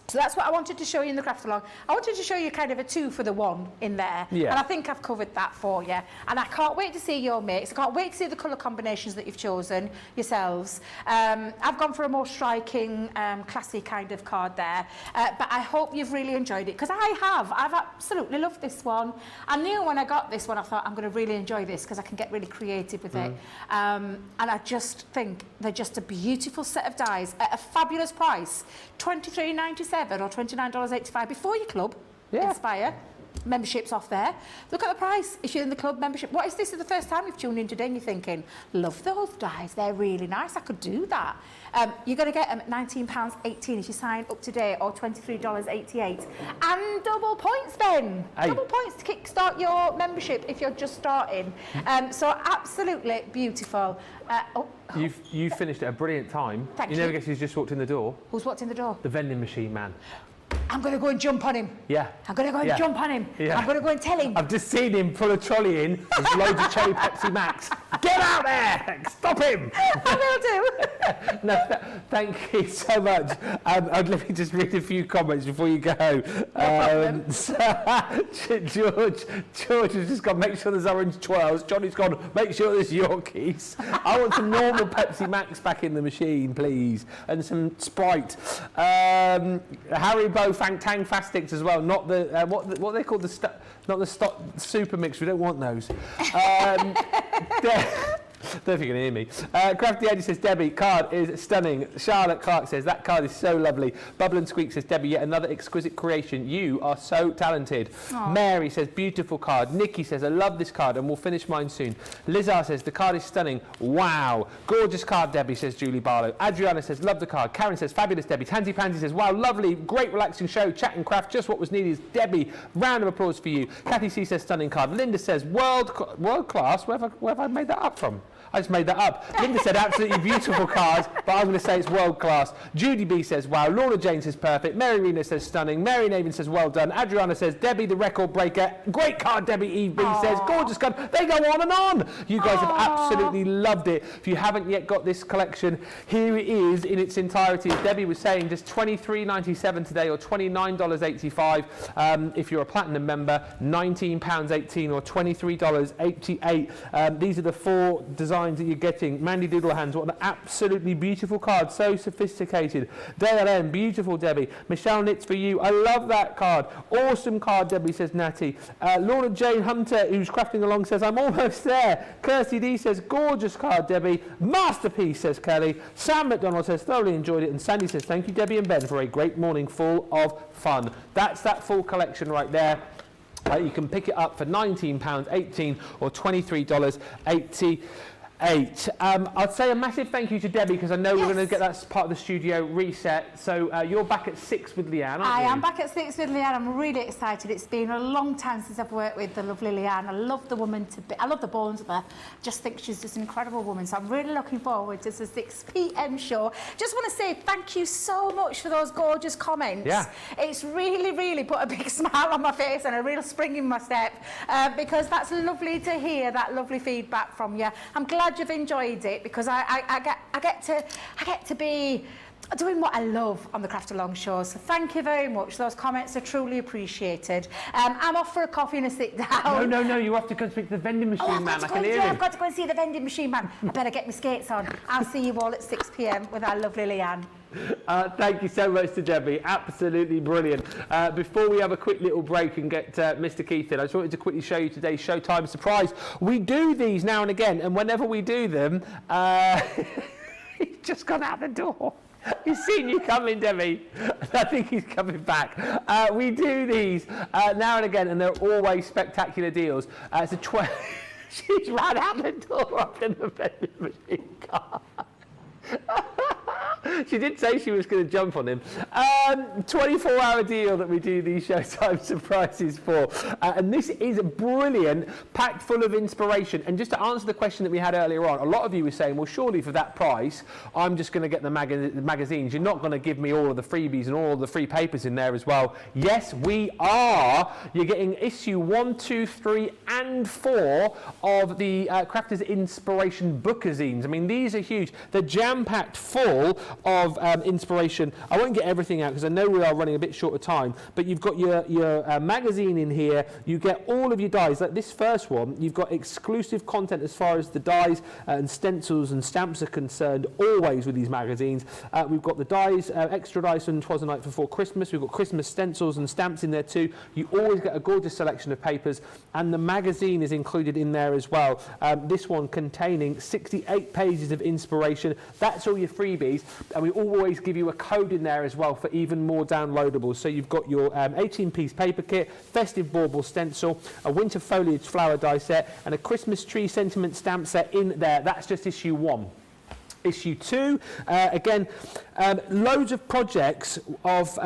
So that's what I wanted to show you in the craft along. I wanted to show you kind of a 2 for the 1 in there. Yeah. And I think I've covered that for you. And I can't wait to see your mix. I can't wait to see the colour combinations that you've chosen yourselves. I've gone for a more striking, classy kind of card there. But I hope you've really enjoyed it, because I have. I've absolutely loved this one. I knew when I got this one, I thought I'm going to really enjoy this because I can get really creative with it. And I just think they're just a beautiful set of dies at a fabulous price. $23.97 or $29.85 before your club. Inspire. Membership's off there. Look at the price if you're in the club membership. What is this is the first time you've tuned in today and you're thinking, love those dies, they're really nice, I could do that. You're going to get them at £19.18 if you sign up today, or $23.88. And double points, Ben. Hey. Double points to kickstart your membership if you're just starting. So absolutely beautiful. You've finished at a brilliant time. Thank You never you. guess who's just walked in the door? Who's walked in the door? The vending machine man. I'm going to go and jump on him. Yeah. I'm going to go and jump on him. Yeah. I'm going to go and tell him. I've just seen him pull a trolley in with loads of cherry Pepsi Max. Get out there! Stop him! I will do. No, thank you so much. Let me just read a few comments before you go. George has just gone, make sure there's orange twirls. Johnny's gone, make sure there's Yorkies. I want some normal Pepsi Max back in the machine, please. And some Sprite. Haribo Tang Fastics as well, not the, what they call not the stock super mix, we don't want those. Don't know if you can hear me. Crafty Edges says, Debbie, card is stunning. Charlotte Clark says, that card is so lovely. Bubble and Squeak says, Debbie, yet another exquisite creation. You are so talented. Aww. Mary says, beautiful card. Nikki says, I love this card and we'll finish mine soon. Lizar says, the card is stunning. Wow. Gorgeous card, Debbie, says Julie Barlow. Adriana says, love the card. Karen says, fabulous, Debbie. Tansy Pansy says, wow, lovely. Great relaxing show. Chat and craft, just what was needed. Debbie, round of applause for you. Kathy C says, stunning card. Linda says, world class. Where have I made that up from? I just made that up. Linda said, absolutely beautiful card, but I'm going to say it's world class. Judy B says, wow. Laura Jane says, perfect. Mary Rena says, stunning. Mary Naven says, well done. Adriana says, Debbie, the record breaker. Great card, Debbie EB says, gorgeous card. They go on and on. You guys have absolutely loved it. If you haven't yet got this collection, here it is in its entirety. As Debbie was saying, just $23.97 today, or $29.85. If you're a platinum member, £19.18 or $23.88. These are the 4 designs that you're getting. Mandy Doodle Hands, what an absolutely beautiful card, so sophisticated. Dale M, beautiful, Debbie. Michelle Knits for you, I love that card. Awesome card, Debbie, says Natty. Laura Jane Hunter, who's crafting along, says, I'm almost there. Kirsty D says, gorgeous card, Debbie. Masterpiece, says Kelly. Sam McDonald says, thoroughly enjoyed it. And Sandy says, thank you, Debbie and Ben, for a great morning full of fun. That's that full collection right there. You can pick it up for £19.18 or $23.88. I'd say a massive thank you to Debbie, because I know we're going to get that part of the studio reset. So you're back at 6 with Leanne, aren't you? I am back at 6 with Leanne. I'm really excited. It's been a long time since I've worked with the lovely Leanne. I love the woman to be. I love the bones of her. Just think she's just an incredible woman. So I'm really looking forward to the 6 p.m. show. Just want to say thank you so much for those gorgeous comments. Yeah. It's really, really put a big smile on my face and a real spring in my step, because that's lovely to hear that lovely feedback from you. I'm glad you've enjoyed it, because I get to be doing what I love on the Craft Along show. So thank you very much. Those comments are truly appreciated. I'm off for a coffee and a sit down. No, you have to go speak to the vending machine man. I can hear him. I've got to go and see the vending machine man. I better get my skates on. I'll see you all at 6 p.m. with our lovely Leanne. Thank you so much to Debbie, absolutely brilliant. Before we have a quick little break and get Mr. Keith in, I just wanted to quickly show you today's Showtime surprise. We do these now and again, and whenever we do them, he's just gone out the door. He's seen you coming, Debbie. I think he's coming back. We do these now and again, and they're always spectacular deals. It's a She's ran out the door up in the vending machine car. She did say she was going to jump on him. 24-hour deal that we do these Showtime surprises for. And this is brilliant, packed full of inspiration. And just to answer the question that we had earlier on, a lot of you were saying, well, surely for that price, I'm just going to get the magazines. You're not going to give me all of the freebies and all of the free papers in there as well. Yes, we are. You're getting issue 1, 2, 3, and 4 of the Crafters Inspiration bookazines. I mean, these are huge. They're jam-packed full of inspiration. I won't get everything out because I know we are running a bit short of time, but you've got your magazine in here. You get all of your dies. Like this first one, you've got exclusive content as far as the dies and stencils and stamps are concerned, always with these magazines. We've got the dies, extra dies from 'Twas the Night Before Christmas. We've got Christmas stencils and stamps in there too. You always get a gorgeous selection of papers, and the magazine is included in there as well. This one containing 68 pages of inspiration. That's all your freebies, and we always give you a code in there as well for even more downloadables. So you've got your 18-piece paper kit, festive bauble stencil, a winter foliage flower die set, and a Christmas tree sentiment stamp set in there. That's just issue 1. Issue 2, again, loads of projects of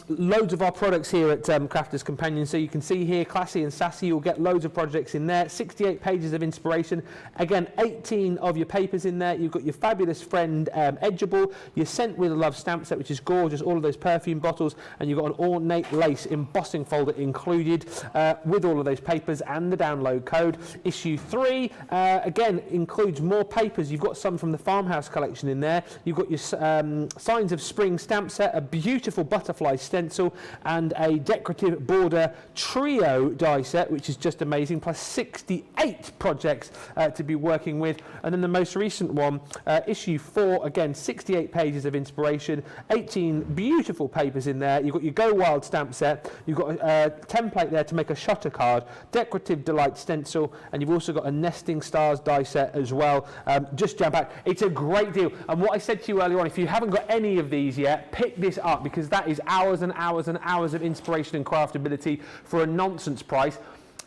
loads of our products here at Crafters Companion. So you can see here, Classy and Sassy, you'll get loads of projects in there. 68 pages of inspiration. Again, 18 of your papers in there. You've got your fabulous friend Edgeable, your Scent with a Love stamp set, which is gorgeous, all of those perfume bottles, and you've got an ornate lace embossing folder included with all of those papers and the download code. Issue 3, again, includes more papers. You've got some from the Farmhouse collection in there. You've got your Signs of Spring stamp set, a beautiful butterfly stencil, and a decorative border trio die set, which is just amazing, plus 68 projects to be working with. And then the most recent one, issue 4, again, 68 pages of inspiration, 18 beautiful papers in there. You've got your Go Wild stamp set, you've got a template there to make a shutter card, decorative delight stencil, and you've also got a Nesting Stars die set as well. Just jam packed. It's a great deal. And what I said to you earlier on, if you haven't got any of these yet, pick this up, because that is hours and hours and hours of inspiration and craftability for a nonsense price.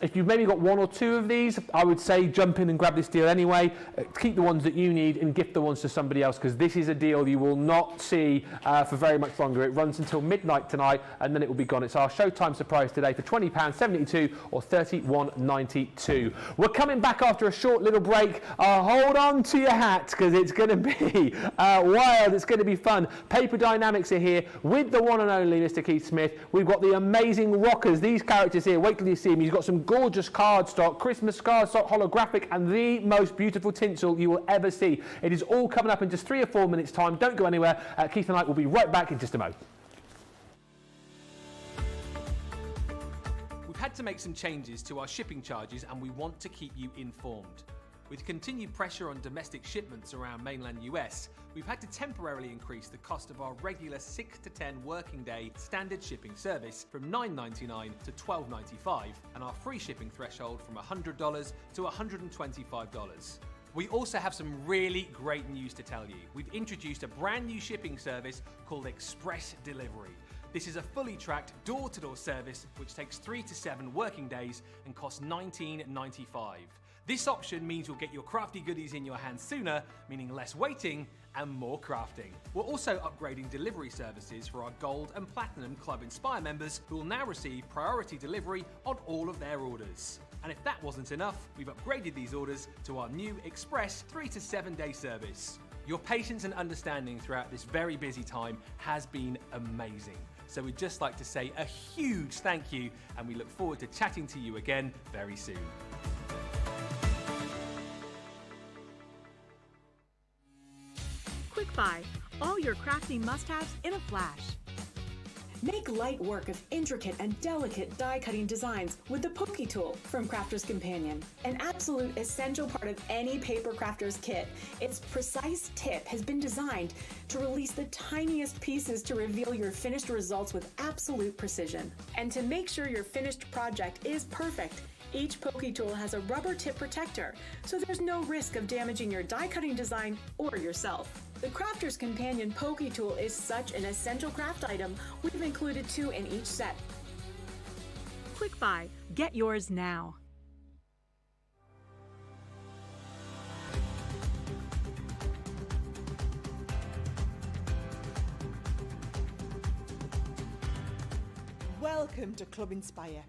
If you've maybe got 1 or 2 of these, I would say jump in and grab this deal anyway. Keep the ones that you need and gift the ones to somebody else, because this is a deal you will not see for very much longer. It runs until midnight tonight and then it will be gone. It's our Showtime surprise today for £20.72 or £31.92. We're coming back after a short little break. Hold on to your hat, because it's going to be wild. It's going to be fun. Paper Dienamics are here with the one and only Mr. Keith Smith. We've got the amazing rockers. These characters here, wait till you see them. He's got some gorgeous cardstock, Christmas cardstock, holographic, and the most beautiful tinsel you will ever see. It is all coming up in just 3 or 4 minutes time. Don't go anywhere. Keith and I will be right back in just a moment. We've had to make some changes to our shipping charges, and we want to keep you informed. With continued pressure on domestic shipments around mainland US, we've had to temporarily increase the cost of our regular 6 to 10 working day standard shipping service from $9.99 to $12.95, and our free shipping threshold from $100 to $125. We also have some really great news to tell you. We've introduced a brand new shipping service called Express Delivery. This is a fully tracked door-to-door service which takes 3 to 7 working days and costs $19.95. This option means you'll get your crafty goodies in your hands sooner, meaning less waiting and more crafting. We're also upgrading delivery services for our Gold and Platinum Club Inspire members, who will now receive priority delivery on all of their orders. And if that wasn't enough, we've upgraded these orders to our new Express 3 to 7 day service. Your patience and understanding throughout this very busy time has been amazing. So we'd just like to say a huge thank you, and we look forward to chatting to you again very soon. Quick Buy, all your crafty must-haves in a flash. Make light work of intricate and delicate die-cutting designs with the Pokey Tool from Crafter's Companion. An absolute essential part of any paper crafter's kit, its precise tip has been designed to release the tiniest pieces to reveal your finished results with absolute precision. And to make sure your finished project is perfect, each Pokey Tool has a rubber tip protector, so there's no risk of damaging your die-cutting design or yourself. The Crafter's Companion Pokey Tool is such an essential craft item, we've included 2 in each set. Quick Buy, get yours now. Welcome to Club Inspire,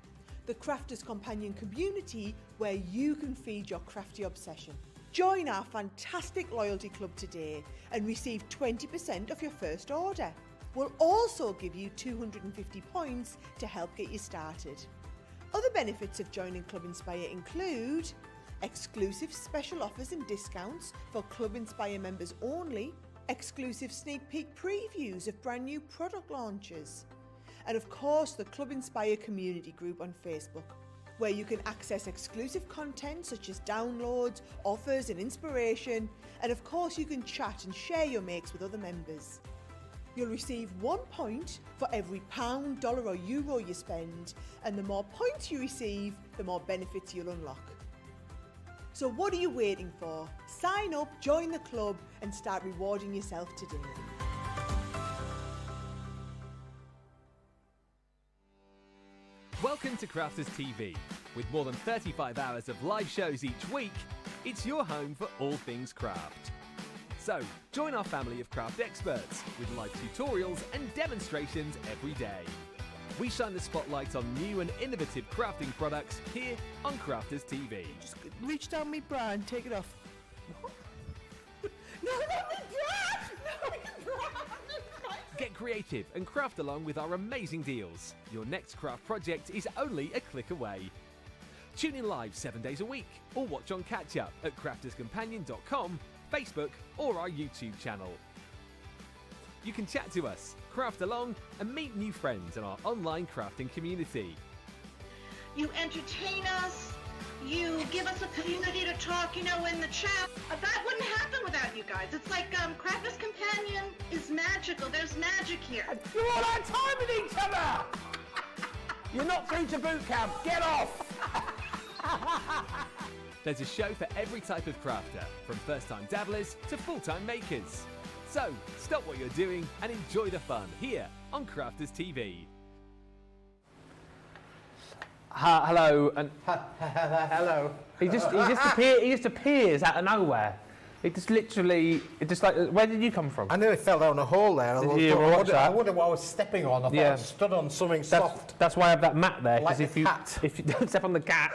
the crafters companion community where you can feed your crafty obsession. Join our fantastic loyalty club today and receive 20% of your first order. We'll also give you 250 points to help get you started. Other benefits of joining Club Inspire include exclusive special offers and discounts for Club Inspire members only, exclusive sneak peek previews of brand new product launches, and of course the Club Inspire community group on Facebook, where you can access exclusive content such as downloads, offers and inspiration, and of course you can chat and share your makes with other members. You'll receive 1 point for every pound, dollar or euro you spend, and the more points you receive, the more benefits you'll unlock. So what are you waiting for? Sign up, join the club and start rewarding yourself today. Welcome to Crafters TV. With more than 35 hours of live shows each week, it's your home for all things craft. So, join our family of craft experts with live tutorials and demonstrations every day. We shine the spotlight on new and innovative crafting products here on Crafters TV. Just reach down my bra and take it off. No, not my bra! No, my bra! Get creative and craft along with our amazing deals. Your next craft project is only a click away. Tune in live 7 days a week or watch on catch up at crafterscompanion.com, Facebook or our YouTube channel. You can chat to us, craft along and meet new friends in our online crafting community. You entertain us. You give us a community to talk, in the chat. That wouldn't happen without you guys. It's like Crafters Companion is magical. There's magic here. You're all our time with each other! You're not through to boot camp. Get off! There's a show for every type of crafter, from first-time dabblers to full-time makers. So, stop what you're doing and enjoy the fun here on Crafters TV. Hello, and Hello. he just appears out of nowhere. It just where did you come from? I nearly fell down a hole there. Did you ever watch that? I wondered what I was stepping on. I thought I stood on something soft. That's why I have that mat there. Like Because the cat. if you don't step on the cat,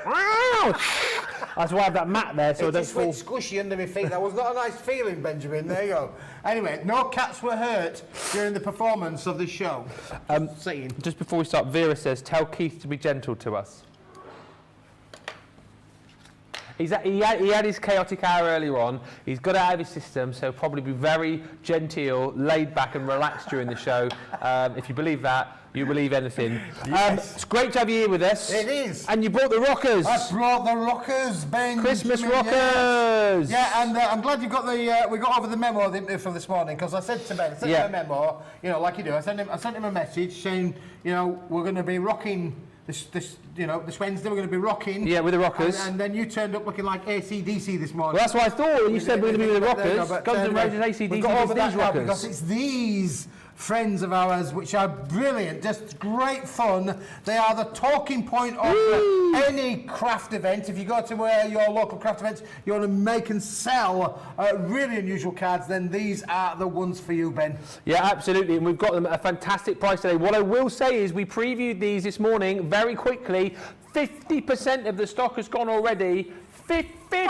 that's why I have that mat there so I It don't just went fall. squishy under my feet. That was not a nice feeling, Benjamin. There you go. Anyway, no cats were hurt during the performance of the show. Saying. Just before we start, Vera says, "Tell Keith to be gentle to us." He had his chaotic hour earlier on. He's got it out of his system, so he'll probably be very genteel, laid back and relaxed during the show. If you believe that, you believe anything. Yes. It's great to have you here with us. It is. And you brought the rockers. I brought the rockers, Ben. Christmas Benjamin, rockers. Yeah, and I'm glad you got we got over the memo from this morning, because I said to Ben, I sent him a memo, like you do. I sent him a message saying, we're going to be rocking this Wednesday. We're going to be rocking. Yeah, with the rockers. And then you turned up looking like AC/DC this morning. Well, that's what I thought when you said we're going to be with the rockers. Guns N' Roses, AC/DC, we got over that these now rockers. because it's these friends of ours which are brilliant, just great fun. They are the talking point of any craft event. If you go to your local craft events, you want to make and sell really unusual cards, then these are the ones for you, Ben. Yeah, absolutely, and we've got them at a fantastic price today. What I will say is we previewed these this morning very quickly. 50% of the stock has gone already. 50%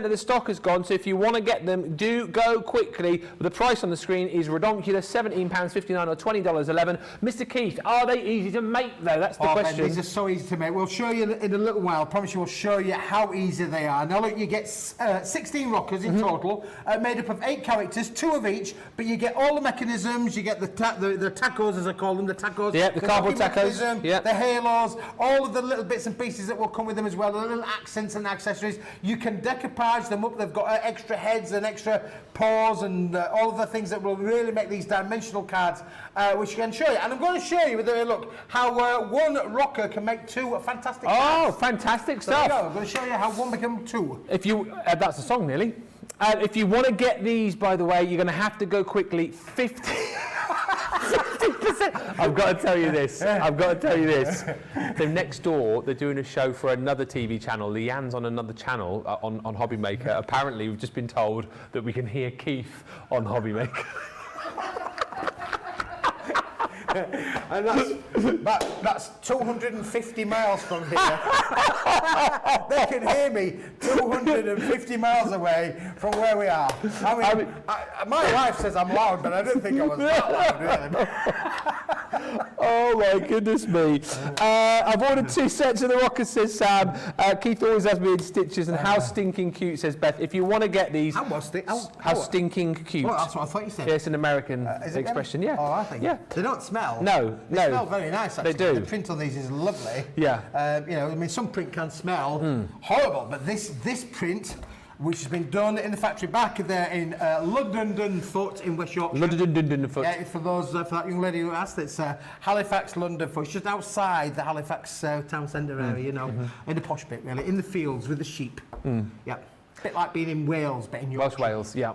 of the stock has gone, so if you want to get them, do go quickly. The price on the screen is redonkulous, £17.59 or $20.11. Mr. Keith, are they easy to make though? That's the question. Ben, these are so easy to make. We'll show you in a little while. I promise you we'll show you how easy they are. Now look, you get 16 rockers in total, made up of 8 characters, 2 of each, but you get all the mechanisms, you get the tacos, as I call them, the tacos. Yeah, the cardboard tacos. Yeah. The halos, all of the little bits and pieces that will come with them as well, the little accents and accessories. You can decoupage them up. They've got extra heads and extra paws and all of the things that will really make these dimensional cards, which I can show you. And I'm going to show you with a look how one rocker can make 2 fantastic cards. Oh, fantastic So there you stuff. go. I'm going to show you how one becomes 2. If you, that's a song nearly. If you want to get these, by the way, you're going to have to go quickly. 50%. I've got to tell you this. So next door, they're doing a show for another TV channel. Leanne's on another channel on Hobby Maker. Apparently, we've just been told that we can hear Keith on Hobby Maker. And that's 250 miles from here. They can hear me 250 miles away from where we are. I mean, my wife says I'm loud, but I don't think I was that loud, really. Oh my goodness me. I've ordered 2 sets of the rockers, says Sam. Keith always has me in stitches, and how stinking cute, says Beth. If you want to get these, how stinking cute. Well, that's what I thought you said. Yeah, it's an American expression, yeah. Oh, I think. Yeah. They don't smell. No, They smell very nice, actually. They do. The print on these is lovely. Yeah. You know, I mean, some print can smell horrible, but this print, which has been done in the factory back there in London Foot in West Yorkshire. London Foot. Yeah, for those, for that young lady who asked, it's Halifax, London Foot. It's just outside the Halifax town centre area, you know, in the posh bit, really, in the fields with the sheep. Yeah. A bit like being in Wales, but in Yorkshire. Welsh Wales, yeah.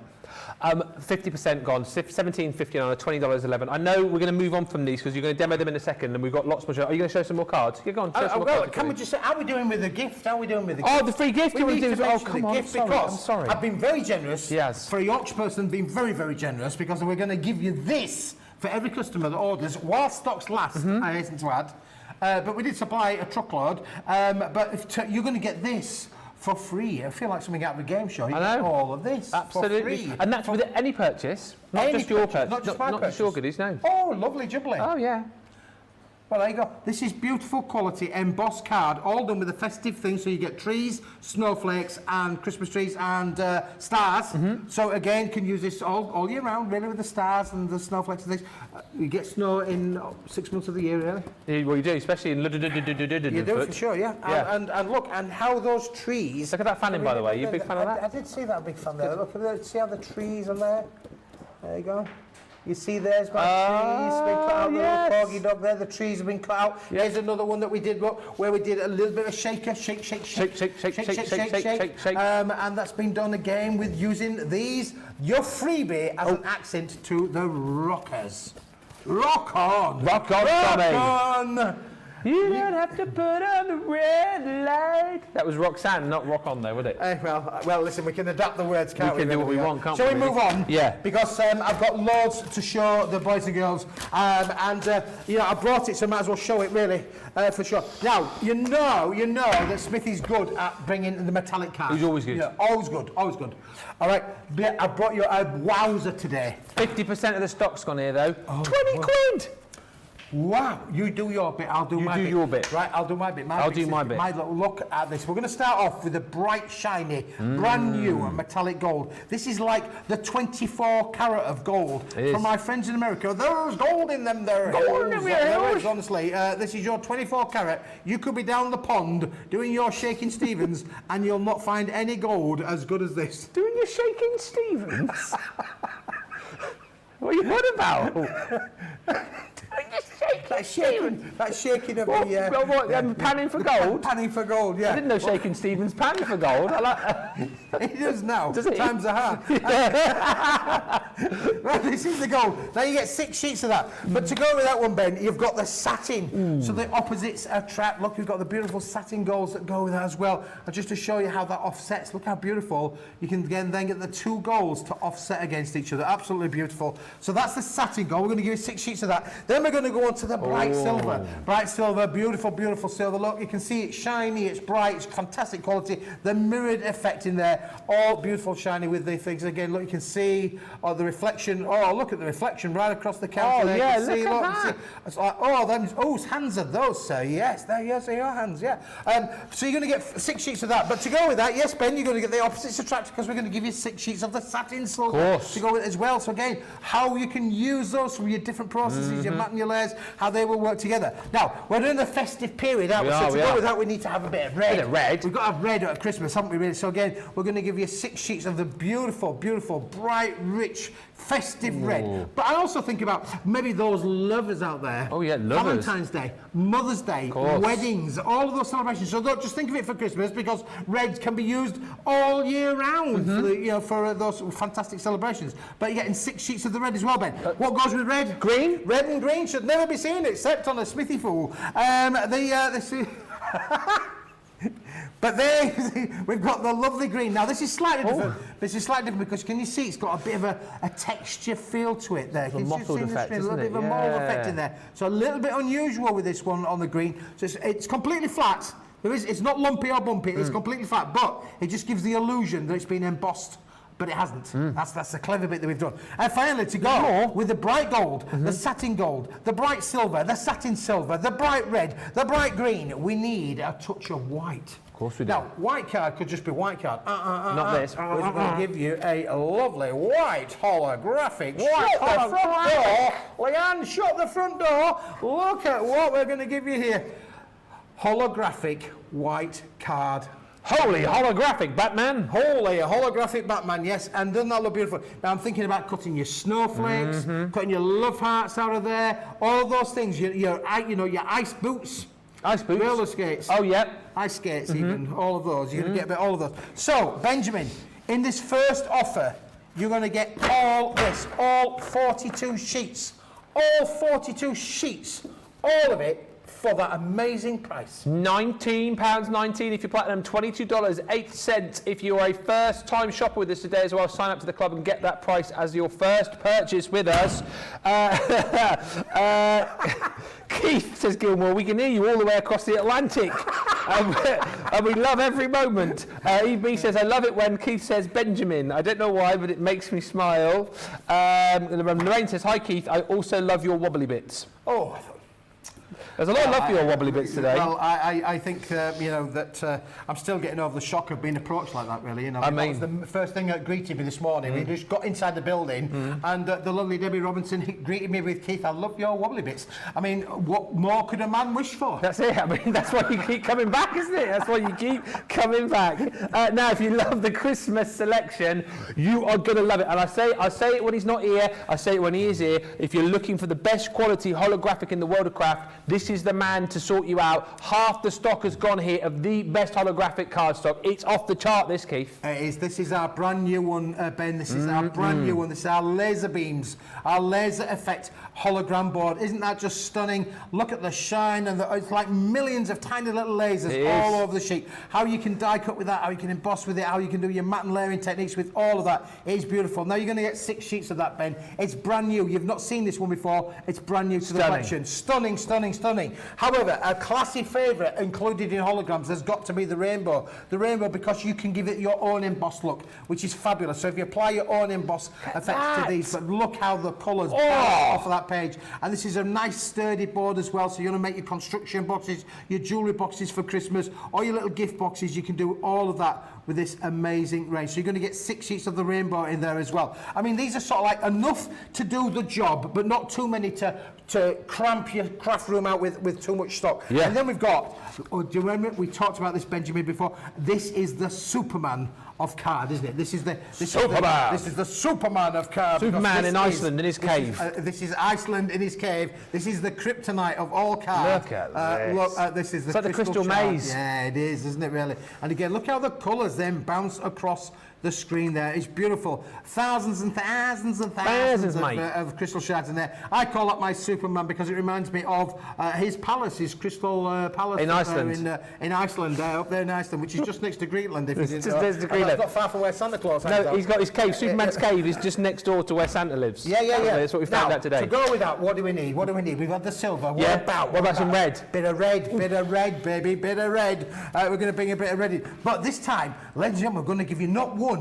50% gone, $17.59, $20.11. I know we're going to move on from these because you're going to demo them in a second, and we've got lots more. Are you going to show some more cards? You're going. Show some more cards. Can we just say, how are we doing with the gift? How are we doing with the gift? gift? Oh, the free gift you want to do? Oh, come on, I'm sorry. I've been very generous. Yes. For a Yorkshire person, been very, very generous, because we're going to give you this for every customer that orders while stocks last. I hasten to add. But we did supply a truckload. But you're going to get this for free. I feel like something out of a game show. You get all of this absolutely for free. And that's with any purchase, not just your purchase, not just your goodies, no. Oh, lovely jubbly. Oh, yeah. Well, there you go. This is beautiful quality embossed card, all done with a festive thing, so you get trees, snowflakes, and Christmas trees, and stars. So again, can use this all year round, really, with the stars and the snowflakes and things. You get snow in 6 months of the year, really. Yeah, well, you do, especially in You do, for sure, yeah. And look, and how those trees... Look at that fanning, by the way. You a big fan of that? I did see that big fan there. Look at that. See how the trees are there? There you go. You see there's my trees been cut out, the little corgi dog there, the trees have been cut out. Yes. Here's another one that we did, look, where we did a little bit of shaker, shake. And that's been done again with using these, your freebie, as an accent to the rockers. Rock on! Rock on, Tommy! Rock on! You don't have to put on the red light. That was Roxanne, not Rock On, though, would it? Well, listen, we can adapt the words, can't we? We can do what we want, can't we? Shall we move on? Yeah. Because I've got loads to show the boys and girls, you know, I brought it, so I might as well show it, really, for sure. Now, you know that Smithy's good at bringing the metallic cards. He's always good. Yeah, always good. All right, I brought you a wowzer today. 50% of the stock's gone here, though. 20 quid! Wow, you do your bit, I'll do my bit. You do your bit. Right, I'll do my bit. I'll do my bit. Look at this. We're going to start off with a bright, shiny, brand new metallic gold. This is like the 24 carat of gold. From my friends in America. There's gold in them there. Gold in them there. Honestly, this is your 24 carat. You could be down the pond doing your Shaking Stevens and you'll not find any gold as good as this. Doing your Shaking Stevens? What are you on about? That shaking of the... panning for gold? Panning for gold, yeah. I didn't know Shaking Stevens panning for gold. I like... He does now. Does he? Times are hard. Right, this is the gold. Now you get 6 sheets of that. But to go with that one, Ben, you've got the satin. So the opposites attract. Look, we've got the beautiful satin golds that go with that as well. And just to show you how that offsets, look how beautiful. You can again then get the 2 golds to offset against each other. Absolutely beautiful. So that's the satin gold. We're going to give you 6 sheets of that. Then we're going to go on to the bright silver. Bright silver, beautiful, beautiful silver. Look, you can see it's shiny, it's bright, it's fantastic quality. The mirrored effect in there, all beautiful, shiny with the things. Again, look, you can see the reflection. Oh, look at the reflection right across the counter. Oh, yeah, look at that. It's like, whose hands are those, sir? Yes, there, yes, are your hands, yeah. So you're going to get 6 sheets of that. But to go with that, yes, Ben, you're going to get the opposites attract because we're going to give you 6 sheets of the satin silver to go with it as well. So again, how you can use those from your different processes, your matte and your layers, how they will work together. Now, we're in the festive period, aren't we? So to go with that, we need to have a bit of red. We've got to have red at Christmas, haven't we, really? So again, we're going to give you 6 sheets of the beautiful, beautiful, bright, rich, festive red. But I also think about maybe those lovers out there. Oh, yeah, lovers. Valentine's Day, Mother's Day, weddings, all of those celebrations. So don't just think of it for Christmas, because red can be used all year round for, the, for those fantastic celebrations. But you're getting 6 sheets of the red as well, Ben. What goes with red? Green. Red and green should never be seen except on a Smithy fool. But there, we've got the lovely green. Now this is slightly different. This is slightly different because can you see it's got a bit of a texture feel to it there. It's a mottled effect, a little isn't bit it? of a mottled effect in there. So a little bit unusual with this one on the green. So it's completely flat. It's not lumpy or bumpy. It's completely flat, but it just gives the illusion that it's been embossed. But it hasn't. That's the clever bit that we've done. And finally, to go with the bright gold, the satin gold, the bright silver, the satin silver, the bright red, the bright green, we need a touch of white. Of course we do. Now, white card could just be white card. Not this. We're going to give you a lovely white holographic. Shut the front door. Leanne, shut the front door. Look at what we're going to give you here. Holographic white card. Holy holographic Batman. Holy holographic Batman, yes, and doesn't that look beautiful? Now I'm thinking about cutting your snowflakes, cutting your love hearts out of there, all those things. Your ice boots, roller skates. Oh yeah, ice skates, even all of those. You're going to get all of those. So Benjamin, in this first offer, you're going to get all this, all 42 sheets, all 42 sheets, all of it. For that amazing price. £19.19 if you're platinum, $22.08 if you're a first-time shopper with us today as well. Sign up to the club and get that price as your first purchase with us. Keith, says Gilmore, we can hear you all the way across the Atlantic. And we love every moment. Eve B says, I love it when Keith says Benjamin. I don't know why, but it makes me smile. Lorraine says, hi Keith, I also love your wobbly bits. Oh, there's a lot of love for your wobbly bits today. Well, I think, that I'm still getting over the shock of being approached like that, really. That was the first thing that greeted me this morning. We just got inside the building and the lovely Debby Robinson greeted me with, Keith, I love your wobbly bits. I mean, what more could a man wish for? That's it. I mean, that's why you keep coming back, isn't it? That's why you keep coming back. Now, if you love the Christmas selection, you are going to love it. And I say it when he's not here. I say it when he is here. If you're looking for the best quality holographic in the world of craft, this is the man to sort you out. Half the stock has gone here of the best holographic card stock. It's off the chart, this, Keith. It is. This is our brand new one, Ben. This is our brand new one. This is our laser beams, our laser effect hologram board. Isn't that just stunning? Look at the shine, and it's like millions of tiny little lasers all over the sheet. How you can die cut with that, how you can emboss with it, how you can do your matte and layering techniques with all of that. It is beautiful. Now you're going to get 6 sheets of that, Ben. It's brand new. You've not seen this one before. It's brand new to the collection. Stunning, stunning, stunning. However, a classy favourite included in holograms has got to be the rainbow. The rainbow, because you can give it your own emboss look, which is fabulous. So if you apply your own emboss effects to these, but look how the colours bounce off of that page. And this is a nice sturdy board as well, so you're going to make your construction boxes, your jewellery boxes for Christmas, or your little gift boxes. You can do all of that with this amazing range. So you're going to get 6 sheets of the rainbow in there as well. I mean, these are sort of like enough to do the job, but not too many to cramp your craft room out with too much stock. Yeah. And then we've got, do you remember, we talked about this, Benjamin, before. This is the Superman of card, isn't it? This is the Superman. This is the Superman of card. Superman in Iceland in his cave. This is Iceland in his cave. This is the kryptonite of all cards. Look at this. Look, this is the crystal maze. Yeah, it is, isn't it, really? And again, look how the colours then bounce across the screen there. It's beautiful. Thousands and thousands and thousands of crystal shards in there. I call that my Superman because it reminds me of his palace, his crystal palace in Iceland. In Iceland, up there in Iceland, which is just next to Greenland. If you didn't know. Next to Greenland. It's not far from where Santa Claus hangs out. He's got his cave. Superman's cave is just next door to where Santa lives. Yeah. That's what we found out today. To go with that, what do we need? We've had the silver. What about some red? Bit of red, baby, bit of red. We're going to bring a bit of red in. But this time, ladies and gentlemen, we're going to give you not one,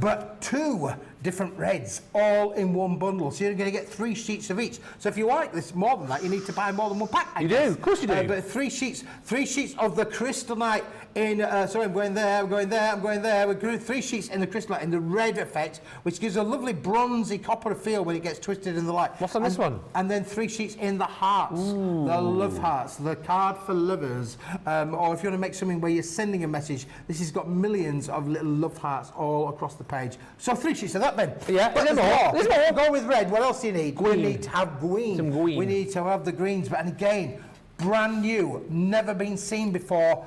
but 2 different reds all in one bundle. So you're going to get 3 sheets of each. So if you like this more than that, you need to buy more than one pack. You do, of course you do. But 3 sheets of the crystalite in, I'm going there. We're going 3 sheets in the crystalite in the red effect, which gives a lovely bronzy copper feel when it gets twisted in the light. What's on this one? And then 3 sheets in the hearts, the love hearts, the card for lovers. Or if you want to make something where you're sending a message, this has got millions of little love hearts all across the page. So 3 sheets of that, Ben. Yeah, but there's more. Go with red. What else do you need? Green. We need to have green. Some green. We need to have the greens. But and again, brand new, never been seen before.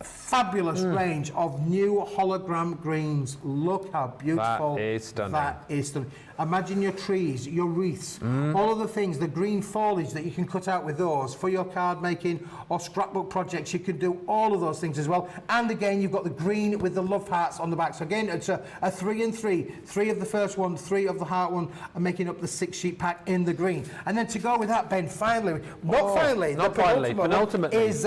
fabulous range of new hologram greens. Look how beautiful That is stunning. that is. Stunning. Imagine your trees, your wreaths, all of the things, the green foliage that you can cut out with those for your card making or scrapbook projects. You can do all of those things as well. And again, you've got the green with the love hearts on the back. So again, it's a 3 and 3. 3 of the first one, 3 of the heart one, and making up the 6-sheet pack in the green. And then to go with that, Ben, finally, penultimately, is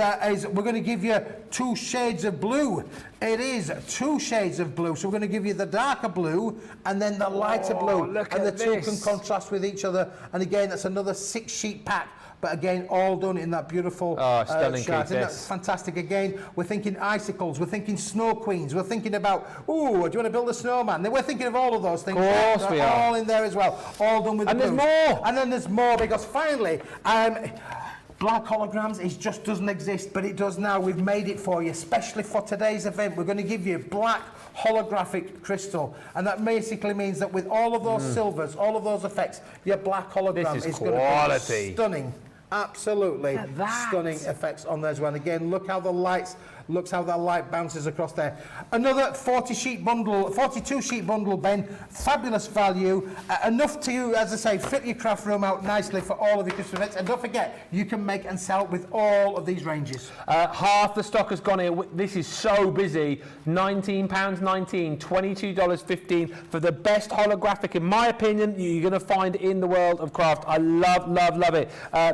we're going to give you 2 shades of blue. It is 2 shades of blue. So we're going to give you the darker blue and then the lighter blue. And the two can contrast with each other. And again, that's another 6-sheet pack. But again, all done in that beautiful stunning shirt. Keith, That's fantastic. Again, we're thinking icicles, we're thinking snow queens, we're thinking about, ooh, do you want to build a snowman? Then we're thinking of all of those things. Of course we are. All in there as well. All done with the there's blues. more. And then there's more, because finally, black holograms, it just doesn't exist, but it does now. We've made it for you, especially for today's event. We're going to give you black holographic crystal, and that basically means that with all of those silvers, all of those effects, your black hologram This is going to quality. be stunning. Absolutely stunning effects on there as well. And again, look how the lights, looks how that light bounces across there. Another 42-sheet bundle, Ben. Fabulous value. Enough to, as I say, fit your craft room out nicely for all of your Christmas events. And don't forget, you can make and sell with all of these ranges. Half the stock has gone here. This is so busy. £19.19, $22.15 for the best holographic, in my opinion, you're going to find in the world of craft. I love it.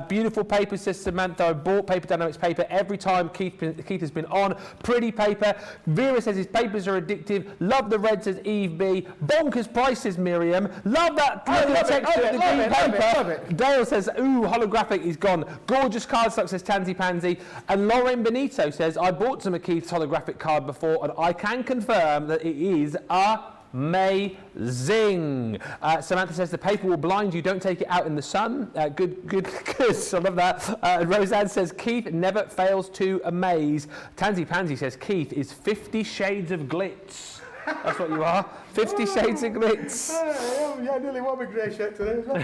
Beautiful paper, says Samantha. I bought Paper Dienamics paper every time Keith has been on. Pretty paper. Vera says his papers are addictive. Love the red, says Eve B. Bonkers price, says Miriam. Love that texture of the green paper. Dale says, ooh, holographic is gone. Gorgeous cardstock, says Tansy Pansy. And Lauren Benito says, I bought some of Keith's holographic card before and I can confirm that it is amazing. Samantha says the paper will blind you, don't take it out in the sun. Good. I love that. Roseanne says Keith never fails to amaze. Tansy Pansy says Keith is 50 shades of glitz. That's what you are. 50 shades of glitz. I nearly wore my grey shirt today as well.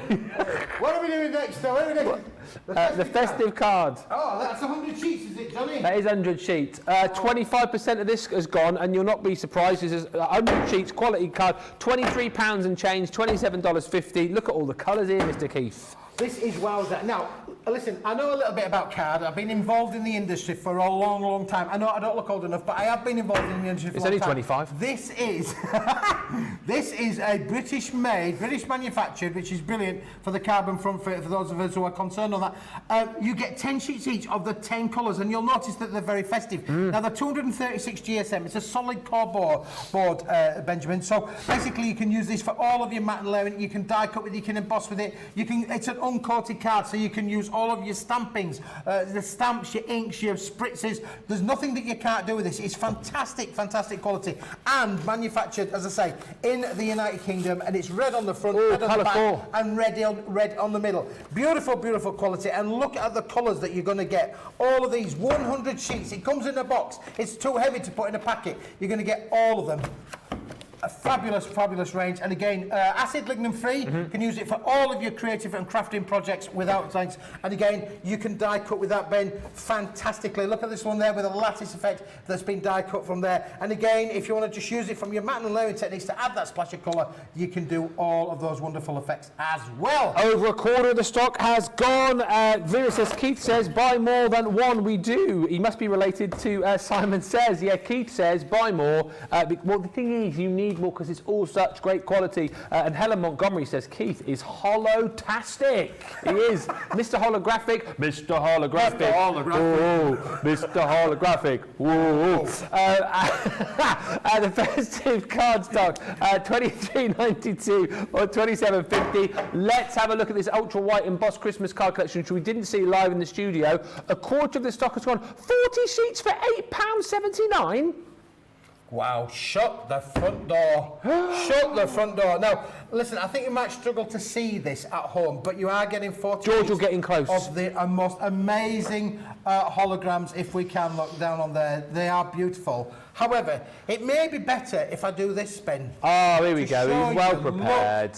What are we doing next, though? The festive card. Oh, that's 100 sheets, is it, Johnny? That is 100 sheets. 25% of this has gone, and you'll not be surprised. This is 100 sheets, quality card, £23 and change, $27.50. Look at all the colours here, Mr. Keith. This is wowza. Now, listen, I know a little bit about card. I've been involved in the industry for a long time. I know I don't look old enough, but I have been involved in the industry for a long time. It's only 25. This is this is a British-made, British manufactured, which is brilliant for the carbon front for those of us who are concerned on that. You get 10 sheets each of the 10 colours, and you'll notice that they're very festive. Now, they're 236 GSM. It's a solid core board, Benjamin. So basically, you can use this for all of your matte and layering. You can die cut with it. You can emboss with it. It's an uncoated card, so you can use all of your stampings, the stamps, your inks, your spritzes. There's nothing that you can't do with this. It's fantastic quality, and manufactured, as I say, in the United Kingdom, and it's red on the front, red on the back, and red on the middle. Beautiful quality, and look at the colours that you're going to get. All of these 100 sheets. It comes in a box. It's too heavy to put in a packet. You're going to get all of them. A fabulous range, and again, acid lignin free. Can use it for all of your creative and crafting projects without thanks. And again, you can die cut with that, Ben, fantastically. Look at this one there with a lattice effect that's been die cut from there. And again, if you want to just use it from your matte and layering techniques to add that splash of colour, you can do all of those wonderful effects as well. Over a quarter of the stock has gone. Vera says, Keith says, buy more than one. We do. He must be related to Simon Says. Yeah, Keith says, buy more. Well, the thing is, you need more because it's all such great quality. And Helen Montgomery says Keith is holotastic. He is. Mr. Holographic. Mr. Holographic. Mr. Holographic. Oh, Mr. Holographic. Whoa. The festive card stock, $23.92 or $27.50. Let's have a look at this ultra white embossed Christmas card collection, which we didn't see live in the studio. A quarter of the stock has gone. 40 sheets for £8.79. Wow, shut the front door. Shut the front door. Now, listen, I think you might struggle to see this at home, but you are getting 40 George will get in close. Of the most amazing holograms, if we can look down on there. They are beautiful. However, it may be better if I do this spin. Oh, here we go. He's well prepared.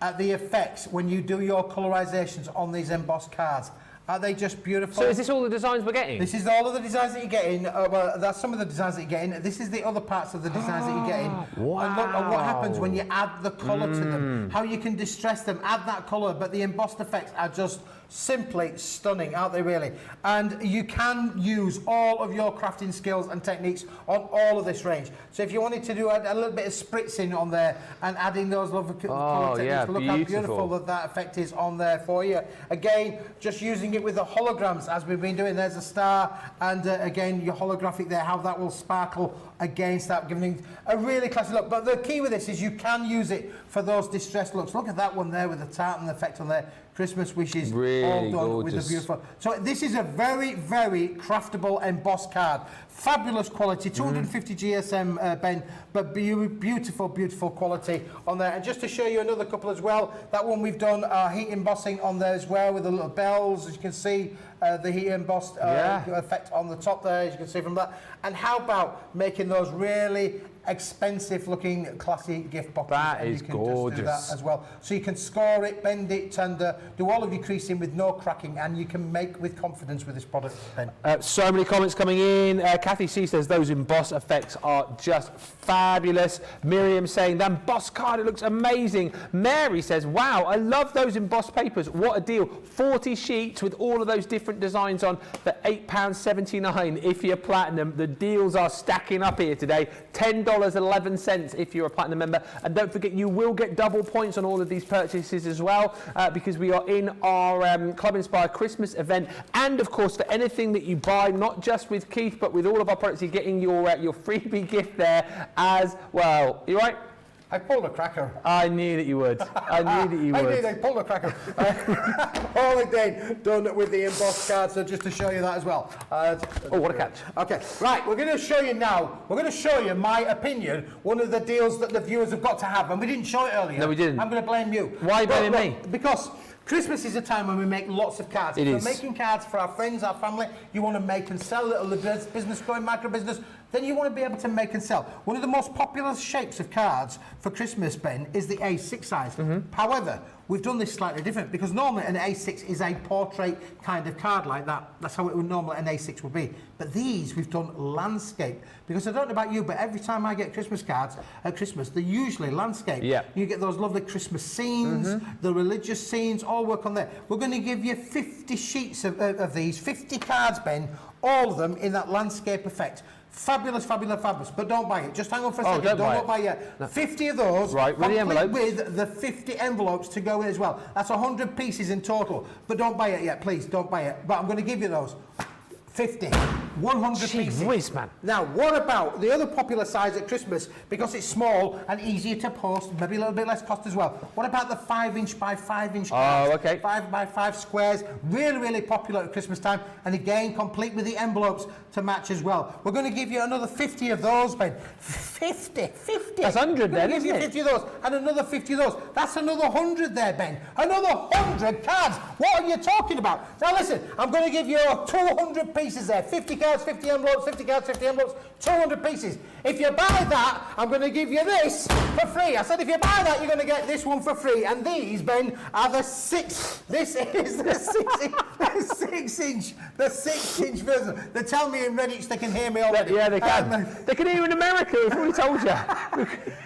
At the effects when you do your colorizations on these embossed cards. Aren't they just beautiful? So is this all the designs we're getting? This is all of the designs that you're getting. Well, that's some of the designs that you're getting. This is the other parts of the designs that you're getting. Wow. And look at what happens when you add the colour to them. How you can distress them, add that colour, but the embossed effects are just simply stunning, aren't they really? And you can use all of your crafting skills and techniques on all of this range. So if you wanted to do a little bit of spritzing on there and adding those lovely colour techniques, look how beautiful that effect is on there for you. Again, just using it with the holograms as we've been doing. There's a star, and again, your holographic there, how that will sparkle against that, giving a really classy look. But the key with this is you can use it for those distressed looks. Look at that one there with the tartan effect on there. Christmas wishes, really all done gorgeous. with the beautiful. So this is a very, very craftable embossed card. Fabulous quality, 250 GSM, Ben, but beautiful, beautiful quality on there. And just to show you another couple as well, that one we've done heat embossing on there as well with the little bells, as you can see, the heat embossed effect on the top there, as you can see from that. And how about making those really expensive looking classy gift boxes? That is you can gorgeous. just do that as well. So you can score it, bend it, and do all of your creasing with no cracking, and you can make with confidence with this product, Ben. So many comments coming in. Kathy C says those emboss effects are just fabulous. Miriam saying the embossed card, it looks amazing. Mary says, wow, I love those embossed papers. What a deal. 40 sheets with all of those different designs on for £8.79 if you're platinum. The deals are stacking up here today. $10.11 if you're a platinum member. And don't forget, you will get double points on all of these purchases as well, because we are in our Club Inspire Christmas event. And of course, for anything that you buy, not just with Keith, but with all of our products, you're getting your freebie gift there as well. You right? I pulled a cracker. I knew that you would. I knew that you would. I knew they pulled a cracker. All again done with the embossed card, so just to show you that as well. Oh, what a catch. Okay, right, we're going to show you now, we're going to show you my opinion, one of the deals that the viewers have got to have, and we didn't show it earlier. No, we didn't. I'm going to blame you. Why are you blaming me? Because Christmas is a time when we make lots of cards. It if is. We're making cards for our friends, our family. You want to make and sell little business going, micro business. Then you want to be able to make and sell. One of the most popular shapes of cards for Christmas, Ben, is the A6 size. However, we've done this slightly different because normally an A6 is a portrait kind of card like that. That's how it would normally an A6 would be. But these we've done landscape, because I don't know about you, but every time I get Christmas cards at Christmas, they're usually landscape. Yeah. You get those lovely Christmas scenes, the religious scenes, all work on there. We're going to give you 50 sheets of these, 50 cards, Ben, all of them in that landscape effect. Fabulous, fabulous, fabulous. But don't buy it. Just hang on for a second. Don't buy it yet. No. 50 of those, right, with the envelopes, with the 50 envelopes to go in as well. That's 100 pieces in total. But don't buy it yet, please. Don't buy it. But I'm going to give you those. 50, 100 pieces. Whiz, man. Now, what about the other popular size at Christmas, because it's small and easier to post, maybe a little bit less cost as well? What about the 5" by 5" cards? Oh, okay. 5 by 5 squares, really, really popular at Christmas time, and again, complete with the envelopes to match as well. We're going to give you another 50 of those, Ben. 50. That's 100 then, isn't it? 50 of those, and another 50 of those. That's another 100 there, Ben. Another 100 cards. What are you talking about? Now listen, I'm going to give you 200 pieces there. 50 cards, 50 envelopes, 50 cards, 50 envelopes, 200 pieces. If you buy that, I'm going to give you this for free. I said if you buy that, you're going to get this one for free. And these, Ben, are the 6. This is the 6-inch version. They tell me in Redditch they can hear me already. Yeah, they can. They can hear you in America, we've already told you.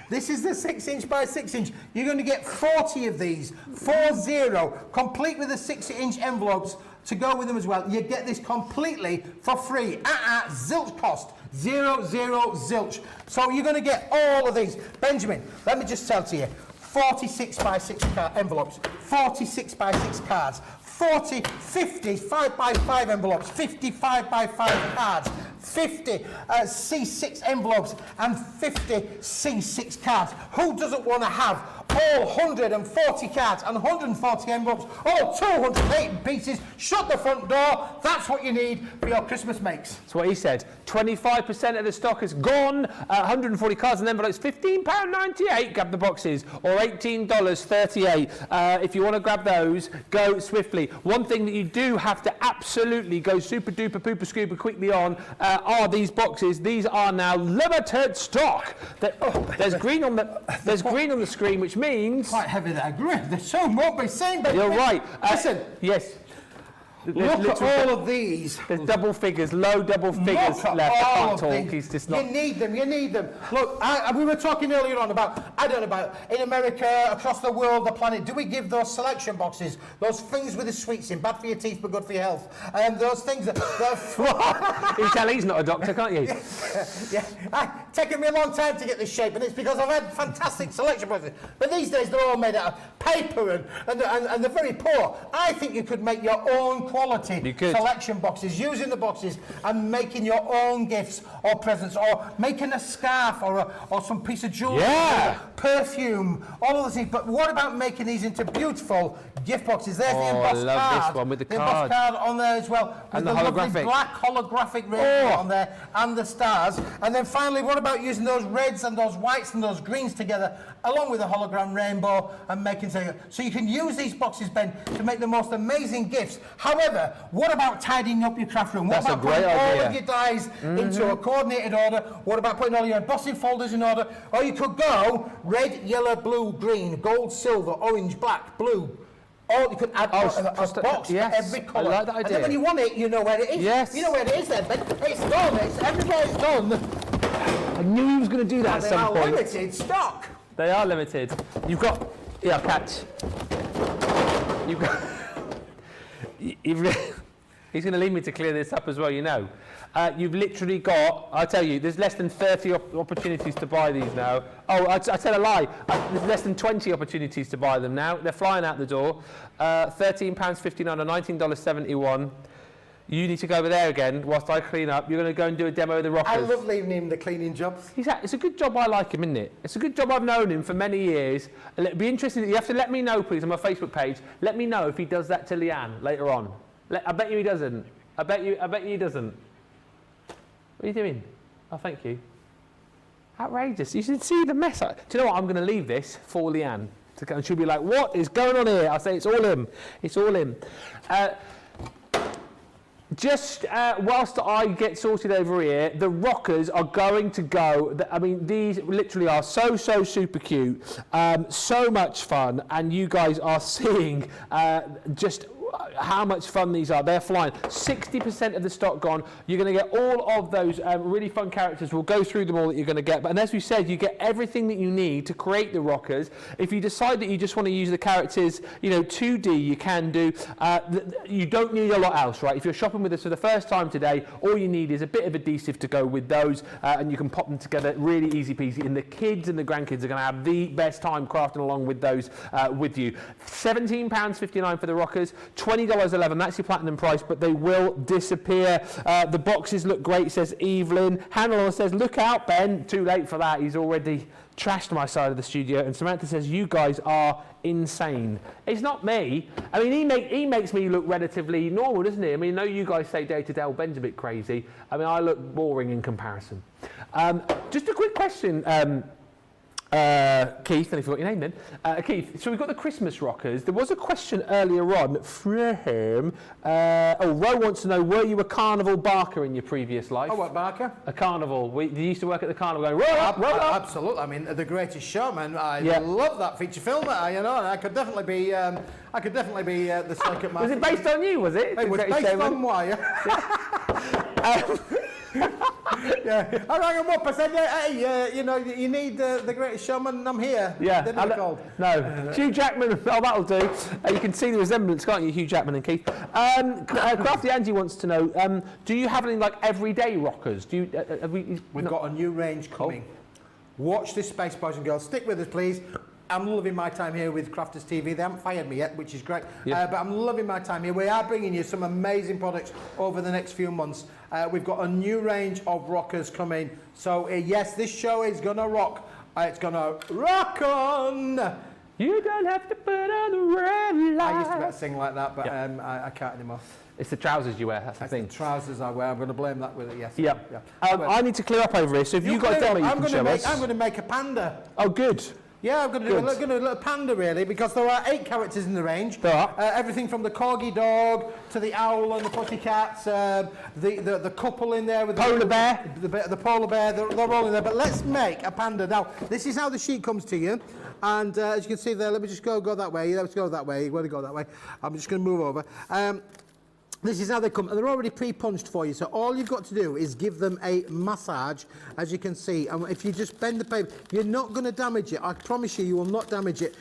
This is the 6" by 6". You're going to get 40 of these, 40, complete with the 6-inch envelopes to go with them as well. You get this completely for free at zilch cost. 0 zilch. So you're going to get all of these. Benjamin, let me just tell to you, 46 by 6 envelopes, 46 by 6 cards, 40, 50 5 by 5 envelopes, 55 by 5 cards, 50 C6 envelopes, and 50 C6 cards. Who doesn't want to have all 140 cards and 140 envelopes, all 208 pieces? Shut the front door. That's what you need for your Christmas makes. That's what he said. 25% of the stock is gone. 140 cards and envelopes, £15.98. Grab the boxes, or $18.38. If you want to grab those, go swiftly. One thing that you do have to absolutely go super duper pooper scooper quickly on are these boxes. These are now limited stock. There's green on the screen, which means quite heavy there. They're so won't be seen, but you're right. Listen. Yes. Look at all of these. There's double figures, low double figures Look at left. I all can't of talk. these. He's just not. You need them, you need them. Look, we were talking earlier on about, I don't know about, in America, across the world, the planet, do we give those selection boxes, those things with the sweets in, bad for your teeth but good for your health, those things that... You can tell he's not a doctor, can't you? It's taken me a long time to get this shape, and it's because I've had fantastic selection boxes. But these days they're all made out of paper and they're very poor. I think you could make your own quality selection boxes, using the boxes and making your own gifts or presents, or making a scarf or some piece of jewellery, perfume, all of those things. But what about making these into beautiful gift boxes? There's the embossed I love card. this one with the embossed card on there as well, with And the the lovely holographic. black holographic rainbow on there, and the stars. And then finally, what about using those reds and those whites and those greens together, along with a hologram rainbow, and making so you can use these boxes, Ben, to make the most amazing gifts. However, what about tidying up your craft room? What That's a about great putting all idea. of your dies into a coordinated order? What about putting all your embossing folders in order? Or you could go red, yellow, blue, green, gold, silver, orange, black, blue. Or you could add a box for every colour. I like that And idea. then when you want it, you know where it is. Yes. You know where it is then, Ben. It's done. Everybody's done. I knew he was going to do that at They some are point. limited stock. They are limited. You've got... Yeah, catch. You've got... He's going to leave me to clear this up as well, you know. You've literally got, I'll tell you, there's less than 30 opportunities to buy these now. Oh, I tell a lie. There's less than 20 opportunities to buy them now. They're flying out the door. £13.59 or $19.71. You need to go over there again whilst I clean up. You're going to go and do a demo of the rockers. I love leaving him the cleaning jobs. It's a good job. I like him, isn't it? It's a good job. I've known him for many years. It'd be interesting. You have to let me know, please, on my Facebook page. Let me know if he does that to Leanne later on. I bet you he doesn't. I bet you he doesn't. What are you doing? Oh, thank you. Outrageous. You should see the mess. Do you know what? I'm going to leave this for Leanne. And she'll be like, what is going on here? I'll say, it's all him. It's all him. Just whilst I get sorted over here, the rockers are going to go. I mean, these literally are so super cute, so much fun, and you guys are seeing just how much fun these are. They're flying. 60% of the stock gone. You're going to get all of those really fun characters. We'll go through them all that you're going to get. And as we said, you get everything that you need to create the rockers. If you decide that you just want to use the characters, 2D, you can do. You don't need a lot else, right? If you're shopping with us for the first time today, all you need is a bit of adhesive to go with those, and you can pop them together really easy peasy. And the kids and the grandkids are going to have the best time crafting along with those with you. £17.59 for the rockers. $20.11, that's your platinum price, but they will disappear. The boxes look great, says Evelyn. Hannah says, look out, Ben. Too late for that. He's already trashed my side of the studio. And Samantha says, you guys are insane. It's not me. I mean, he makes me look relatively normal, doesn't he? I mean, I know you guys say day to day, oh, Ben's a bit crazy. I mean, I look boring in comparison. Just a quick question, Keith, and if you've got your name then. Keith, so we've got the Christmas rockers. There was a question earlier on from, Ro wants to know, were you a carnival barker in your previous life? Oh, what, barker? A carnival. You used to work at the carnival going, roll up, roll up. Absolutely. I mean, The Greatest Showman. I love that feature film. And I could definitely be the circuit master. Was it based on you, was it? It was based on why? Yeah, I rang him up. I said, hey, you need The Greatest Showman. I'm here. Yeah, They never called. No, Hugh Jackman. Oh, that'll do. You can see the resemblance, can't you, Hugh Jackman and Keith? Crafty Angie wants to know: do you have any like everyday rockers? Do you? We've got a new range coming. Watch this space, boys and girls. Stick with us, please. I'm loving my time here with Crafters TV. They haven't fired me yet, which is great. But I'm loving my time here. We are bringing you some amazing products over the next few months. We've got a new range of rockers coming. So, yes, this show is going to rock. It's going to rock on. You don't have to put on the red light. I used to be able to sing like that, but I can't anymore. It's the trousers you wear, that's the thing. The trousers I wear. I'm going to blame that with it, yes. Yep. Yeah. I need to clear up over here, so if you've got a demo you can show us. I'm going to make a panda. Oh, good. Yeah, I'm going to do a little panda, really, because there are 8 characters in the range. There are. Everything from the corgi dog to the owl and the pussycats, the couple in there with polar bear. The polar bear, they're all in there. But let's make a panda. Now, this is how the sheet comes to you. And as you can see there, let me just go that way. Let's go that way. You want to go that way. I'm just going to move over. This is how they come, and they're already pre-punched for you, so all you've got to do is give them a massage, as you can see, and if you just bend the paper, you're not going to damage it. I promise you, you will not damage it.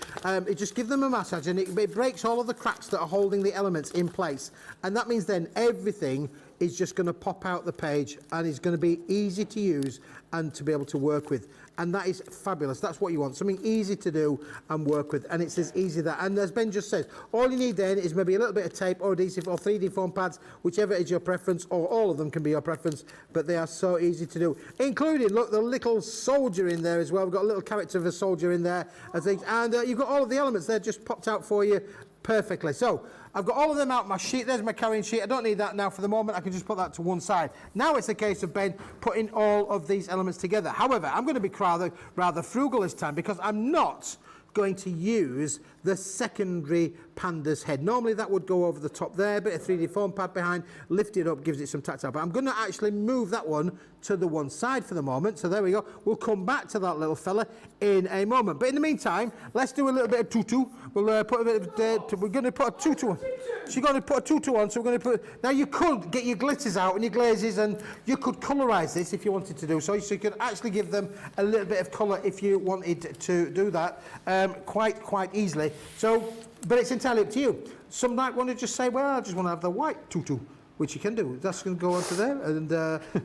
Just give them a massage, and it breaks all of the cracks that are holding the elements in place, and that means then everything is just going to pop out the page, and it's going to be easy to use and to be able to work with. And that is fabulous. That's what you want, something easy to do and work with, and it's as easy that. And as Ben just said, all you need then is maybe a little bit of tape or adhesive or 3D foam pads, whichever is your preference, or all of them can be your preference, but they are so easy to do, including, look, the little soldier in there as well. We've got a little character of a soldier in there, and you've got all of the elements there just popped out for you perfectly. So I've got all of them out my sheet. There's my carrying sheet. I don't need that now for the moment. I can just put that to one side. Now it's a case of Ben putting all of these elements together. However, I'm going to be rather frugal this time, because I'm not going to use the secondary panda's head. Normally that would go over the top there, a bit of 3D foam pad behind, lift it up, gives it some tactile, but I'm going to actually move that one to the one side for the moment. So there we go. We'll come back to that little fella in a moment. But in the meantime, let's do a little bit of tutu. We'll put a bit of, we're going to put a tutu on. She's going to put a tutu on, so we're going to put, now you could get your glitters out and your glazes, and you could colorise this if you wanted to do so. So you could actually give them a little bit of colour if you wanted to do that quite easily. So, but it's entirely up to you. Some might want to just say, well, I just want to have the white tutu, which you can do. That's going to go onto there, and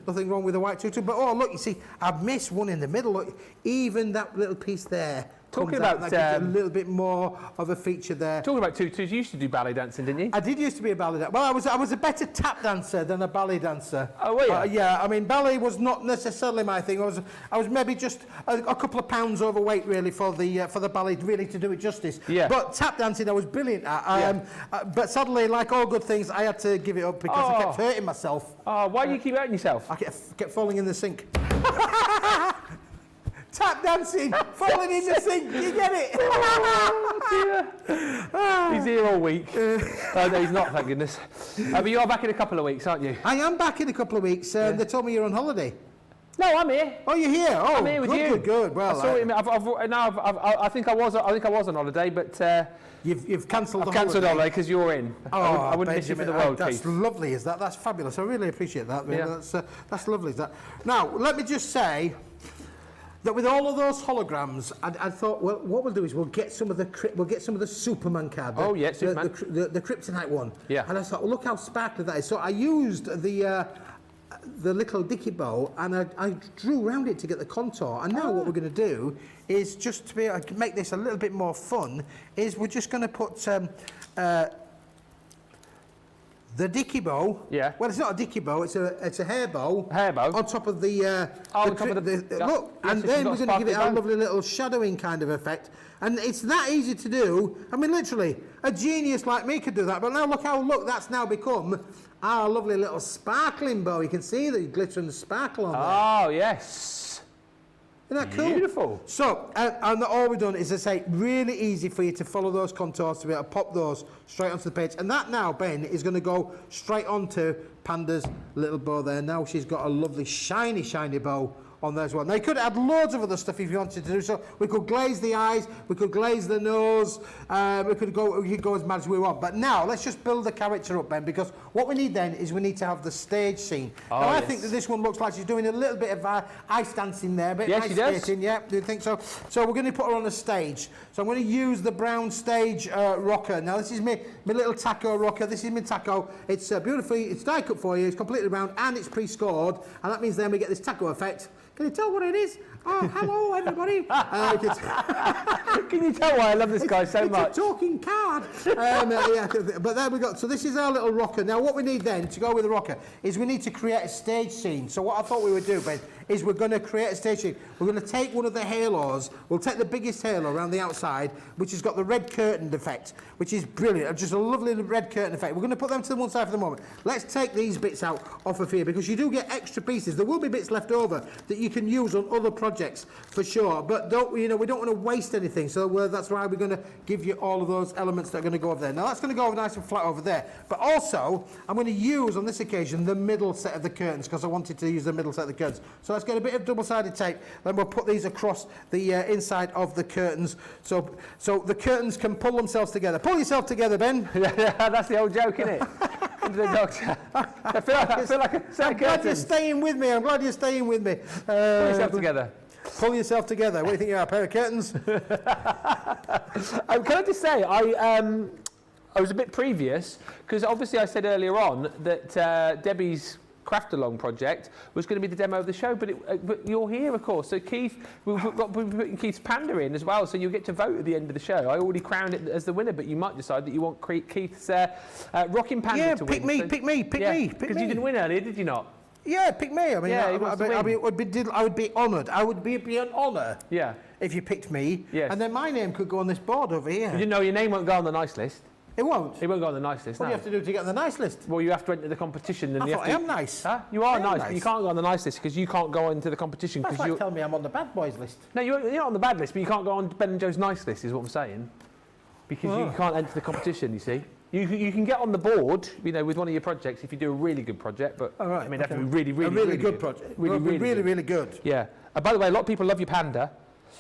nothing wrong with the white tutu. But oh, look, you see, I've missed one in the middle. Look, even that little piece there. Talking about that gives a little bit more of a feature there. Talking about tutus, you used to do ballet dancing, didn't you? I did used to be a ballet dancer. Well, I was a better tap dancer than a ballet dancer. Oh, were you? Yeah, I mean, ballet was not necessarily my thing. I was maybe just a couple of pounds overweight, really, for the ballet, really, to do it justice. Yeah. But tap dancing, I was brilliant at. But sadly, like all good things, I had to give it up because I kept hurting myself. Oh, why do you keep hurting yourself? I kept falling in the sink. Tap dancing, falling in the sink, you get it? He's here all week. Oh, no, he's not, thank goodness. But you are back in a couple of weeks, aren't you? I am back in a couple of weeks. They told me you're on holiday. No, I'm here. Oh, you're here? Oh, I'm here with you. Good. Well, I saw him. I think I was on holiday, but you've cancelled the holiday. I've cancelled the holiday because you're in. Oh, I wouldn't miss you for the world, That's Keith. lovely, is that? That's fabulous. I really appreciate that. Yeah. That's lovely, is that? Now, let me just say that with all of those holograms, I thought, well, what we'll do is we'll get some of the Superman card. Superman. The Kryptonite one. Yeah. And I thought, well, look how sparkly that is. So I used the little dicky bow, and I drew around it to get the contour. And now what we're going to do is, just to be able to make this a little bit more fun, is we're just going to put the dicky bow. Yeah. Well, it's not a dicky bow. It's a hair bow. Hair bow. On top of the. Look, and then we're going to give it a lovely little shadowing kind of effect. And it's that easy to do. I mean, literally, a genius like me could do that. But now look, that's now become our lovely little sparkling bow. You can see the glitter and the sparkle on there. Oh, yes. Isn't that cool? Beautiful. So, and all we've done is, I say, really easy for you to follow those contours, to be able to pop those straight onto the page. And that now, Ben, is going to go straight onto Panda's little bow there. Now she's got a lovely shiny bow on there as well. Now you could add loads of other stuff if you wanted to do so. We could glaze the eyes, we could glaze the nose, we could go as mad as we want. But now let's just build the character up, Ben, because what we need then is we need to have the stage scene. Oh, now I think that this one looks like she's doing a little bit of ice dancing there, a bit of ice skating. Yeah, do you think so? So we're going to put her on a stage. So I'm going to use the brown stage rocker. Now this is my little taco rocker. This is my taco. It's beautifully, it's die cut for you. It's completely round and it's pre-scored, and that means then we get this taco effect. Can you tell what it is? Oh, hello, everybody. Can you tell why I love this guy so much? It's a talking card. But there we go. So this is our little rocker. Now, what we need then to go with the rocker is we need to create a stage scene. So what I thought we would do, Ben, is we're going to create a stage scene. We're going to take one of the halos. We'll take the biggest halo around the outside, which has got the red curtain effect, which is brilliant. Just a lovely red curtain effect. We're going to put them to the one side for the moment. Let's take these bits out off of here, because you do get extra pieces. There will be bits left over that you can use on other projects for sure, but we don't want to waste anything, so that's why we're going to give you all of those elements that are going to go over there. Now that's going to go over nice and flat over there, but also I'm going to use on this occasion the middle set of the curtains, because I wanted to use the middle set of the curtains. So let's get a bit of double-sided tape, then we'll put these across the inside of the curtains, so the curtains can pull themselves together. Pull yourself together, Ben. Yeah, that's the old joke, isn't it? under the doctor. I feel like a I'm glad you're staying with me. I'm glad you're staying with me. Pull yourself together. Pull yourself together. What do you think you are, a pair of curtains? Can I just say, I was a bit previous, because obviously I said earlier on that Debbie's Craft Along project was going to be the demo of the show, but you're here, of course. So Keith, we're putting Keith's Panda in as well, so you'll get to vote at the end of the show. I already crowned it as the winner, but you might decide that you want Keith's Rocking Panda to win. Yeah, pick me. Because you didn't win earlier, did you not? Yeah, pick me. I mean, Yeah, I would be honoured. I would be an honour. Yeah. If you picked me, Yes. and then my name could go on this board over here. You know your name won't go on the nice list. It won't. It won't go on the nice list. What do no. you have to do to get on the nice list? Well, you have to enter the competition. And I you thought have I to, am nice. Huh? You are I am nice, nice. but you can't go on the nice list because you can't go into the competition. That's Because like telling me I'm on the bad boys list. No, you're not on the bad list, but you can't go on Ben and Joe's nice list, is what I'm saying. Because you can't enter the competition, you see. You can get on the board, you know, with one of your projects if you do a really good project, but All right, I mean, that would be really, a really good project. Really good. Yeah. By the way, a lot of people love your Panda.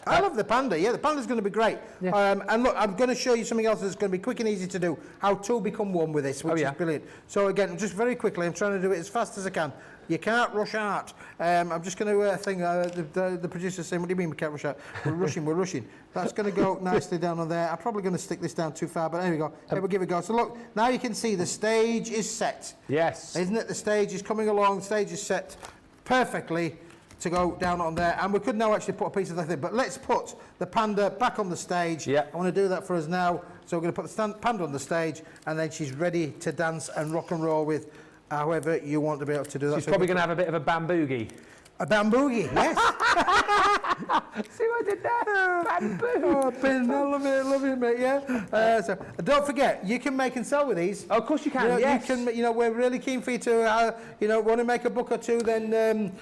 I love the Panda. Yeah, the Panda's going to be great. Yeah. And look, I'm going to show you something else that's going to be quick and easy to do. How two become one with this, which is brilliant. So again, just very quickly, I'm trying to do it as fast as I can. You can't rush art. I'm just going to the producer's saying, what do you mean we can't rush art? We're rushing. That's going to go nicely down on there. I'm probably going to stick this down too far, but there we go. We'll give it a go. So look, now you can see the stage is set. Yes. Isn't it? The stage is coming along. The stage is set perfectly to go down on there. And we could now actually put a piece of that thing, but let's put the Panda back on the stage. Yeah. I want to do that for us now. So we're going to put the Panda on the stage, and then she's ready to dance and rock and roll with however you want to be able to do that. She's probably going to have a bit of a bamboogie. A bamboogie, yes. See what I did there? Bamboo. Oh, Ben, I love it, mate, yeah. So don't forget, you can make and sell with these. Oh, of course you can, You know, yes. You can, we're really keen for you to, want to make a book or two, then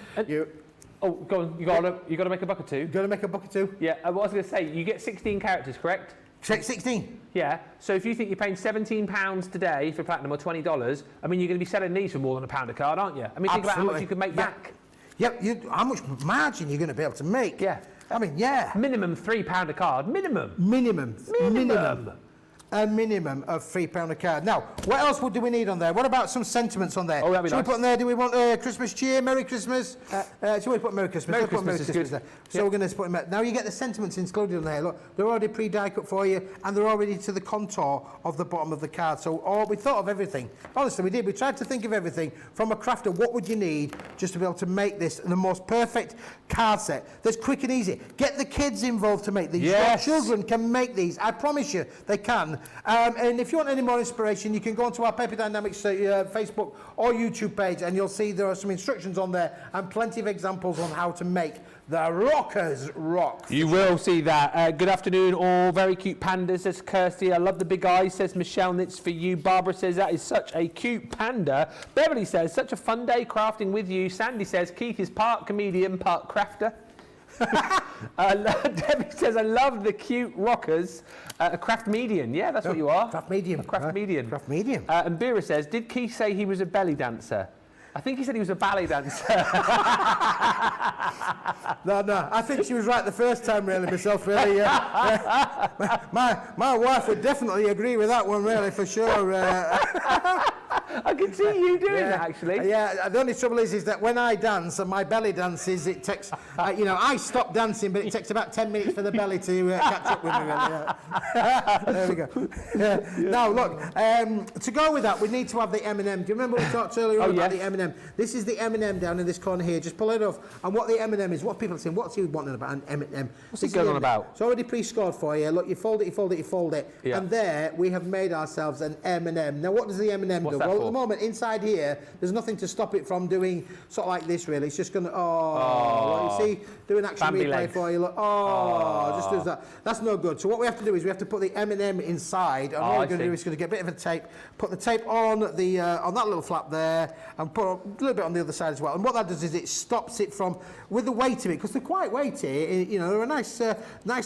Oh, go on. You got to make a buck or two. got to make a book or two. Yeah. What I was going to say, you get 16 characters, correct? 16. Yeah. So if you think you're paying £17 today for platinum or $20, I mean, you're going to be selling these for more than £1 a card, aren't you? I mean, think about how much you could make back. Yep. How much margin you're going to be able to make? Yeah. I mean, yeah. Minimum £3 a card. Minimum. A minimum of £3 a card. Now, what else do we need on there? What about some sentiments on there? Oh, that'd be Should nice. we put on there, do we want Christmas cheer, Merry Christmas? Should we put Merry Christmas? Merry Let's put Christmas is good. there. So we're going to put them now you get the sentiments included on there. Look, they're already pre-die cut for you, and they're already to the contour of the bottom of the card. So we thought of everything. Honestly, we did. We tried to think of everything. From a crafter, what would you need just to be able to make this the most perfect card set that's quick and easy? Get the kids involved to make these. Yes. Your children can make these. I promise you, they can. And if you want any more inspiration, you can go onto our Paper Dienamics Facebook or YouTube page, and you'll see there are some instructions on there and plenty of examples on how to make the rockers rock. You will see that. Good afternoon, all. Very cute pandas, says Kirsty. I love the big eyes, says Michelle. And it's for you. Barbara says that is such a cute panda. Beverly says such a fun day crafting with you. Sandy says Keith is part comedian, part crafter. Debbie says I love the cute rockers. A craft median, yeah, that's what you are. Craft medium. A craft median. Craft medium. And Bira says, did Keith say he was a belly dancer? I think he said he was a ballet dancer. No, I think she was right the first time, really, myself, really. My wife would definitely agree with that one, really, for sure. I can see you doing that, actually. Yeah, the only trouble is that when I dance and my belly dances, it takes, I stop dancing, but it takes about 10 minutes for the belly to catch up with me, really. There we go. Now, look, to go with that, we need to have the M&M. Do you remember we talked earlier on about the M&M? This is the M&M down in this corner here. Just pull it off. And what the M&M is, what people are saying, what's he wanting about an M&M? What's he going on about? It's already pre-scored for you. Look, you fold it. Yeah. And there, we have made ourselves an M&M. Now, what does the M&M do? That Well, for? at the moment, inside here, there's nothing to stop it from doing sort of like this, really. It's just going to, well, you see, do an action Bambi replay legs. for you. Look, just does that. That's no good. So what we have to do is we have to put the M&M inside, and all we're going to do is going to get a bit of a tape, put the tape on the on that little flap there, and put a little bit on the other side as well. And what that does is it stops it from, with the weight of it, because they're quite weighty, they're a nice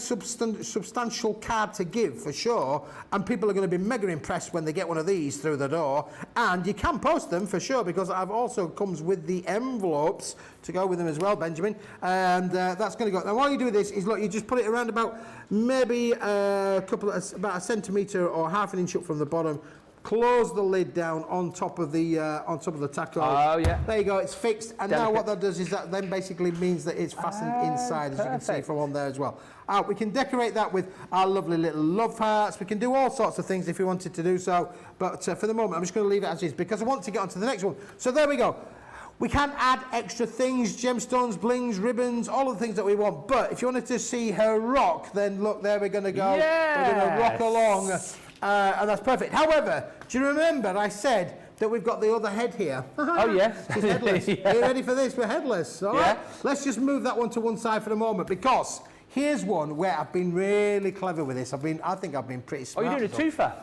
substantial card to give for sure, and people are going to be mega impressed when they get one of these through the door. And you can post them for sure, because I've also comes with the envelopes to go with them as well, Benjamin, and that's going to go. Now all you do with this is, look, you just put it around about maybe about a centimetre or half an inch up from the bottom, close the lid down on top of the tackle. Oh, yeah. There you go, it's fixed. And now what that does is that then basically means that it's fastened inside, as you can see from on there as well. We can decorate that with our lovely little love hearts. We can do all sorts of things if you wanted to do so. But for the moment, I'm just going to leave it as is because I want to get on to the next one. So there we go. We can add extra things, gemstones, blings, ribbons, all of the things that we want. But if you wanted to see her rock, then look, there we're going to go. Yes. We're going to rock along, and that's perfect. However, do you remember I said that we've got the other head here? Oh, yes. She's headless. Yeah. Are you ready for this? We're headless. All right? Let's just move that one to one side for the moment because here's one where I've been really clever with this. I think I've been pretty smart. Oh, you're doing a twofer?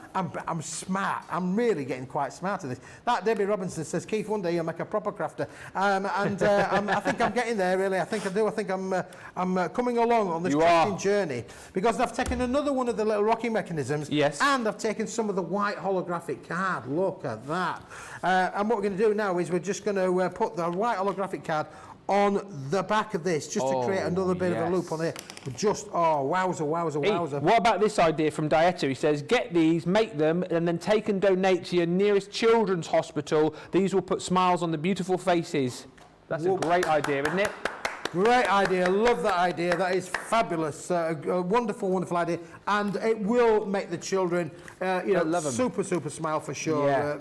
I'm smart. I'm really getting quite smart at this. That Debby Robinson says, Keith, one day you'll make a proper crafter. I think I'm getting there, really. I think I do. I think I'm coming along on this crafting journey because I've taken another one of the little rocking mechanisms. Yes. And I've taken some of the white holographic card. Look at that. And what we're going to do now is we're just going to put the white holographic card on the back of this, just to create another bit of a loop on here. Just, wowza, wowza, wowza. What about this idea from Dieter? He says, get these, make them, and then take and donate to your nearest children's hospital. These will put smiles on the beautiful faces. That's a great idea, isn't it? Great idea, love that idea. That is fabulous, a wonderful, wonderful idea, and it will make the children, super, super smile for sure. Yeah.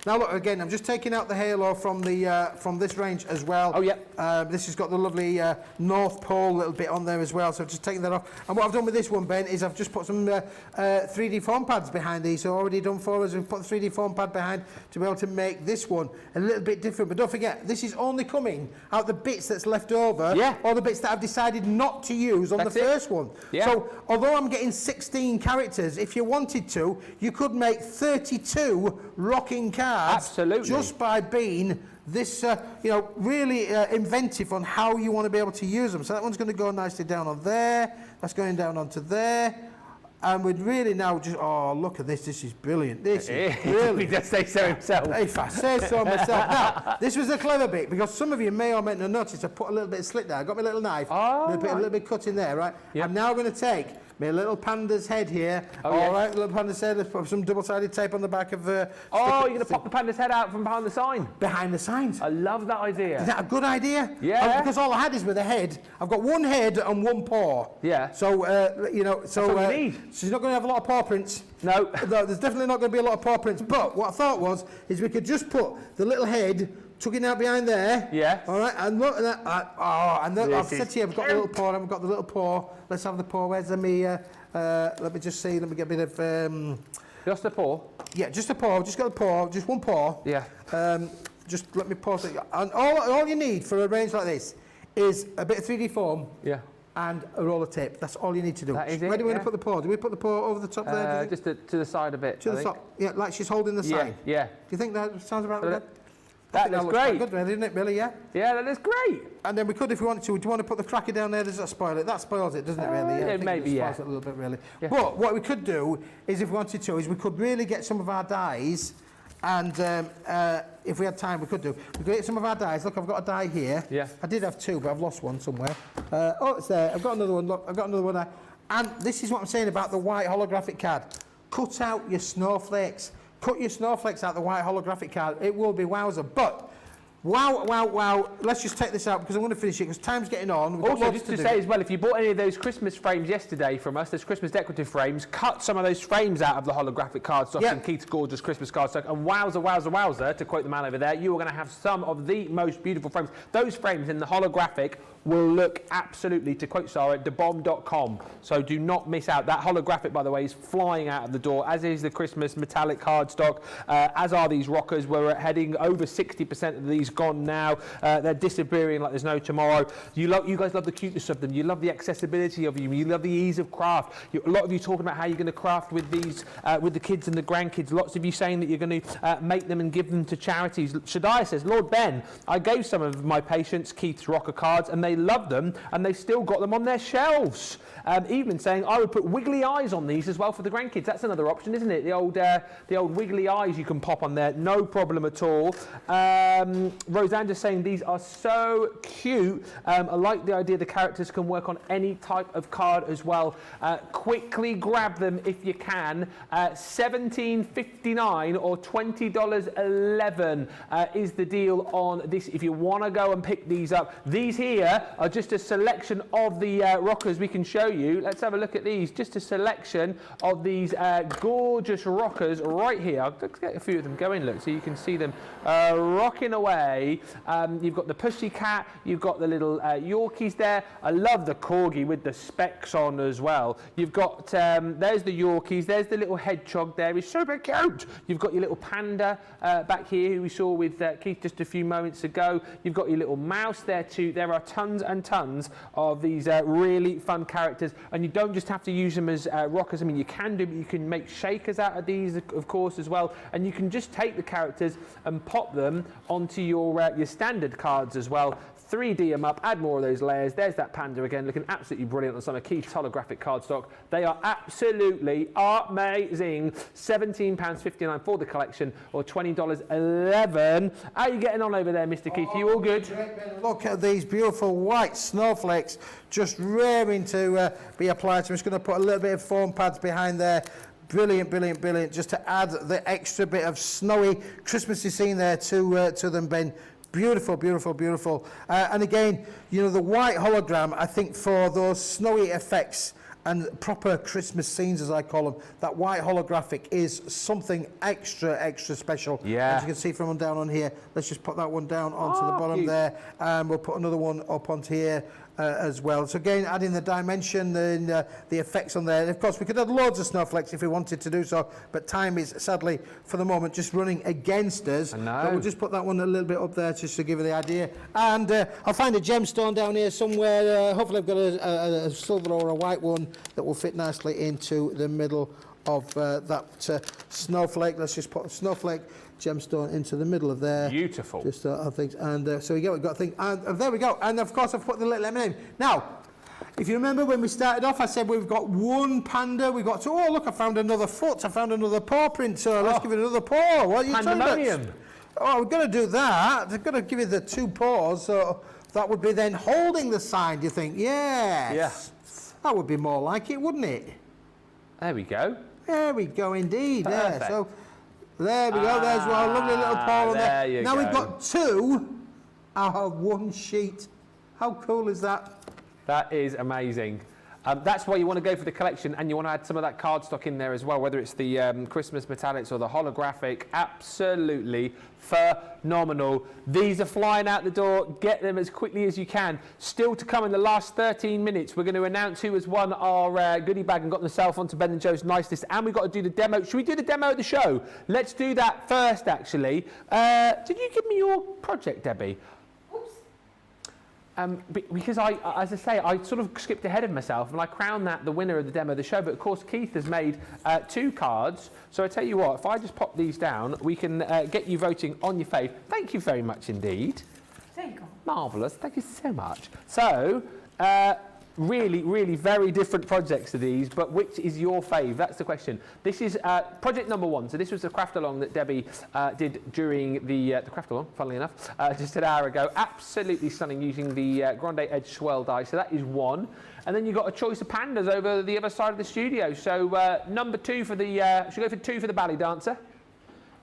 Now look, again, I'm just taking out the halo from this range as well. Oh, yeah. This has got the lovely North Pole little bit on there as well, so I've just taken that off. And what I've done with this one, Ben, is I've just put some 3D foam pads behind these. So already done for us. We've put the 3D foam pad behind to be able to make this one a little bit different. But don't forget, this is only coming out the bits that's left over, or the bits that I've decided not to use on the first one. Yeah. So although I'm getting 16 characters, if you wanted to, you could make 32 rocking cards. Absolutely. Just by being this, really inventive on how you want to be able to use them. So that one's going to go nicely down on there. That's going down onto there. And we'd really now just, look at this. This is brilliant. This is really. He just say so himself. If I say so myself. Now, this was a clever bit because some of you may or may not notice I put a little bit of slit there. I got my little knife. A little bit cut in there, right? Yep. I'm now going to take my little panda's head here. Right, little panda's head. Let's put some double-sided tape on the back of the. You're going to pop the panda's head out from behind the sign? Behind the signs. I love that idea. Is that a good idea? Yeah. Because all I had is with a head. I've got one head and one paw. Yeah. So, That's all you need. So you're not going to have a lot of paw prints. No. No, there's definitely not going to be a lot of paw prints. But what I thought is we could just put the little head tucking out behind there. Yeah. All right, and look at that. I've said to you, I've got the little paw. I've got the little paw. Let's have the paw. Where's let me just see. Let me get a bit of. Just a paw. Yeah, just a paw. Just got a paw. Just one paw. Yeah. Just let me pause it. And all you need for a range like this is a bit of 3D foam. Yeah. And a roll of tape. That's all you need to do. That is it. Where do we want to put the paw? Do we put the paw over the top there? Just to the side a bit. To the top. Yeah, like she's holding the sign. Yeah. Do you think that sounds about right? That looks great. Good, isn't it, Billy? Yeah. Yeah, that is great. And then we could, if we wanted to, do you want to put the cracker down there? Does that spoil it? That spoils it, doesn't it? Really? Yeah. Maybe. It spoils it a little bit, really. Yeah. But what we could do is, if we wanted to, is we could really get some of our dies. And if we had time, we could get some of our dies. Look, I've got a die here. Yeah. I did have two, but I've lost one somewhere. It's there. I've got another one. Look, I've got another one there. And this is what I'm saying about the white holographic card. Cut out your snowflakes. Cut your snowflakes out the white holographic card. It will be wowzer. But wow. Let's just take this out because I'm going to finish it because time's getting on. Also, just to say as well, if you bought any of those Christmas frames yesterday from us, those Christmas decorative frames, cut some of those frames out of the holographic cardstock in Keith's gorgeous Christmas cardstock, and wowzer, to quote the man over there, you are going to have some of the most beautiful frames. Those frames in the holographic will look absolutely, to quote Sarah, debomb.com. So do not miss out. That holographic, by the way, is flying out of the door, as is the Christmas metallic cardstock, as are these rockers. We're heading over 60% of these gone now. They're disappearing like there's no tomorrow. You guys love the cuteness of them. You love the accessibility of them. You love the ease of craft. A lot of you talking about how you're going to craft with these, with the kids and the grandkids. Lots of you saying that you're going to make them and give them to charities. Shaddai says, Lord Ben, I gave some of my patients Keith's rocker cards and they loved them and they still got them on their shelves. Evelyn saying, I would put wiggly eyes on these as well for the grandkids. That's another option, isn't it? The old wiggly eyes you can pop on there. No problem at all. Roseanne just saying these are so cute. I like the idea the characters can work on any type of card as well. Quickly grab them if you can. $17.59 or $20.11 is the deal on this if you want to go and pick these up. These here are just a selection of the rockers we can show you. Let's have a look at these. Just a selection of these gorgeous rockers right here. I'll just get a few of them going, look, so you can see them rocking away. You've got the Pushy Cat, you've got the little Yorkies there. I love the Corgi with the specs on as well. You've got, there's the Yorkies, there's the little hedgehog there, he's super cute. You've got your little panda back here who we saw with Keith just a few moments ago. You've got your little mouse there too. There are tons and tons of these really fun characters, and you don't just have to use them as rockers. I mean, you can do, but you can make shakers out of these, of course, as well, and you can just take the characters and pop them onto your standard cards as well. 3D them up, add more of those layers. There's that panda again, looking absolutely brilliant on some of Keith's holographic cardstock. They are absolutely amazing. £17.59 for the collection, or $20.11. How are you getting on over there, Mr. Keith? You all good? Look at these beautiful white snowflakes just raring to be applied. So I'm just going to put a little bit of foam pads behind there. Brilliant, brilliant, brilliant. Just to add the extra bit of snowy Christmassy scene there to them, Ben. Beautiful, beautiful, beautiful. And again, you know, the white hologram, I think for those snowy effects and proper Christmas scenes, as I call them, that white holographic is something extra, extra special. Yeah. As you can see from down on here, let's just put that one down onto the bottom there, and we'll put another one up onto here as well. So again, adding the dimension and the effects on there. And of course, we could add loads of snowflakes if we wanted to do so, but time is sadly, for the moment, just running against us. I know. But we'll just put that one a little bit up there just to give you the idea. And I'll find a gemstone down here somewhere. Hopefully I've got a silver or a white one that will fit nicely into the middle of that snowflake. Let's just put a snowflake gemstone into the middle of there. Beautiful. Just I think, and so we go. We've got a thing, and there we go. And of course, I've put the little M&M. Now, if you remember when we started off, I said we've got one panda. We've got two. Oh, look! I found another foot. I found another paw print. So let's give it another paw. What are you Pandemonium. Oh, we're going to do that. We're going to give you the two paws. So that would be then holding the sign. Do you think? Yes. Yeah. That would be more like it, wouldn't it? There we go. There we go, indeed. Perfect. Yeah. So there we go. There's one lovely little paw on there. Now we've got two out of one sheet. How cool is that? That is amazing. That's why you want to go for the collection, and you want to add some of that cardstock in there as well, whether it's the Christmas metallics or the holographic. Absolutely phenomenal. These are flying out the door. Get them as quickly as you can. Still to come in the last 13 minutes, we're going to announce who has won our goodie bag and got themselves onto Ben and Joe's nice list, and we've got to do the demo. Should we do the demo at the show? Let's do that first, actually. Did you give me your project, Debbie? Because as I say, I sort of skipped ahead of myself and I crowned that the winner of the demo of the show. But of course, Keith has made two cards. So I tell you what, if I just pop these down, we can get you voting on your fave. Thank you very much indeed. There you go. Marvellous. Thank you so much. So, really, really very different projects to these, but which is your fave? That's the question. This is project number one. So this was the craft along that Debbie did during the craft along, funnily enough, just an hour ago. Absolutely stunning using the Grande Edge swirl die. So that is one. And then you've got a choice of pandas over the other side of the studio. So number two for the, should we go for two for the ballet dancer?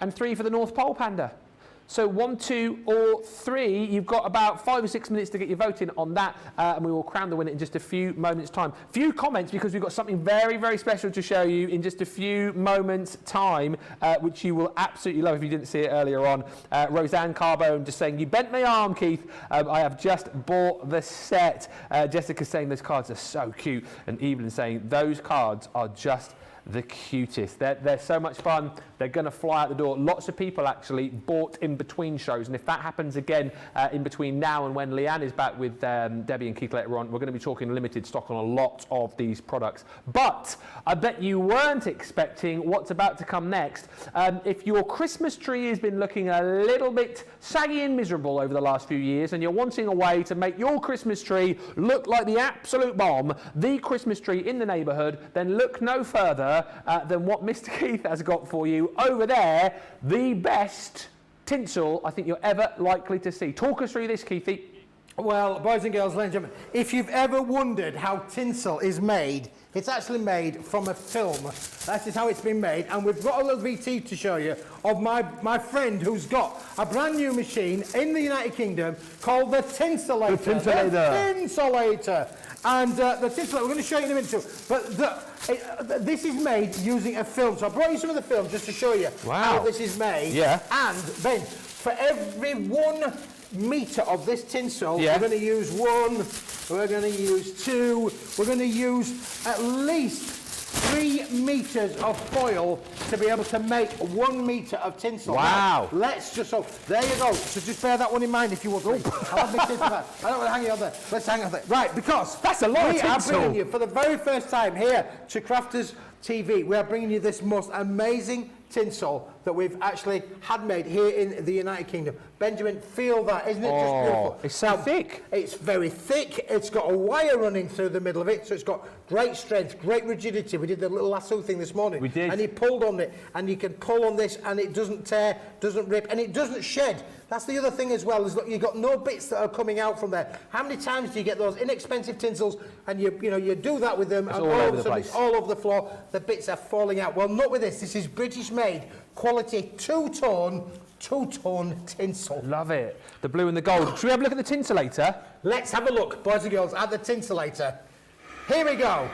And three for the North Pole panda. So 1, 2, or 3, you've got about 5 or 6 minutes to get your vote in on that, and we will crown the winner in just a few moments' time. Few comments, because we've got something very, very special to show you in just a few moments' time, which you will absolutely love if you didn't see it earlier on. Roseanne Carbone just saying, you bent my arm, Keith. I have just bought the set. Jessica saying those cards are so cute, and Evelyn saying those cards are just the cutest. They're so much fun. They're going to fly out the door. Lots of people actually bought in between shows, and if that happens again in between now and when Leanne is back with Debbie and Keith later on, we're going to be talking limited stock on a lot of these products. But I bet you weren't expecting what's about to come next. If your Christmas tree has been looking a little bit saggy and miserable over the last few years, and you're wanting a way to make your Christmas tree look like the absolute bomb, the Christmas tree in the neighbourhood, then look no further than what Mr. Keith has got for you over there, the best tinsel I think you're ever likely to see. Talk us through this, Keithy. Well, boys and girls, ladies and gentlemen, if you've ever wondered how tinsel is made, it's actually made from a film. That is how it's been made, and we've got a little VT to show you of my friend who's got a brand new machine in the United Kingdom called the Tinselator. The Tinselator. The Tinselator. And the Tinselator, we're going to show you in a minute too, but this is made using a film. So I brought you some of the film just to show you how this is made. Yeah. And Ben, for every 1 metre of this tinsel, we're going to use 1, we're going to use 2, we're going to use at least 3 metres of foil to be able to make 1 metre of tinsel. Wow. Now, let's just, so there you go. So just bear that one in mind if you want. I'll have my tinsel back. I don't want to hang it on there. Let's hang it on there. Right, because that's a lot of tinsel. We are bringing you, for the very first time here to Crafters TV, we are bringing you this most amazing tinsel that we've actually had made here in the United Kingdom. Benjamin, feel that, isn't it just beautiful? It's so thick. It's very thick. It's got a wire running through the middle of it, so it's got great strength, great rigidity. We did the little lasso thing this morning. We did. And he pulled on it, and you can pull on this, and it doesn't tear, doesn't rip, and it doesn't shed. That's the other thing as well, is look, you've got no bits that are coming out from there. How many times do you get those inexpensive tinsels, and you do that with them, it's and all all over of a the sudden place. it's all over the floor, the bits are falling out. Well, not with this. This is British made, quality two-tone tinsel. Love it. The blue and the gold. Should we have a look at the Tinselator? Let's have a look, boys and girls, at the Tinselator. Here we go.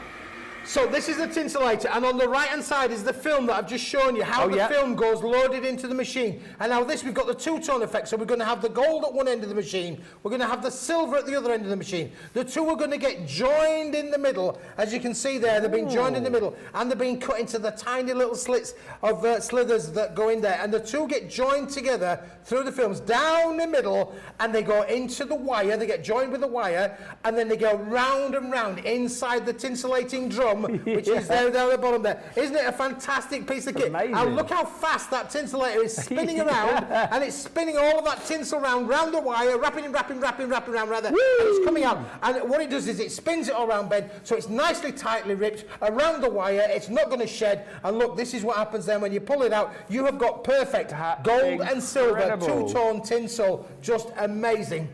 So this is the Tinselator, and on the right-hand side is the film that I've just shown you, how the film goes loaded into the machine. And now this, we've got the two-tone effect, so we're going to have the gold at one end of the machine, we're going to have the silver at the other end of the machine. The two are going to get joined in the middle. As you can see there, they're being joined in the middle, and they're being cut into the tiny little slits of slithers that go in there, and the two get joined together through the films, down the middle, and they go into the wire, they get joined with the wire, and then they go round and round inside the tinselating drum, which is down the bottom there. Isn't it a fantastic piece of kit? Amazing. And look how fast that tinselator is spinning around, and it's spinning all of that tinsel round the wire, wrapping around right there, and it's coming out. And what it does is it spins it all around, Ben, so it's nicely tightly ripped around the wire. It's not going to shed. And look, this is what happens then when you pull it out. You have got perfect gold and silver two-tone tinsel. Just amazing.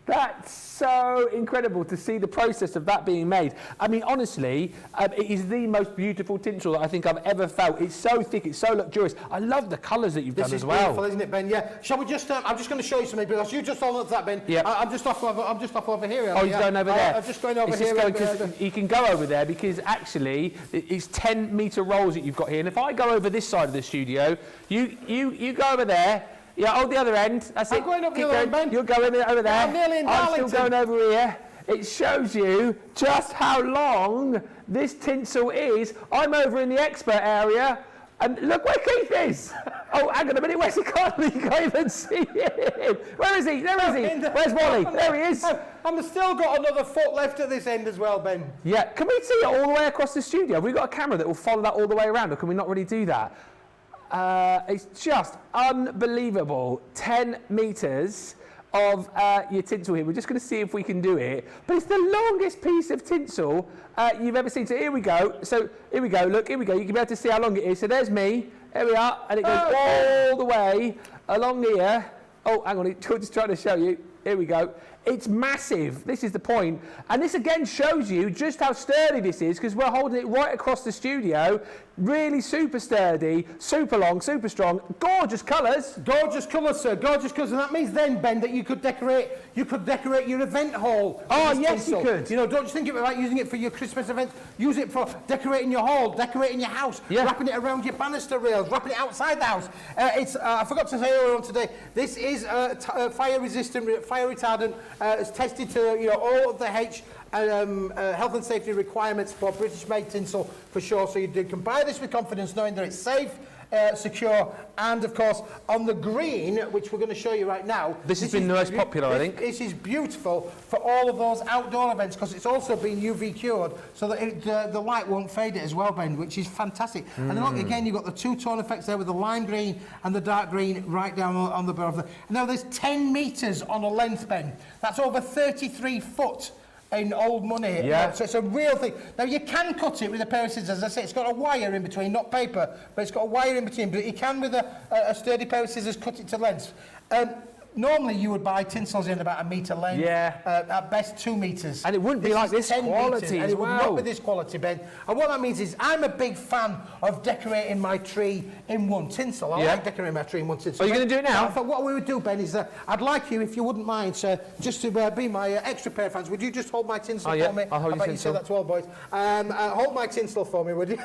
That's so incredible to see the process of that being made. I mean, honestly, it is the most beautiful tinsel that I think I've ever felt. It's so thick, it's so luxurious. I love the colours that you've done as well. This is beautiful, isn't it, Ben? Yeah. Shall we just? I'm just going to show you something because you just hold on to that, Ben. Yeah. I'm just off over here. Oh, you're going over there. I'm just going over here. You can go over there because actually it's 10-metre rolls that you've got here. And if I go over this side of the studio, you go over there. Yeah, hold the other end. That's it. I'm going up the other end, Ben. You're going over there. I'm nearly in I'm Darlington. still going over here. It shows you just how long this tinsel is. I'm over in the expert area, and look where Keith is. Oh, hang on a minute. Where's he gone? You can't even see him. Where is he? There is he. Where's Wally? There he is. I've still got another foot left at this end as well, Ben. Yeah. Can we see it all the way across the studio? Have we got a camera that will follow that all the way around, or can we not really do that? It's just unbelievable. 10 metres of your tinsel here. We're just going to see if we can do it. But it's the longest piece of tinsel you've ever seen. So here we go. So here we go. Look, here we go. You can be able to see how long it is. So there's me. There we are. And it goes all the way along here. Oh, hang on. Just trying to show you. Here we go. It's massive. This is the point. And this again shows you just how sturdy this is because we're holding it right across the studio. Really super sturdy, super long, super strong. Gorgeous colours. Gorgeous colours, sir. Gorgeous colours. And that means then, Ben, that you could decorate your event hall. Oh, yes, you could. You know, don't just think about using it for your Christmas event. Use it for decorating your hall, decorating your house, wrapping it around your banister rails, wrapping it outside the house. I forgot to say earlier on today, this is fire resistant, fire retardant. It's tested to all of the health and safety requirements for British-made tinsel for sure. So you can buy this with confidence, knowing that it's safe, secure, and of course on the green, which we're going to show you right now. This has been the most popular, I think. This is beautiful for all of those outdoor events because it's also been UV cured, so that the light won't fade it as well, Ben, which is fantastic. And then look again, you've got the two-tone effects there with the lime green and the dark green right down on the bottom. Now there's 10 metres on a length, Ben. That's over 33 foot. in old money. Yeah. So it's a real thing. Now, you can cut it with a pair of scissors. As I say, it's got a wire in between, not paper, but it's got a wire in between. But you can, with a sturdy pair of scissors, cut it to length. Normally, you would buy tinsels in about 1 metre length. Yeah. At best, 2 metres. And it wouldn't be like this 10 quality metres, and as it would well. not be this quality, Ben. And what that means is I'm a big fan of decorating my tree in one tinsel. I like decorating my tree in one tinsel. Are you going to do it now? I thought what we would do, Ben, is I'd like you, if you wouldn't mind, just to be my extra pair of hands, would you just hold my tinsel for me? I'll hold your I bet tinsel. you say that to all boys. Hold my tinsel for me, would you?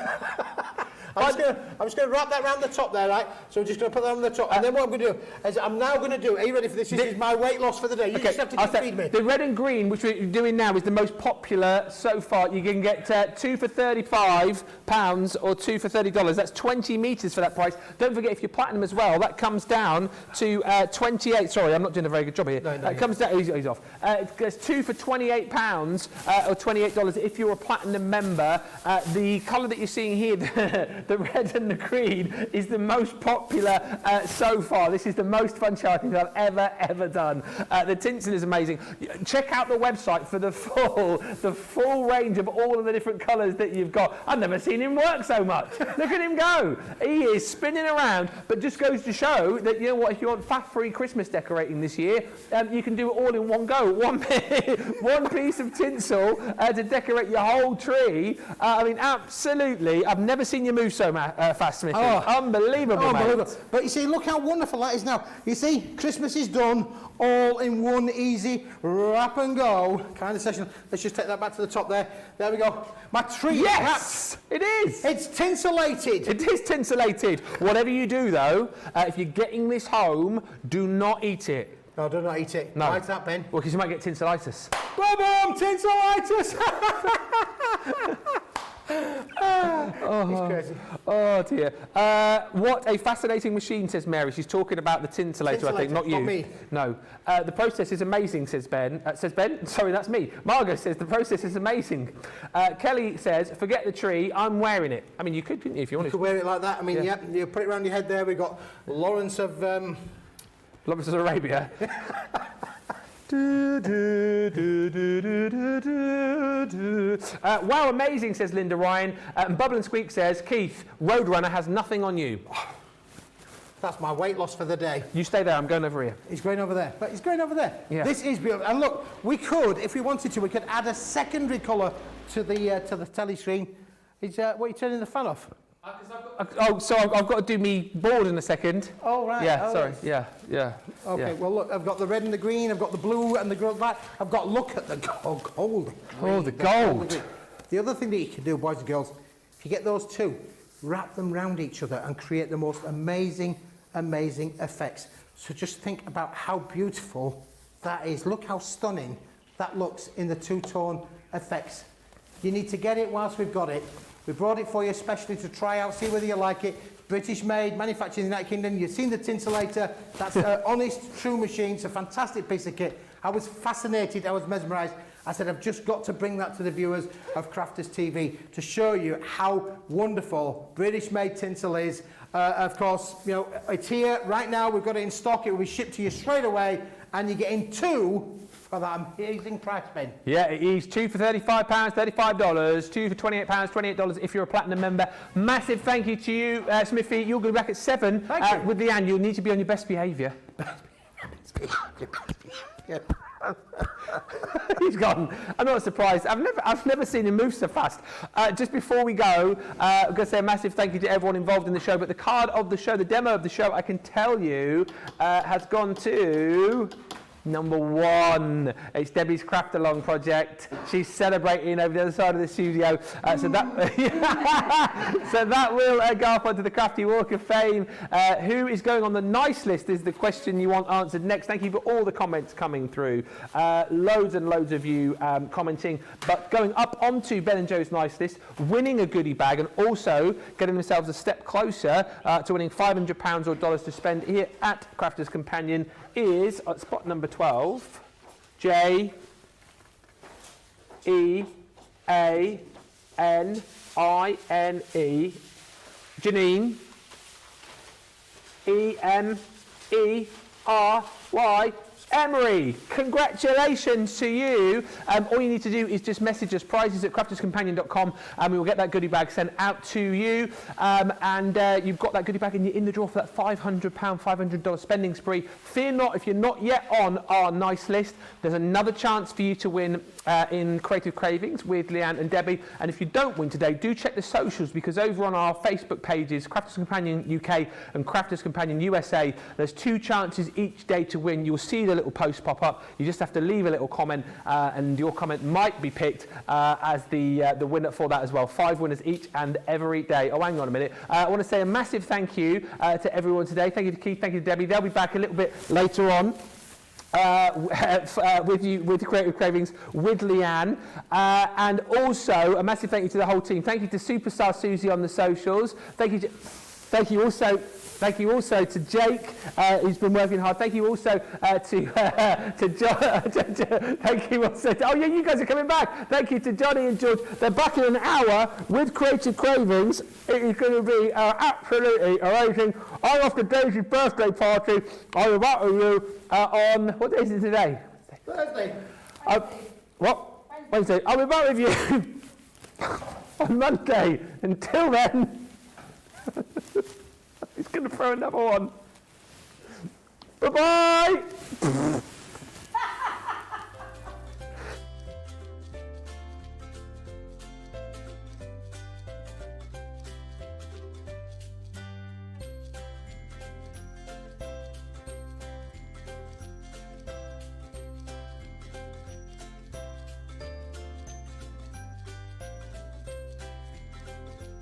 I'm just going to wrap that around the top there, right? So we're just going to put that on the top. And then what I'm going to do is I'm now going to do, are you ready for this? This is my weight loss for the day. You just have to feed me. The red and green, which we're doing now, is the most popular so far. You can get 2 for £35 or 2 for $30. That's 20 metres for that price. Don't forget, if you're platinum as well, that comes down to 28. Sorry, I'm not doing a very good job here. It comes down, he's off. It's 2 for £28 or $28 if you're a platinum member. The colour that you're seeing here, the red and the green, is the most popular so far. This is the most fun show I think I've ever done. The tinsel is amazing. Check out the website for the full range of all of the different colours that you've got. I've never seen him work so much. Look at him go. He is spinning around, but just goes to show that, you know what, if you want faff-free Christmas decorating this year, you can do it all in one go. One piece of tinsel to decorate your whole tree. I mean, absolutely. I've never seen you move so fast, Smithy. Unbelievable, mate. But you see, look how wonderful that is now. You see, Christmas is done, all in one easy wrap and go kind of session. Let's just take that back to the top there. There we go. My tree is Yes, wrapped. it is. It's tinselated. It is tinselated. Whatever you do, though, if you're getting this home, do not eat it. No, do not eat it. No. Why is that, Ben? Well, because you might get tinselitis. Boom, tinselitis! It's crazy. Oh dear. What a fascinating machine, says Mary. She's talking about the tinselator, I think, not you. Not me. No. The process is amazing, says Ben. Sorry, that's me. Margot says the process is amazing. Kelly says, forget the tree, I'm wearing it. I mean, you could, couldn't you, if you wanted You could wear it like that. I mean, Yeah. you put it around your head there. We've got Lawrence of... Lawrence of Arabia. Wow, amazing, says Linda Ryan. And Bubble and Squeak says, Keith, Roadrunner has nothing on you. That's my weight loss for the day. You stay there, I'm going over here. He's going over there. But he's going over there. Yeah. This is beautiful. And look, we could, if we wanted to, we could add a secondary colour to the telly screen. What are you turning the fan off? So I've got to do me board in a second. Oh, right. Yeah, oh, sorry. yes. Yeah. Okay, yeah. well, look, I've got the red and the green, I've got the blue and the black. I've got, look at the gold. Oh, the gold. The other thing that you can do, boys and girls, if you get those two, wrap them round each other and create the most amazing effects. So just think about how beautiful that is. Look how stunning that looks in the two-tone effects. You need to get it whilst we've got it. We brought it for you especially to try out, see whether you like it. British made, manufactured in the United Kingdom. You've seen the tinselator. That's an honest, true machine. It's a fantastic piece of kit. I was fascinated. I was mesmerised. I said, I've just got to bring that to the viewers of Crafters TV to show you how wonderful British-made tinsel is. Of course, you know, it's here right now. We've got it in stock. It will be shipped to you straight away, and you're getting two for that amazing price, Ben. Yeah, it is 2 for £35, $35, 2 for £28, $28 if you're a platinum member. Massive thank you to you, Smithy. You'll be back at 7 with Leanne. You'll need to be on your best behaviour. He's gone. I'm not surprised. I've never seen him move so fast. Just before we go, I'm going to say a massive thank you to everyone involved in the show. But the card of the show, the demo of the show, I can tell you, has gone to number 1. It's Debbie's Craft Along project. She's celebrating over the other side of the studio. So that will go up onto the Crafty Walk of Fame. Who is going on the nice list is the question you want answered next. Thank you for all the comments coming through. Loads and loads of you commenting. But going up onto Ben and Joe's nice list, winning a goodie bag and also getting themselves a step closer to winning £500 or dollars to spend here at Crafters Companion is at spot number 12, J-E-A-N-I-N-E, Janine, Emery, congratulations to you. All you need to do is just message us prizes@crafterscompanion.com and we will get that goodie bag sent out to you. You've got that goodie bag and you're in the draw for that £500, $500 spending spree. Fear not, if you're not yet on our nice list, there's another chance for you to win in Creative Cravings with Leanne and Debbie. And if you don't win today, do check the socials, because over on our Facebook pages, Crafters Companion UK and Crafters Companion USA, there's 2 chances each day to win. You'll see the little post pop up. You just have to leave a little comment and your comment might be picked as the winner for that as well. 5 winners each and every day. Oh, hang on a minute. I want to say a massive thank you to everyone today. Thank you to Keith, thank you to Debbie. They'll be back a little bit later on. With you, with Creative Cravings, with Leanne, and also a massive thank you to the whole team. Thank you to Superstar Susie on the socials. Thank you also to Jake, who's been working hard. Thank you also to John. Thank you also to, oh yeah, you guys are coming back. Thank you to Johnny and George. They're back in an hour with Creative Cravings. It is going to be absolutely amazing. I'm off to Daisy's birthday party. I'm about with you on, what day is it today? Thursday. What? Wednesday. I'll be back with you on Monday. Until then. He's going to throw another one. Bye-bye!